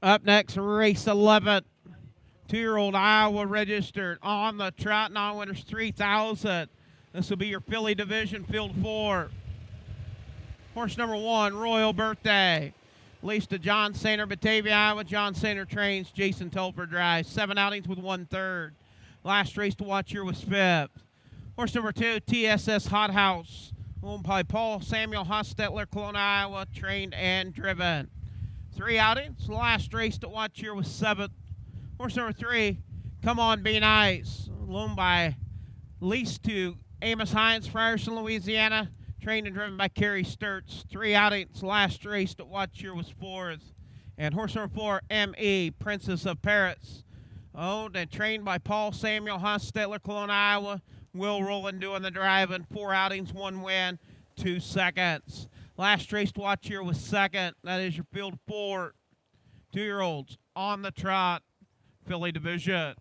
Up next, race 11. 2-year-old Iowa registered on the trot. Non-winners 3,000. This will be your filly division, field 4. Horse number 1, Royal Birthday. Leased to John Sainer, Batavia, Iowa. John Sainer trains. Jason Telfer drives. 7 outings with 1/3. Last race to watch here was 5th. Horse number 2, TSS Hot House. Owned by Paul Samuel Hostetler, Kelowna, Iowa. Trained and driven. 3 outings. Last race to watch here was 7th. Horse number 3, Come On Be Nice. Loaned by leased to Amos Hines, Frierson, Louisiana. Trained and driven by Kerry Sturts. 3 outings. Last race to watch here was 4th. And horse number 4, M.E., Princess of Paris. Owned and trained by Paul Samuel Hostetler, Kelowna, Iowa. Will Rowland doing the driving. 4 outings, 1 win, 2 seconds. Last race to watch here was 2nd. That is your field 4. 2-year-olds on the trot. Filly division.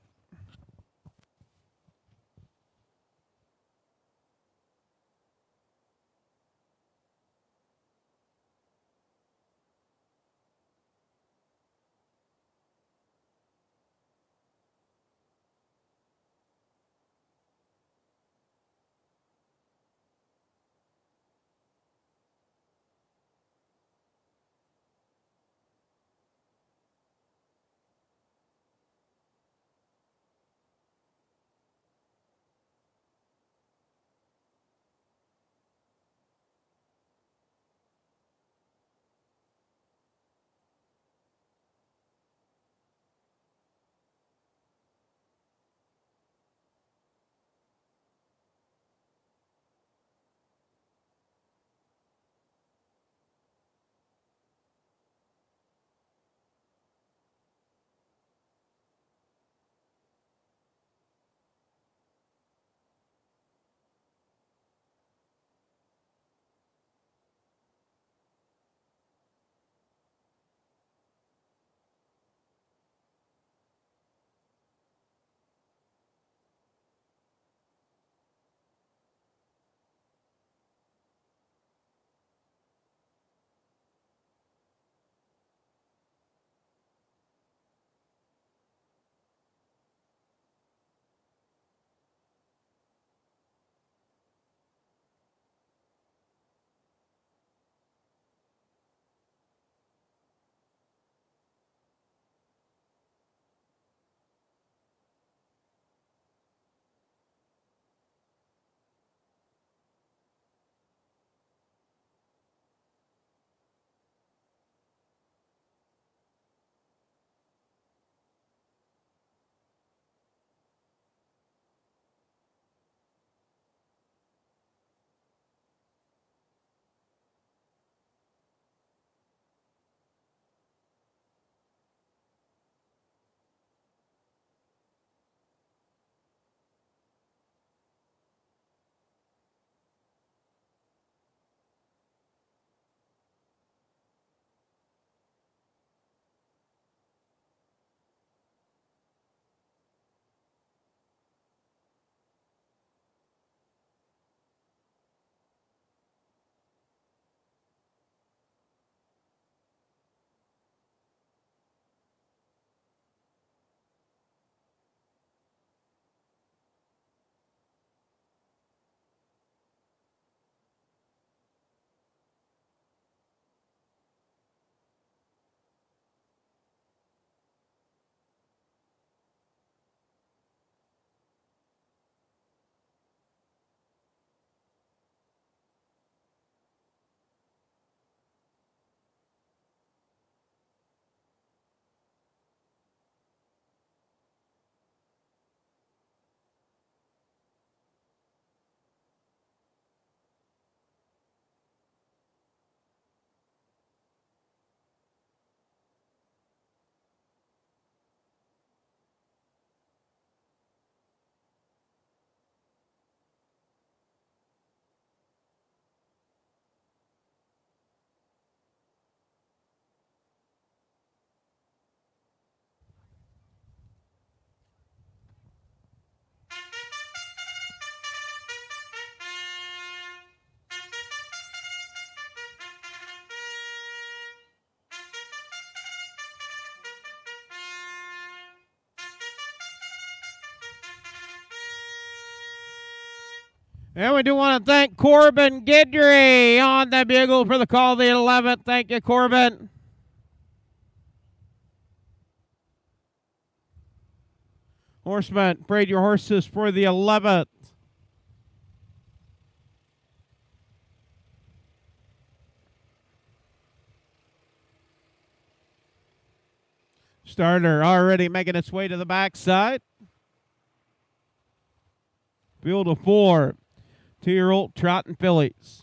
And we do want to thank Corbin Guidry on the bugle for the call of the 11th. Thank you, Corbin. Horseman, braid your horses for the 11th. Starter already making its way to the backside. Field of 4, 2-year-old trotting fillies.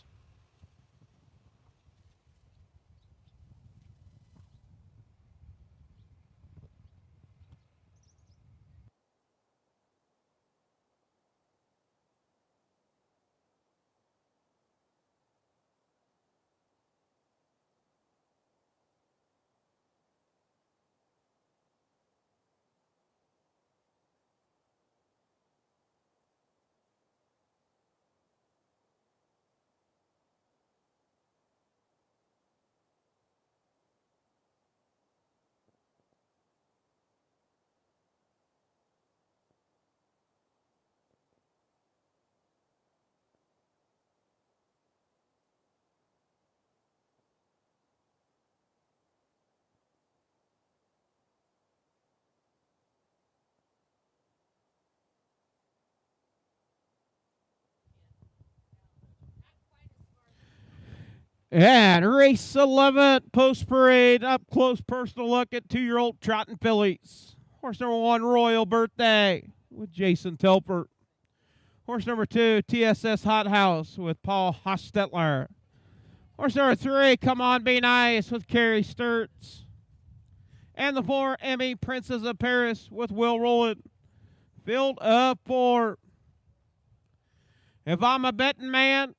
And race 11, post parade, up close personal look at 2-year-old trotting fillies. Horse number 1, Royal Birthday with Jason Telford. Horse number 2, TSS Hot House with Paul Hostetler. Horse number 3, Come On Be Nice with Carrie Sturts. And the 4, Emmy Princess of Paris with Will Rowland. Field of 4. If I'm a betting man,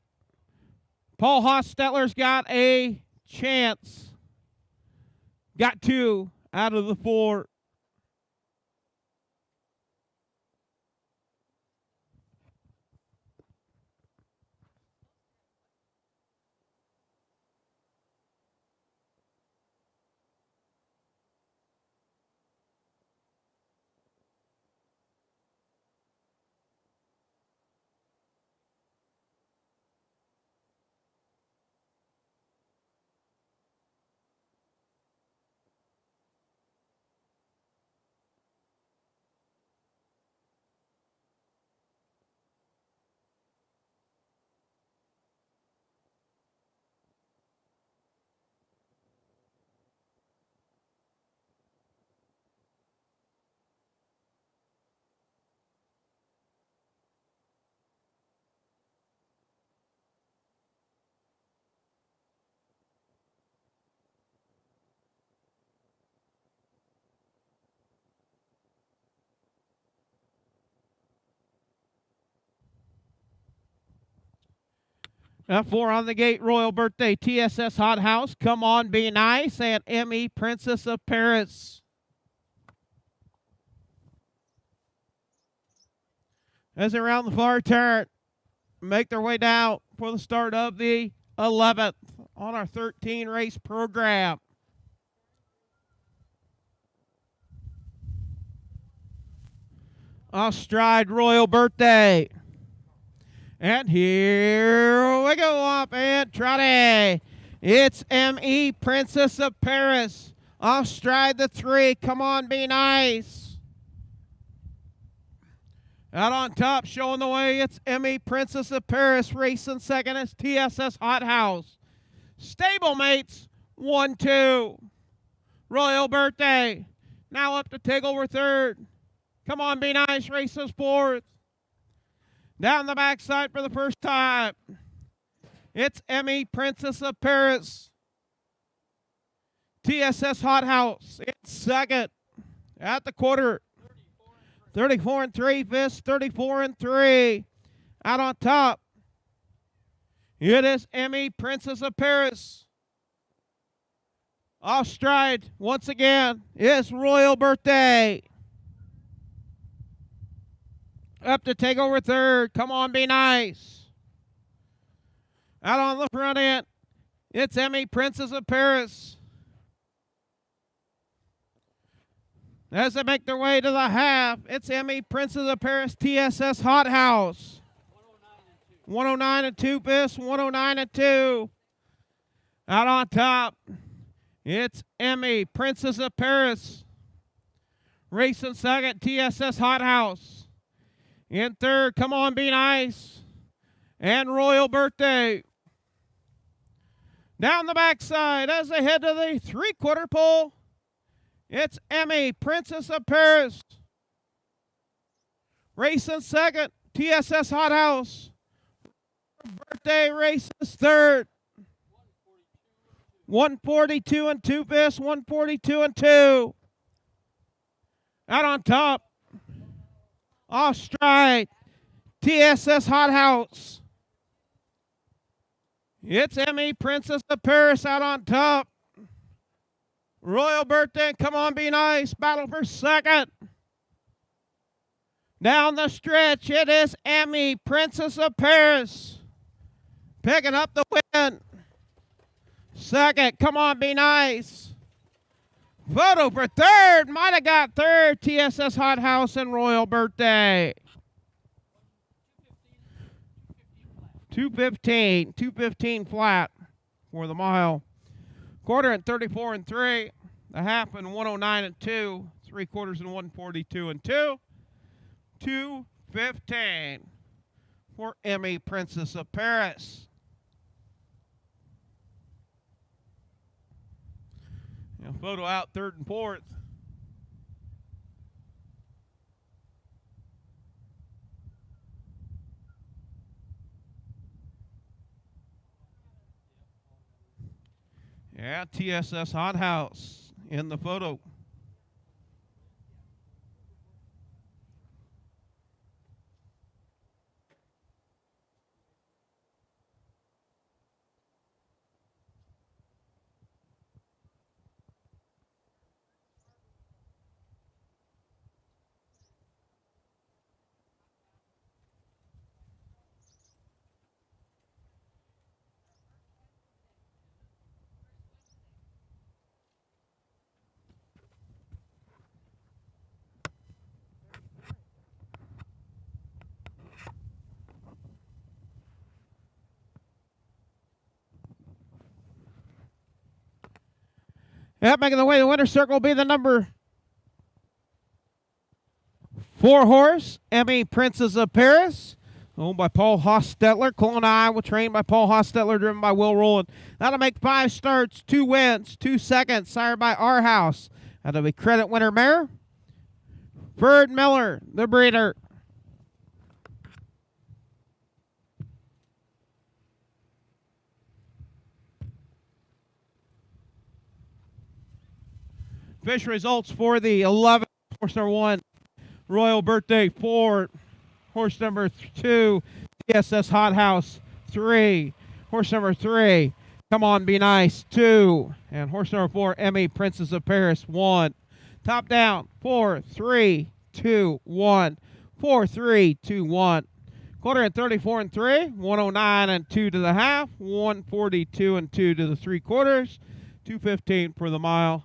Paul Hostetler's got a chance. Got 2 out of the 4. F4 on the gate, Royal Birthday, TSS Hot House, Come On Be Nice, and Emmy Princess of Paris. As they round the far turn, make their way down for the start of the 11th on our 13 race program. Off stride, Royal Birthday. And here we go, up and trotty. It's M.E. Princess of Paris. Off stride the 3, Come On Be Nice. Out on top, showing the way, it's M.E. Princess of Paris. Racing second is TSS Hot House. Stablemates, 1-2. Royal Birthday. Now up to take over third. Come On Be Nice, races fourth. Down the backside for the first time, it's Emmy Princess of Paris. TSS Hot House in second at the quarter. 34-3, fifth, 34-3. Out on top, it is Emmy Princess of Paris. Off stride once again is Royal Birthday. Up to take over third. Come On Be Nice. Out on the front end, it's Emmy Princess of Paris. As they make their way to the half, it's Emmy Princess of Paris, TSS Hot House. 109 and 2. 109 and 2 fifths, 109 and 2. Out on top, it's Emmy, Princess of Paris. Racing second, TSS Hot House. In third, Come On Be Nice. And Royal Birthday. Down the backside as they head to the three-quarter pole, it's Emmy, Princess of Paris. Racing second, TSS Hot House. Birthday races third. 142 and 2 fifths, 142 and 2. Out on top, off stride, TSS Hot House. It's Emmy, Princess of Paris out on top. Royal Birthday, Come On Be Nice, battle for second. Down the stretch, it is Emmy, Princess of Paris, picking up the win. Second, Come On Be Nice. Photo for third, might have got third, TSS Hot House and Royal Birthday. 215 flat for the mile. Quarter and 34 and 3. The half and 109 and 2. 3/4 and 142 and 2. 215 for Emmy, Princess of Paris. Now photo out third and fourth. Yeah, TSS Hot House in the photo. Yep, making the way to the winner's circle will be the number 4 horse, Emmy, Princess of Paris, owned by Paul Hostetler. Kelowna, Iowa, trained by Paul Hostetler, driven by Will Rowland. That'll make 5 starts, 2 wins, 2 seconds, sired by Our House. That'll be credit winner mare, Bird Miller, the breeder. Fish results for the 11th, horse number 1, Royal Birthday, 4, horse number 2, TSS Hot House, 3, horse number 3, Come On Be Nice, 2, and horse number 4, Emmy, Princess of Paris, 1. Top down, 4, 3, 2, 1, 4, 3, 2, 1. Quarter and 34 and 3, 109 and 2 to the half, 142 and 2 to the 3/4, 215 for the mile.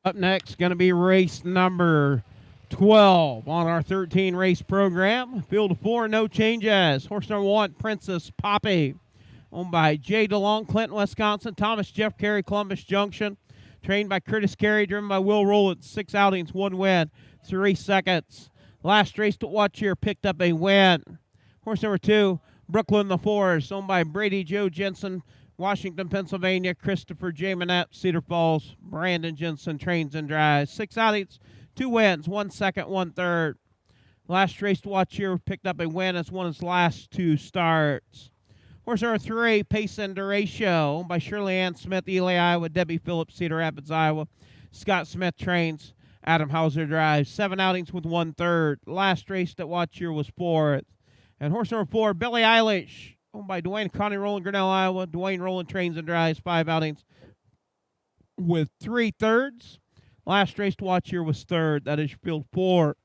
Up next, going to be race number 12 on our 13 race program. Field of 4, no changes. Horse number 1, Princess Poppy, owned by Jay DeLong, Clinton, Wisconsin. Thomas Jeff Carey, Columbus Junction. Trained by Curtis Carey, driven by Will Rowland. 6 outings, 1 win, 3 seconds. Last race to watch here picked up a win. Horse number 2, Brooklyn the Forest, owned by Brady Joe Jensen, Washington, Pennsylvania. Christopher J. Manette, Cedar Falls. Brandon Jensen trains and drives. 6 outings, 2 wins, 1 second, 1 third. Last race to watch here picked up a win as won his last 2 starts. Horse number 3, Pace and Trot, owned by Shirley Ann Smith, Ely, Iowa. Debbie Phillips, Cedar Rapids, Iowa. Scott Smith trains. Adam Hauser drives. 7 outings with 1 third. Last race to watch here was 4th. And horse number 4, Billie Eilish, owned by Dwayne Connie Rowland, Grinnell, Iowa. Dwayne Rowland trains and drives. 5 outings with 3 thirds. Last race to watch here was 3rd. That is field 4.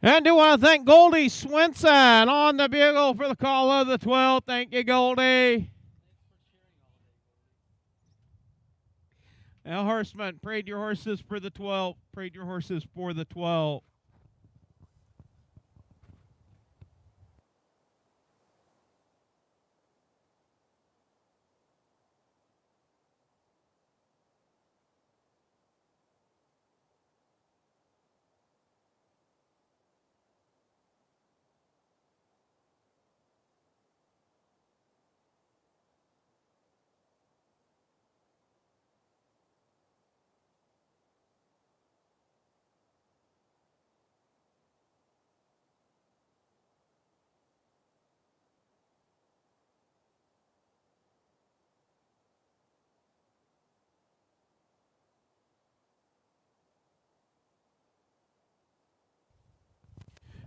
And do want to thank Goldie Swenson on the bugle for the call of the 12th. Thank you, Goldie. Now, Horseman, parade your horses for the 12th. Parade your horses for the 12th.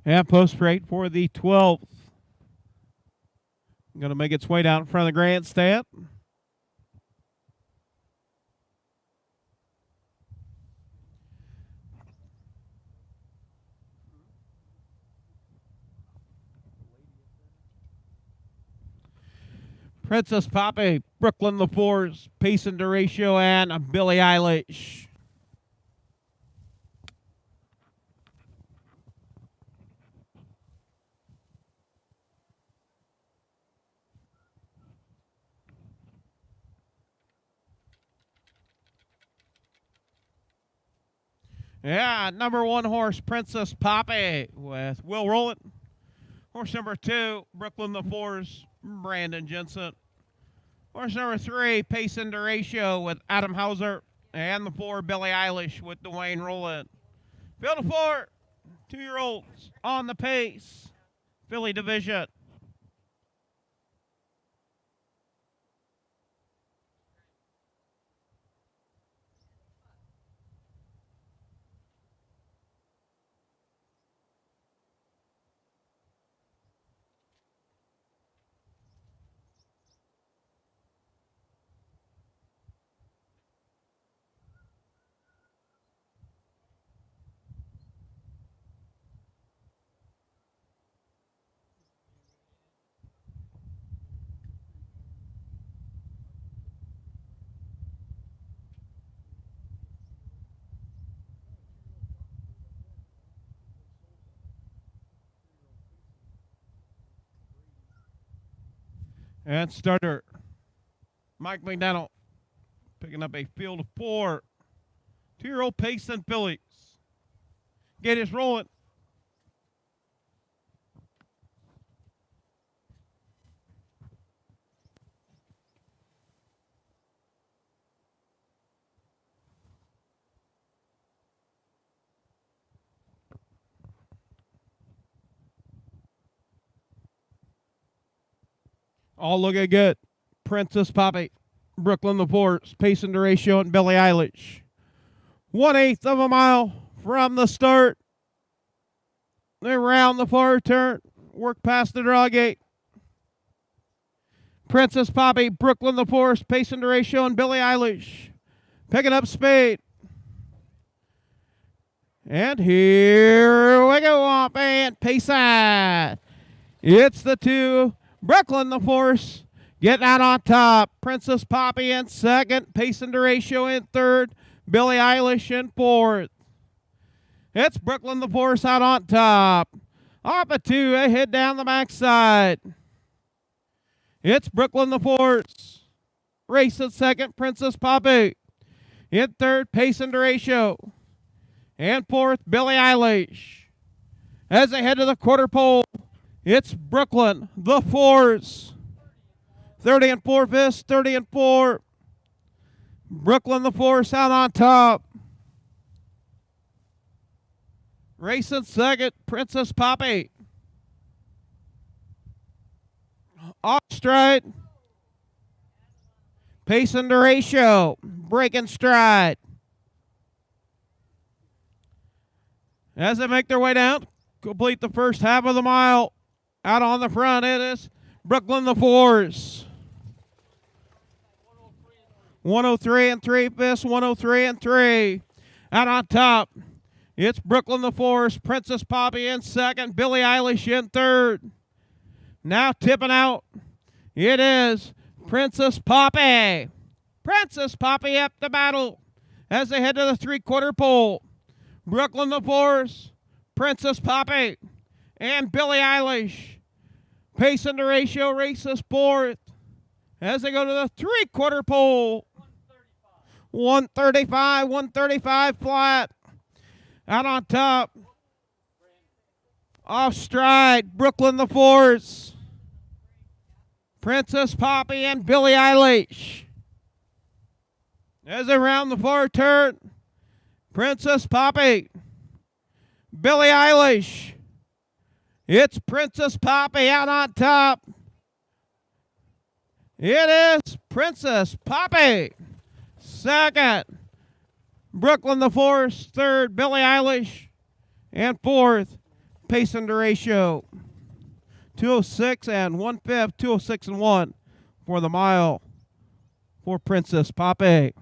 And post parade for the 12th. Going to make its way down in front of the grandstand. Princess Poppy, Brooklyn the Force, Pace and Trot, and Billie Eilish. Yeah, number 1 horse, Princess Poppy with Will Rowland. Horse number 2, Brooklyn the Force, Brandon Jensen. Horse number 3, Pace and Ratio with Adam Hauser. And the 4, Billie Eilish with Dwayne Rowland. Field of 4, 2-year-olds on the pace. Filly division. And starter, Mike McDonald picking up a field of 4. 2-year-old Pace and fillies. Get us rolling. All looking good. Princess Poppy, Brooklyn the Force, Pace and Ratio, and Billie Eilish. 1/8 of a mile from the start. They round the far turn, work past the draw gate. Princess Poppy, Brooklyn the Force, Pace and Ratio, and Billie Eilish picking up speed. And here we go off and pace out. It's the 2, Brooklyn the Force, getting out on top. Princess Poppy in second, Pace and Ratio in third, Billie Eilish in fourth. It's Brooklyn the Force out on top. Off a 2, they head down the backside. It's Brooklyn the Force. Race in second, Princess Poppy. In third, Pace and Ratio. And fourth, Billie Eilish. As they head to the quarter pole, it's Brooklyn the Force. 30 and 4 fists, 30 and 4. Brooklyn the Force out on top. Racing second, Princess Poppy. Off stride. Pace and Ratio. Breaking stride. As they make their way down, complete the first half of the mile. Out on the front, it is Brooklyn the Force. 103 and 3 fists, 103 and 3. Out on top, it's Brooklyn the Force, Princess Poppy in second, Billie Eilish in third. Now tipping out, it is Princess Poppy. Princess Poppy up the battle as they head to the 3/4 pole. Brooklyn the Force, Princess Poppy, and Billie Eilish. Pace and Ratio races fourth as they go to the 3/4 pole. 135 flat. Out on top. Off stride, Brooklyn the Force. Princess Poppy and Billie Eilish. As they round the far turn, Princess Poppy, Billie Eilish. It's Princess Poppy out on top. It is Princess Poppy. Second, Brooklyn the Force. Third, Billie Eilish. And fourth, Pace and Ratio. 206 and 1/5, 206 and 1 for the mile for Princess Poppy.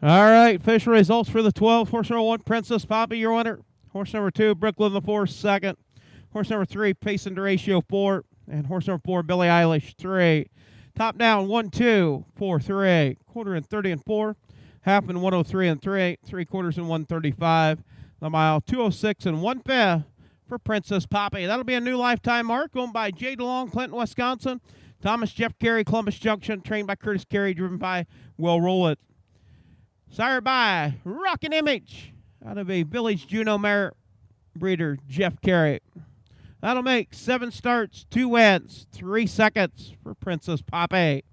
All right, official results for the 12th. Horse number 1, Princess Poppy, your winner. Horse number 2, Brooklyn the 4, second. Horse number 3, Pace and Trot, 4. And horse number 4, Billie Eilish, 3. Top down, 1, 2, 4, 3. Quarter and 30 and 4. Half and 103 and 3. 3/4 and 135. The mile, 206 and 1/5 for Princess Poppy. That'll be a new lifetime mark owned by Jay DeLong, Clinton, Wisconsin. Thomas Jeff Carey, Columbus Junction, trained by Curtis Carey, driven by Will Rollett. Sired by Rockin' Image out of a Village Juno mare breeder, Jeff Carey. That'll make 7 starts, 2 wins, 3 seconds for Princess Poppy.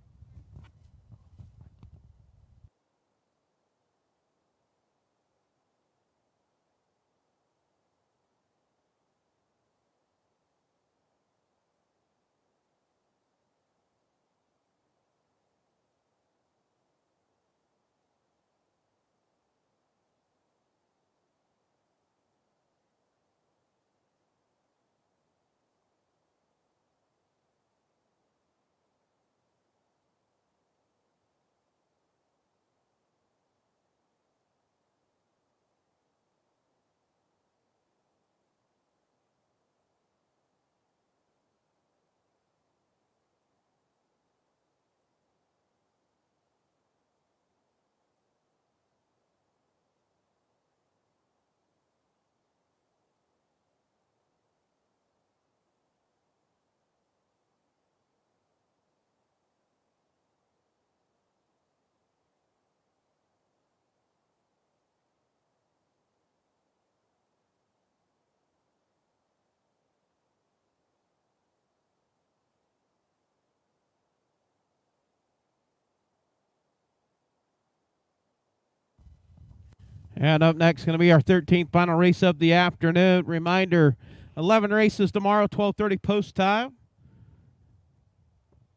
And up next going to be our 13th final race of the afternoon. Reminder, 11 races tomorrow, 12:30 post time.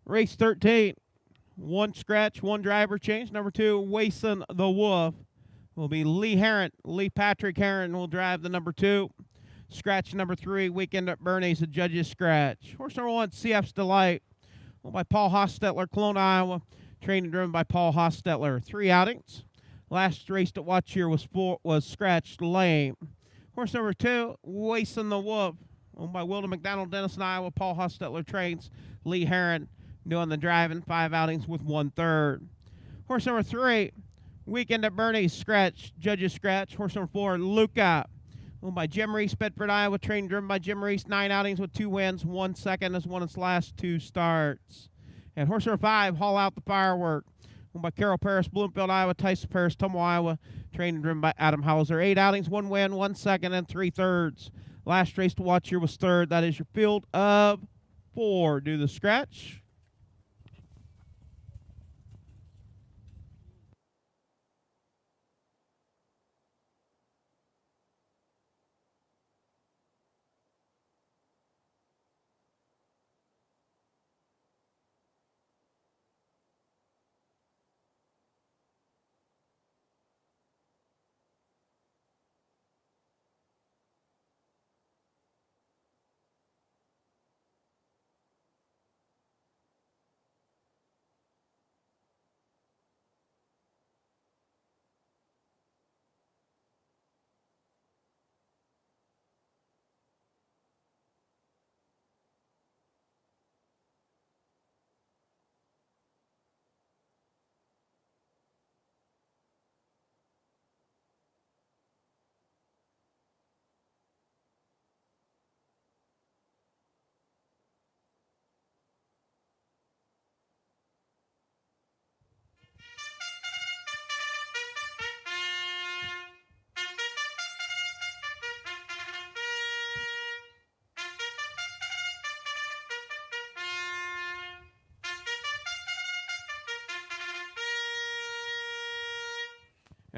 Race 13, 1 scratch, 1 driver change. Number 2, Wason the Wolf will be Lee Herron. Lee Patrick Herron will drive the number 2. Scratch number 3, Weekend at Bernie's, the judges scratch. Horse number 1, CF's Delight, by Paul Hostetler, Cologne, Iowa. Trained and driven by Paul Hostetler. 3 outings. Last race to watch here was Scratched Lame. Horse number 2, Wason the Wolf, owned by Wilden McDonald, Denison, Iowa. Paul Hostetler trains. Lee Herron doing the driving. 5 outings with 1/3. Horse number 3, Weekend at Bernie's, scratch. Judges scratch. Horse number 4, Luca, owned by Jim Reese, Bedford, Iowa. Trained and driven by Jim Reese. 9 outings with 2 wins. 1 second has won its last 2 starts. And horse number 5, Haul Out the Firework, by Carol Paris, Bloomfield, Iowa. Tyson Paris, Tumble, Iowa. Trained and driven by Adam Hauser. 8 outings, 1 win, 1 second, and 3/3. Last race to watch here was 3rd. That is your field of 4. Do the scratch.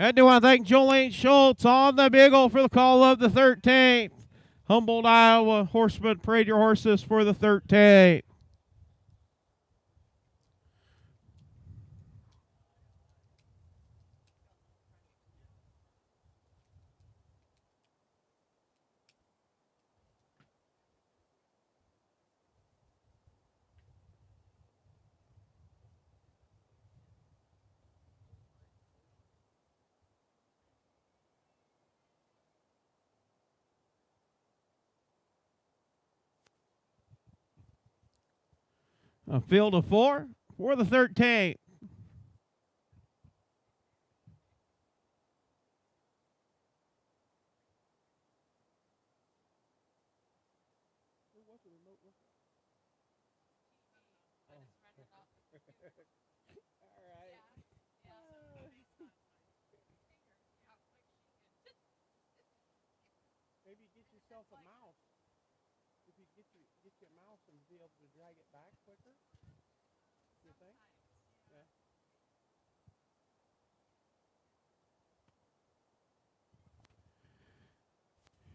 I do want to thank Jolene Schultz on the Beagle for the call of the 13th. Humboldt, Iowa. Horseman, parade your horses for the 13th. A field of 4 for the 13th. Maybe get yourself a mouse. If you get your mouse and be able to drag it back quicker, you think?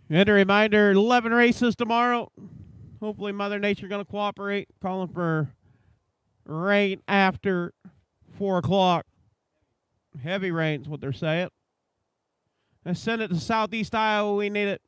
Yeah. And a reminder, 11 races tomorrow. Hopefully Mother Nature going to cooperate. Calling for rain after 4 o'clock. Heavy rain's what they're saying. Let's send it to southeast Iowa. We need it.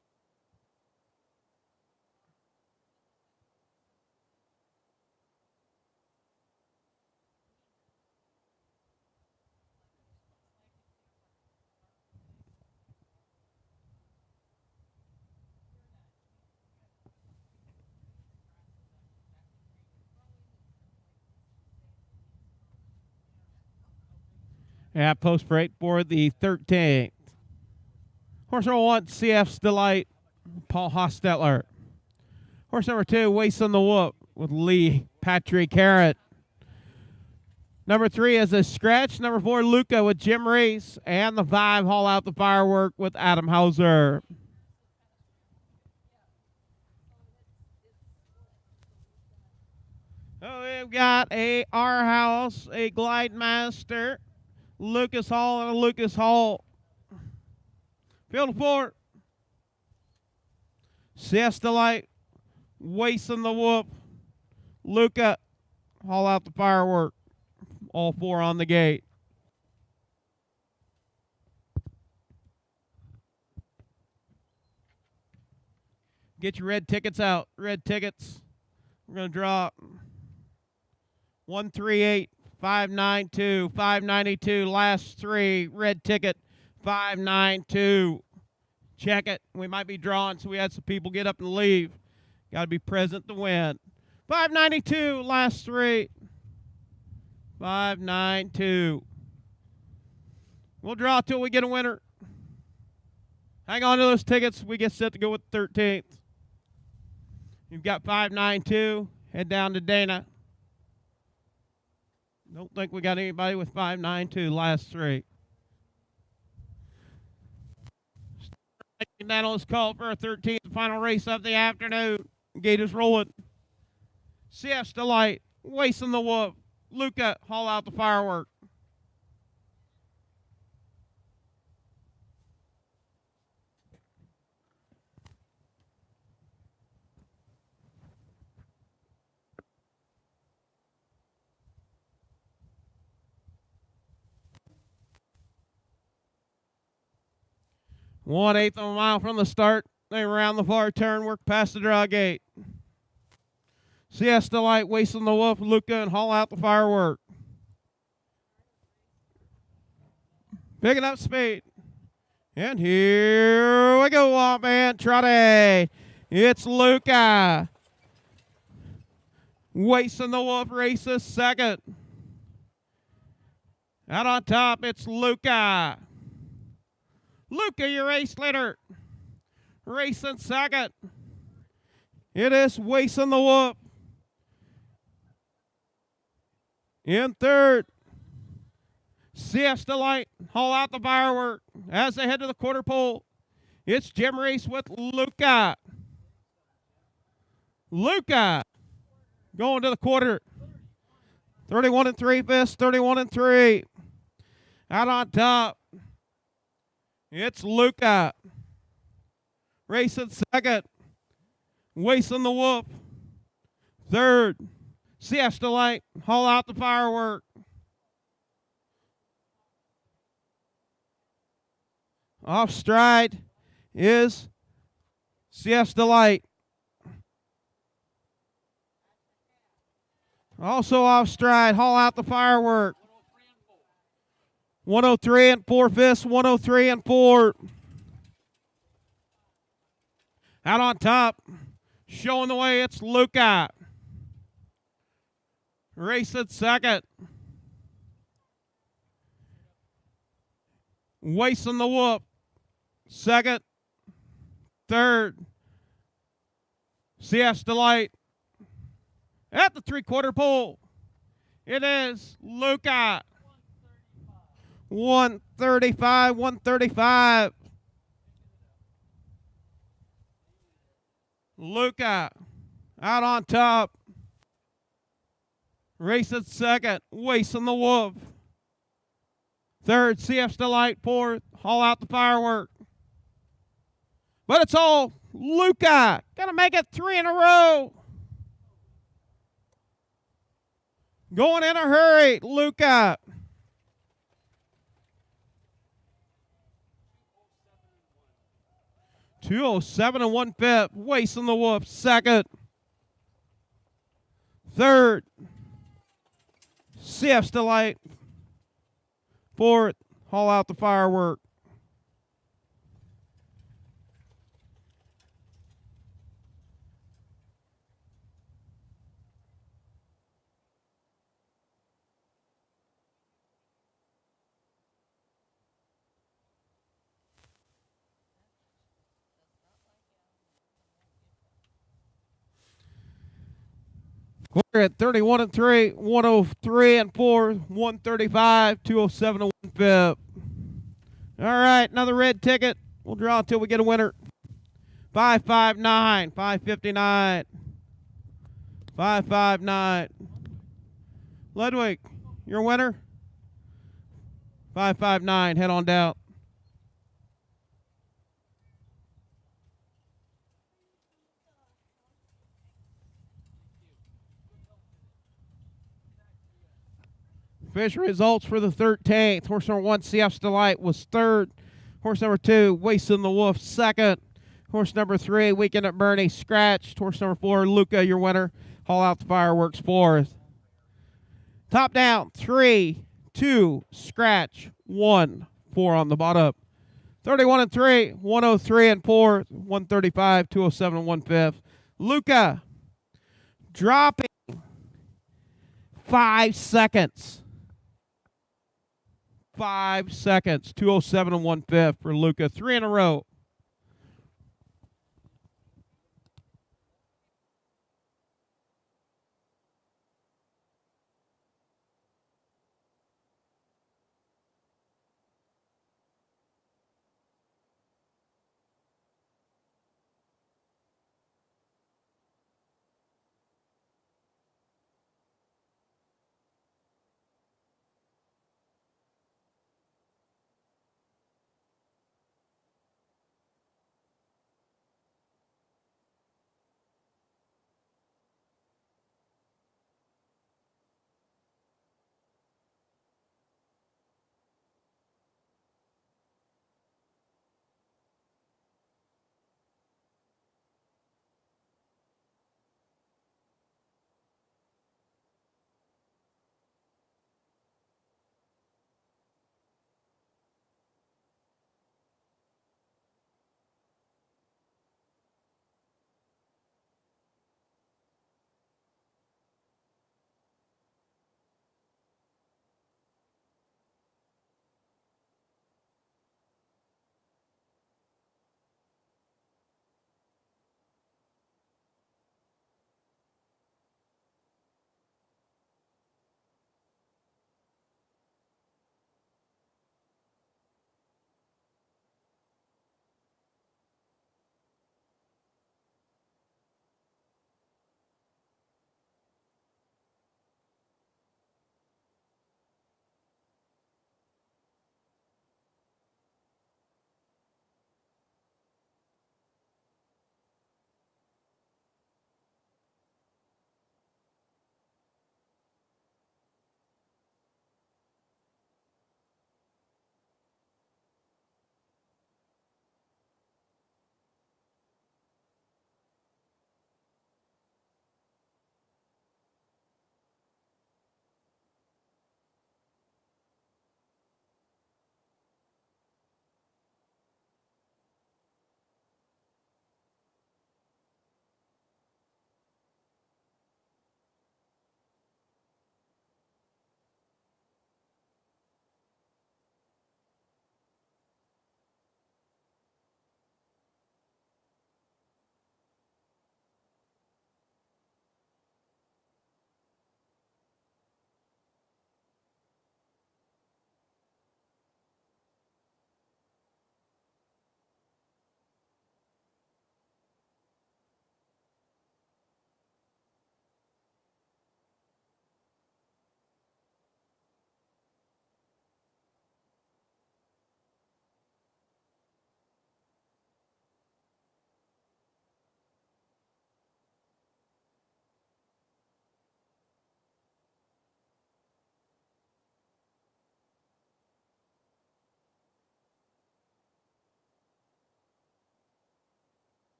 Yeah, post break for the 13th. Horse number 1, CF's Delight, Paul Hostetler. Horse number 2, Wasting the Whoop with Lee Patrick Carrot. Number 3 is a scratch. Number 4, Luca with Jim Reese. And the 5, Haul Out the Firework with Adam Hauser. Oh, we've got a Our House, a Glide Master, Lucas Hall, and a Lucas Hall. Field of 4. Siesta Light, Wasting the Whoop, Luca, Haul Out the Firework. All 4 on the gate. Get your red tickets out. Red tickets. We're going to draw 138, 592, 592. Last 3. Red ticket, 592. Check it. We might be drawing, so we had some people get up and leave. Got to be present to win. 592, last 3. 592. We'll draw till we get a winner. Hang on to those tickets. We get set to go with the 13th. You've got 592. Head down to Dana. Don't think we got anybody with 592. Last 3. That is called for a 13th final race of the afternoon. Gate is rolling. CF's Delight, Wasting the Whoop, Luca, Haul Out the Firework. One-eighth of a mile from the start. They round the far turn, work past the draw gate. Siesta Light, Wasting the Wolf, Luca, and Haul Out the Firework. Picking up speed. And here we go, off man, Trotty. It's Luca. Wasting the Wolf races second. Out on top, it's Luca. Luca, your race leader. Racing second. It is Wasting the Whoop. In third, Siesta Light, Haul Out the Firework. As they head to the quarter pole, it's Jim Reese with Luca. Luca going to the quarter. 31 and 3 fifths, 31 and 3. Out on top, it's Luca. Racing second, Wasting the Whoop. Third, Siesta Light, Haul Out the Firework. Off stride is Siesta Light. Also off stride, Haul Out the Firework. 103 and 4 fifths, 103 and 4. Out on top, showing the way, it's Luca. Race at second. Wasting the whoop. Second. Third. CS Delight. At the 3/4 pole. It is Luca. 135, 135. Luca out on top. Race at second. Wasting the Wolf. Third, CF's Delight. Fourth, haul out the firework. But it's all Luca. Gonna make it 3 in a row. Going in a hurry, Luca. .207 and 1/5. Wasting the Wolf. Second. Third. CF's Delight. Fourth. Haul out the firework. We're at 31 and 3, 103 and 4, 135, 207 and 1/5. All right, another red ticket. We'll draw until we get a winner. 559, 559, 559. Ludwig, your winner. 559. Head on down. Official results for the 13th. Horse number 1, CF's Delight, was third. Horse number 2, Wasting the Wolf, second. Horse number 3, Weekend at Bernie, scratched. Horse number 4, Luca, your winner. Haul out the fireworks, fourth. Top down, 3, 2, scratch, 1, 4 on the bottom. 31 and 3, 103 and 4, 135, 207 and 1/5. Luca dropping 5 seconds. 5 seconds. 207 and 1/5 for Luca. 3 in a row.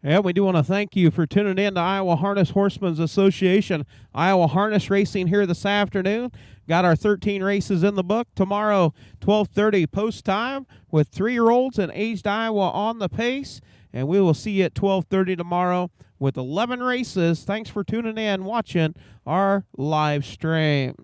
And we do want to thank you for tuning in to Iowa Harness Horsemen's Association, Iowa Harness Racing here this afternoon. Got our 13 races in the book. Tomorrow, 12:30 post time with 3-year-olds and aged Iowa on the pace. And we will see you at 12:30 tomorrow with 11 races. Thanks for tuning in, watching our live stream.